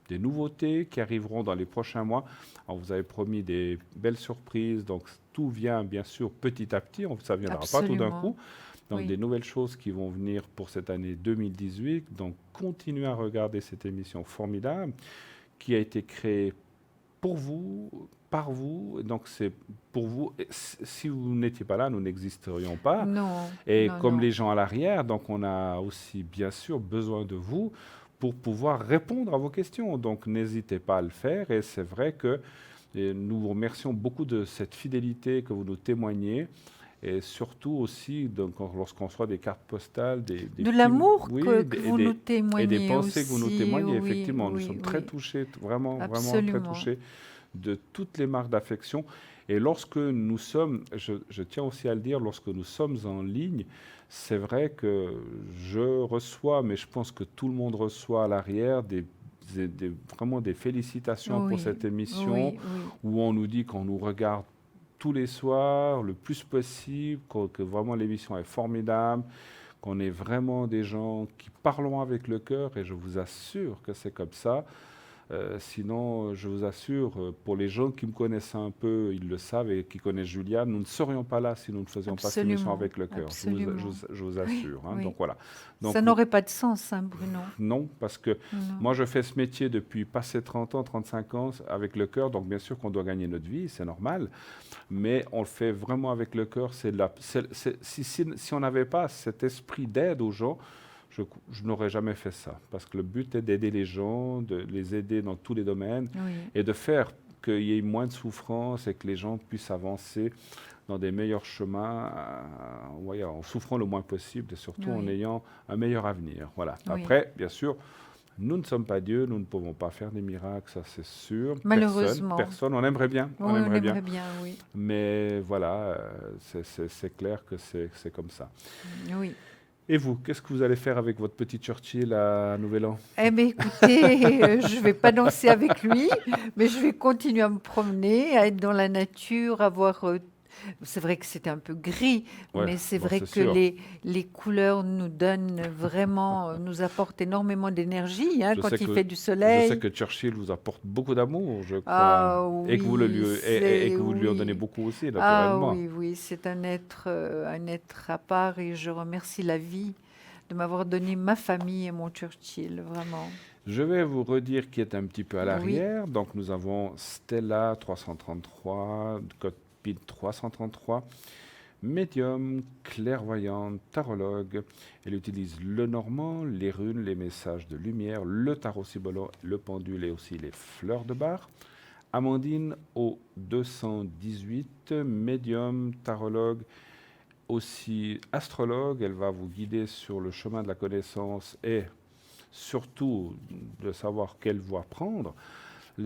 des nouveautés qui arriveront dans les prochains mois. Alors, vous avez promis des belles surprises, donc tout vient bien sûr petit à petit, ça ne viendra pas tout d'un Absolument. coup. Donc Oui. des nouvelles choses qui vont venir pour cette année 2018. Donc continuez à regarder cette émission formidable qui a été créée pour vous, par vous. Donc c'est pour vous. Et si vous n'étiez pas là, nous n'existerions pas. Non, Et non, comme non. les gens à l'arrière, donc on a aussi bien sûr besoin de vous pour pouvoir répondre à vos questions. Donc n'hésitez pas à le faire. Et c'est vrai que nous vous remercions beaucoup de cette fidélité que vous nous témoignez. Et surtout aussi, donc, lorsqu'on reçoit des cartes postales, des De films, l'amour oui, que vous nous et des témoignez pensées que vous nous aussi. témoignez, Oui, effectivement, nous oui, sommes très oui. touchés, vraiment, vraiment très Absolument. touchés de toutes les marques d'affection. Et lorsque nous sommes, je tiens aussi à le dire, lorsque nous sommes en ligne, c'est vrai que je reçois, mais je pense que tout le monde reçoit à l'arrière vraiment des félicitations pour Oui, cette émission, oui, oui. où on nous dit qu'on nous regarde tous les soirs, le plus possible, que vraiment l'émission est formidable, qu'on est vraiment des gens qui parlons avec le cœur, et je vous assure que c'est comme ça. Sinon, je vous assure, pour les gens qui me connaissent un peu, ils le savent, et qui connaissent Julia, nous ne serions pas là si nous ne faisions pas cette émission Absolument. avec le cœur. Absolument. Je vous Oui, assure. Hein. oui. Donc voilà. Donc, Ça n'aurait pas de sens, hein, Bruno. non, parce que Non. moi, je fais ce métier depuis passé 30 ans, 35 ans avec le cœur. Donc, bien sûr qu'on doit gagner notre vie, c'est normal. Mais on le fait vraiment avec le cœur. Si on n'avait pas cet esprit d'aide aux gens, je n'aurais jamais fait ça. Parce que le but est d'aider les gens, de les aider dans tous les domaines Oui. et de faire qu'il y ait moins de souffrance et que les gens puissent avancer dans des meilleurs chemins, en souffrant le moins possible et surtout en Oui. ayant un meilleur avenir. Voilà. Oui. Après, bien sûr, nous ne sommes pas Dieu, nous ne pouvons pas faire des miracles, ça c'est sûr. Malheureusement. Personne, on aimerait bien. Oui, on aimerait bien, oui. Mais voilà, c'est clair que c'est comme ça. Oui. Et vous, qu'est-ce que vous allez faire avec votre petit Churchill à Nouvel An? Eh bien, écoutez, je ne vais pas danser avec lui, mais je vais continuer à me promener, à être dans la nature, à voir. C'est vrai que c'est un peu gris, Ouais, mais c'est bon, vrai c'est que sûr. les couleurs nous donnent vraiment, nous apportent énormément d'énergie hein, Je quand sais il que- fait du Je soleil. sais que Churchill vous apporte beaucoup d'amour, je crois, Ah et que vous, le oui, lui, et que vous lui en donnez oui. beaucoup aussi, Ah naturellement. oui, oui, c'est un être à part et je remercie la vie de m'avoir donné ma famille et mon Churchill, vraiment. Je vais vous redire qui est un petit peu à Oui. l'arrière. Donc nous avons Stella 333, code PIN 333, médium, clairvoyante, tarologue. Elle utilise le normand, les runes, les messages de lumière, le tarot cibolo, le pendule et aussi les fleurs de bar. Amandine au 218, médium, tarologue, aussi astrologue. Elle va vous guider sur le chemin de la connaissance et surtout de savoir quelle voie prendre.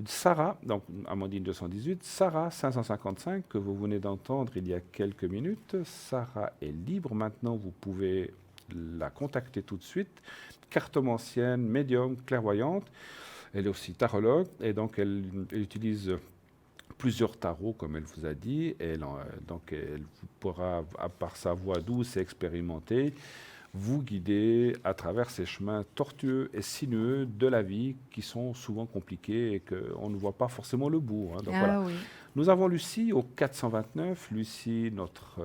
Sarah, donc Amandine 218, Sarah 555, que vous venez d'entendre il y a quelques minutes. Sarah est libre maintenant, vous pouvez la contacter tout de suite. Cartomancienne, médium, clairvoyante. Elle est aussi tarologue et donc elle utilise plusieurs tarots, comme elle vous a dit. Donc elle pourra, par sa voix douce et expérimentée, vous guider à travers ces chemins tortueux et sinueux de la vie qui sont souvent compliqués et qu'on ne voit pas forcément le bout. Hein. Donc, Ah voilà. oui. Nous avons Lucie au 429. Lucie, notre...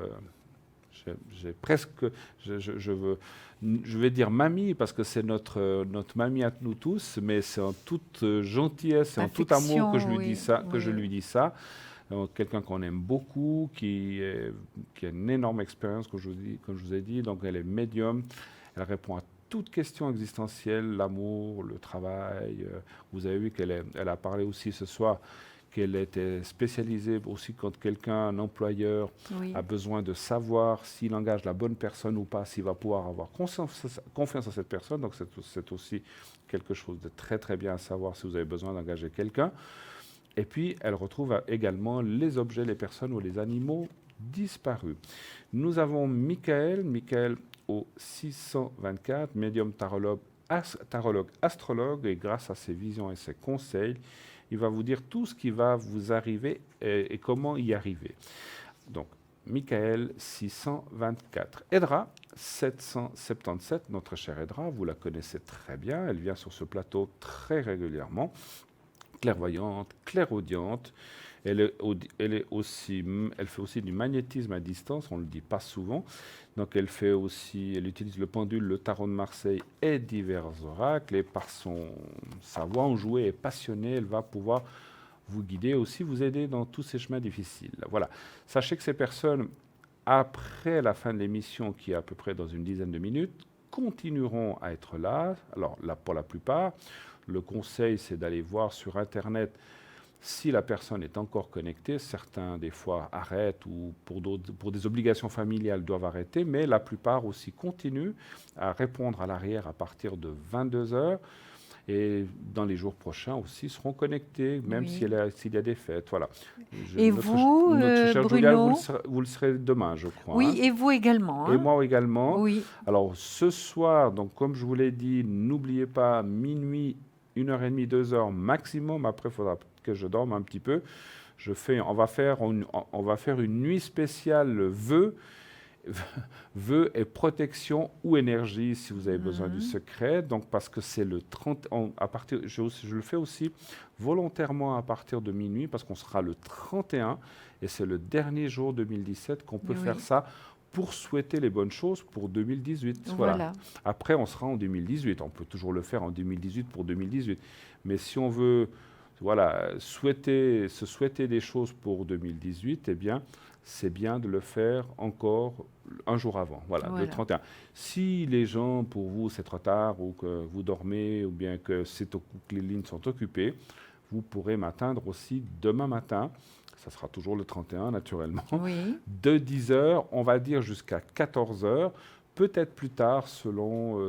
j'ai presque... Je vais dire mamie parce que c'est notre mamie à nous tous, mais c'est en toute gentillesse et en tout amour que je lui Affection, dis ça. oui, Que je oui. lui dis ça. Donc, quelqu'un qu'on aime beaucoup, qui a une énorme expérience, comme je vous ai dit. Donc, elle est médium. Elle répond à toutes questions existentielles, l'amour, le travail. Vous avez vu elle a parlé aussi ce soir qu'elle était spécialisée aussi quand quelqu'un, un employeur, Oui. a besoin de savoir s'il engage la bonne personne ou pas, s'il va pouvoir avoir confiance en cette personne. Donc, c'est aussi quelque chose de très, très bien à savoir si vous avez besoin d'engager quelqu'un. Et puis, elle retrouve également les objets, les personnes ou les animaux disparus. Nous avons Michael au 624, médium tarologue, astrologue, et grâce à ses visions et ses conseils, il va vous dire tout ce qui va vous arriver et comment y arriver. Donc, Michael 624. Edra 777, notre chère Edra, vous la connaissez très bien, elle vient sur ce plateau très régulièrement, clairvoyante, clairaudiente. Elle fait aussi du magnétisme à distance, on ne le dit pas souvent. Donc elle utilise le pendule, le tarot de Marseille et divers oracles. Et par sa voix enjouée et passionnée, elle va pouvoir vous guider, aussi vous aider dans tous ces chemins difficiles. Voilà. Sachez que ces personnes, après la fin de l'émission, qui est à peu près dans une dizaine de minutes, continueront à être là. Alors là, pour la plupart, le conseil, c'est d'aller voir sur Internet si la personne est encore connectée. Certains, des fois, arrêtent ou pour des obligations familiales doivent arrêter, mais la plupart aussi continuent à répondre à l'arrière à partir de 22 heures. Et dans les jours prochains aussi seront connectés, même s'il y a des fêtes. Voilà. Et vous, cher Bruno, Julia, vous le serez demain, je crois. Oui, hein. et vous également. Hein. Et moi également. Oui. Alors, ce soir, donc, comme je vous l'ai dit, n'oubliez pas, minuit, 1h30, 2h maximum. Après, il faudra que je dorme un petit peu. On va faire une nuit spéciale vœux et protection ou énergie si vous avez besoin du secret. Donc, parce que c'est le 30, je le fais aussi volontairement à partir de minuit parce qu'on sera le 31 et c'est le dernier jour 2017 qu'on peut faire ça pour souhaiter les bonnes choses pour 2018. Voilà. Après, on sera en 2018. On peut toujours le faire en 2018 pour 2018. Mais si on veut se souhaiter des choses pour 2018, eh bien, c'est bien de le faire encore un jour avant, le 31. Si les gens, pour vous, c'est trop tard, ou que vous dormez, ou bien que les lignes sont occupées, vous pourrez m'atteindre aussi demain matin. Ça sera toujours le 31, naturellement. De 10h, on va dire jusqu'à 14h. Peut-être plus tard, selon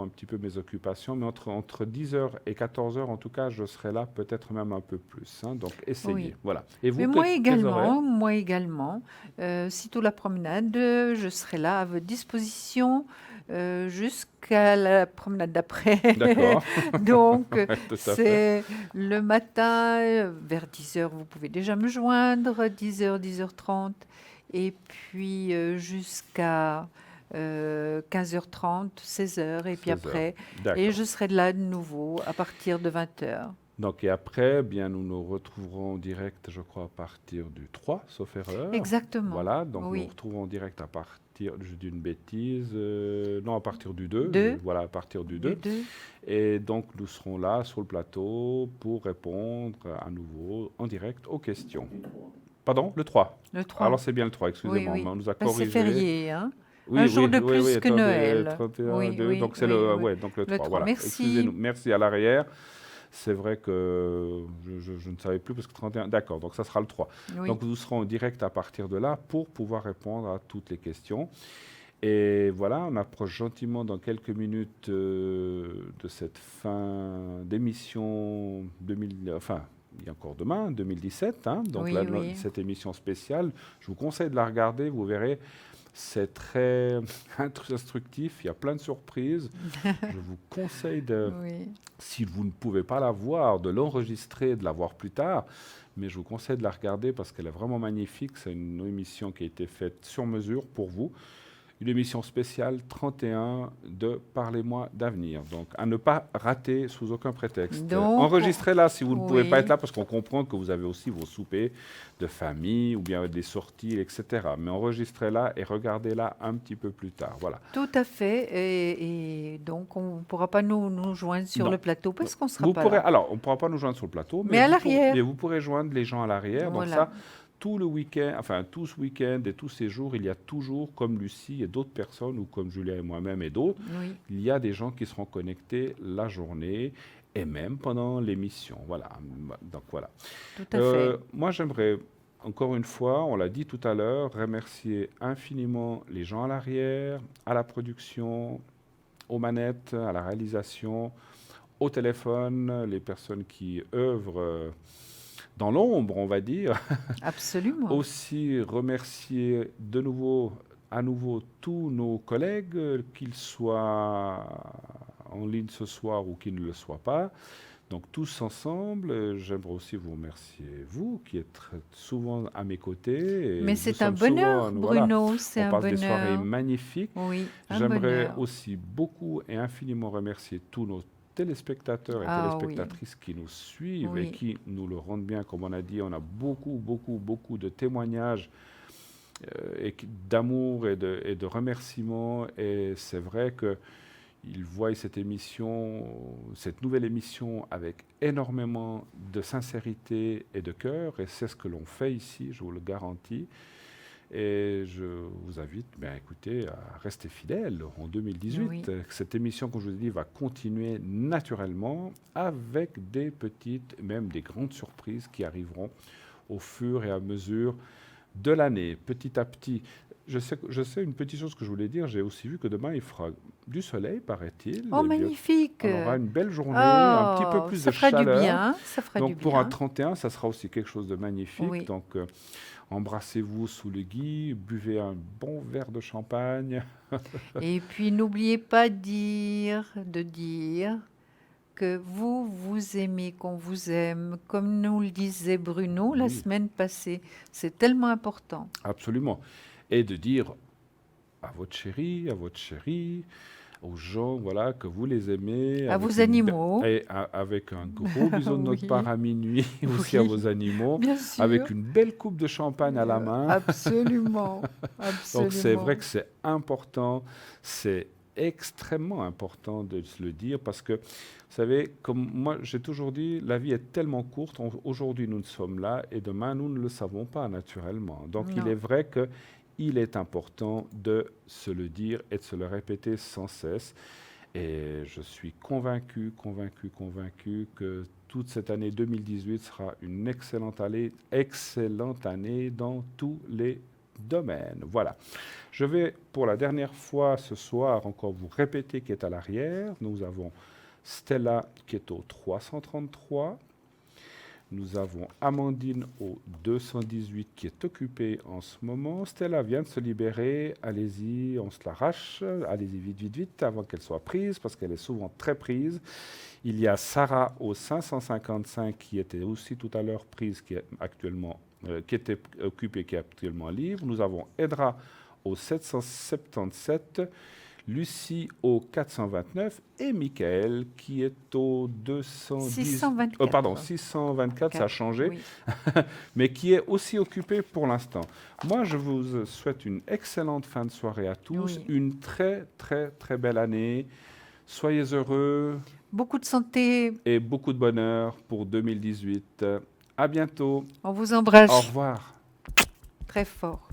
un petit peu mes occupations, mais entre 10h et 14h, en tout cas, je serai là, peut-être même un peu plus. Hein, donc, essayez. Voilà. Et vous, mais moi également, sitôt la promenade, je serai là à votre disposition jusqu'à la promenade d'après. D'accord. Donc, c'est le matin, vers 10h, vous pouvez déjà me joindre, 10h, 10h30, et puis jusqu'à 15h30, 16h, et puis après, et je serai là de nouveau à partir de 20h. Donc, et après, bien, nous nous retrouverons en direct, je crois, à partir du 3, sauf erreur. Exactement. Voilà, donc nous nous retrouvons en direct à partir, je dis une bêtise, non, à partir du 2. Voilà, à partir du 2. Et donc, nous serons là, sur le plateau, pour répondre à nouveau, en direct, aux questions. Pardon, le 3. Le 3. Alors, c'est bien le 3, excusez-moi, on nous a corrigé. C'est férié, hein. Oui, un jour de plus que Noël. 31, 2, donc c'est donc le 3. Voilà. Merci. Excusez-nous, merci à l'arrière. C'est vrai que je ne savais plus parce que 31. D'accord, donc ça sera le 3. Donc nous serons en direct à partir de là pour pouvoir répondre à toutes les questions. Et voilà, on approche gentiment dans quelques minutes de cette fin d'émission il y a encore demain, 2017. Hein, donc cette émission spéciale, je vous conseille de la regarder, vous verrez. C'est très instructif, il y a plein de surprises. Je vous conseille, si vous ne pouvez pas la voir, de l'enregistrer, de la voir plus tard. Mais je vous conseille de la regarder parce qu'elle est vraiment magnifique. C'est une émission qui a été faite sur mesure pour vous. Une émission spéciale 31 de Parlez-moi d'avenir. Donc, à ne pas rater sous aucun prétexte. Enregistrez-la si vous ne pouvez pas être là, parce qu'on comprend que vous avez aussi vos soupers de famille ou bien des sorties, etc. Mais enregistrez-la et regardez-la un petit peu plus tard. Voilà. Tout à fait. Et donc, on ne pourra pas nous joindre sur le plateau parce qu'on ne sera pas là. Alors, on ne pourra pas nous joindre sur le plateau, mais à l'arrière. Mais vous pourrez joindre les gens à l'arrière. Donc ça, tout le week-end, tout ce week-end et tous ces jours, il y a toujours, comme Lucie et d'autres personnes, ou comme Julia et moi-même et d'autres, il y a des gens qui seront connectés la journée et même pendant l'émission. Voilà. Donc voilà. Tout à fait. Moi, j'aimerais, encore une fois, on l'a dit tout à l'heure, remercier infiniment les gens à l'arrière, à la production, aux manettes, à la réalisation, au téléphone, les personnes qui œuvrent dans l'ombre, on va dire. Absolument. Aussi remercier à nouveau tous nos collègues, qu'ils soient en ligne ce soir ou qu'ils ne le soient pas. Donc tous ensemble, j'aimerais aussi vous remercier, vous, qui êtes très souvent à mes côtés. Et Mais nous c'est un sommes souvent, bonheur, voilà, Bruno, c'est on un passe des soirées bonheur. magnifiques. Oui, un J'aimerais bonheur. aussi beaucoup et infiniment remercier tous nos téléspectateurs et Ah oui, téléspectatrices qui nous suivent et oui, qui nous le rendent bien. Comme on a dit, on a beaucoup de témoignages d'amour et de remerciements. Et c'est vrai qu'ils voient cette émission, cette nouvelle émission avec énormément de sincérité et de cœur. Et c'est ce que l'on fait ici, je vous le garantis. Et je vous invite, écoutez, à rester fidèle en 2018. oui. Cette émission, comme je vous ai dit, va continuer naturellement avec des petites, même des grandes surprises qui arriveront au fur et à mesure de l'année, petit à petit. Je sais une petite chose que je voulais dire. J'ai aussi vu que demain, il fera du soleil, paraît-il. Oh, Eh bien, magnifique. on aura une belle journée, un petit peu Oh, plus ça de fera du chaleur. bien, ça fera du Donc pour un bien. 31, ça sera aussi quelque chose de magnifique. Oui. Donc embrassez-vous sous le gui, buvez un bon verre de champagne. Et puis n'oubliez pas de dire que vous aimez, qu'on vous aime, comme nous le disait Bruno la Oui, semaine passée. C'est tellement important. absolument. Et de dire à votre chéri, aux gens, voilà, que vous les aimez. À avec vos une animaux. et avec un gros bisou de notre Oui, part à minuit aussi à oui, vos animaux, bien avec sûr. une belle coupe de champagne à la main. Absolument, Donc c'est vrai absolument. que c'est important, c'est extrêmement important de se le dire parce que, vous savez, comme moi j'ai toujours dit, la vie est tellement courte, aujourd'hui nous sommes là et demain nous ne le savons pas naturellement. Donc il est Non. vrai qu'il est important de se le dire et de se le répéter sans cesse. Et je suis convaincu que toute cette année 2018 sera une excellente année dans tous les domaines. Voilà. Je vais pour la dernière fois ce soir encore vous répéter qui est à l'arrière. Nous avons Stella qui est au 333. Nous avons Amandine au 218 qui est occupée en ce moment. Stella vient de se libérer. Allez-y, on se l'arrache. Allez-y vite avant qu'elle soit prise parce qu'elle est souvent très prise. Il y a Sarah au 555 qui était aussi tout à l'heure prise, qui était occupée, qui est actuellement libre. Nous avons Edra au 777. Lucie au 429 et Michael qui est au 624. 624, ça a changé, Oui. mais qui est aussi occupé pour l'instant. Moi, je vous souhaite une excellente fin de soirée à tous, Oui. une très belle année. Soyez heureux Beaucoup de santé. et beaucoup de bonheur pour 2018. À bientôt. On vous Au embrasse revoir. très fort.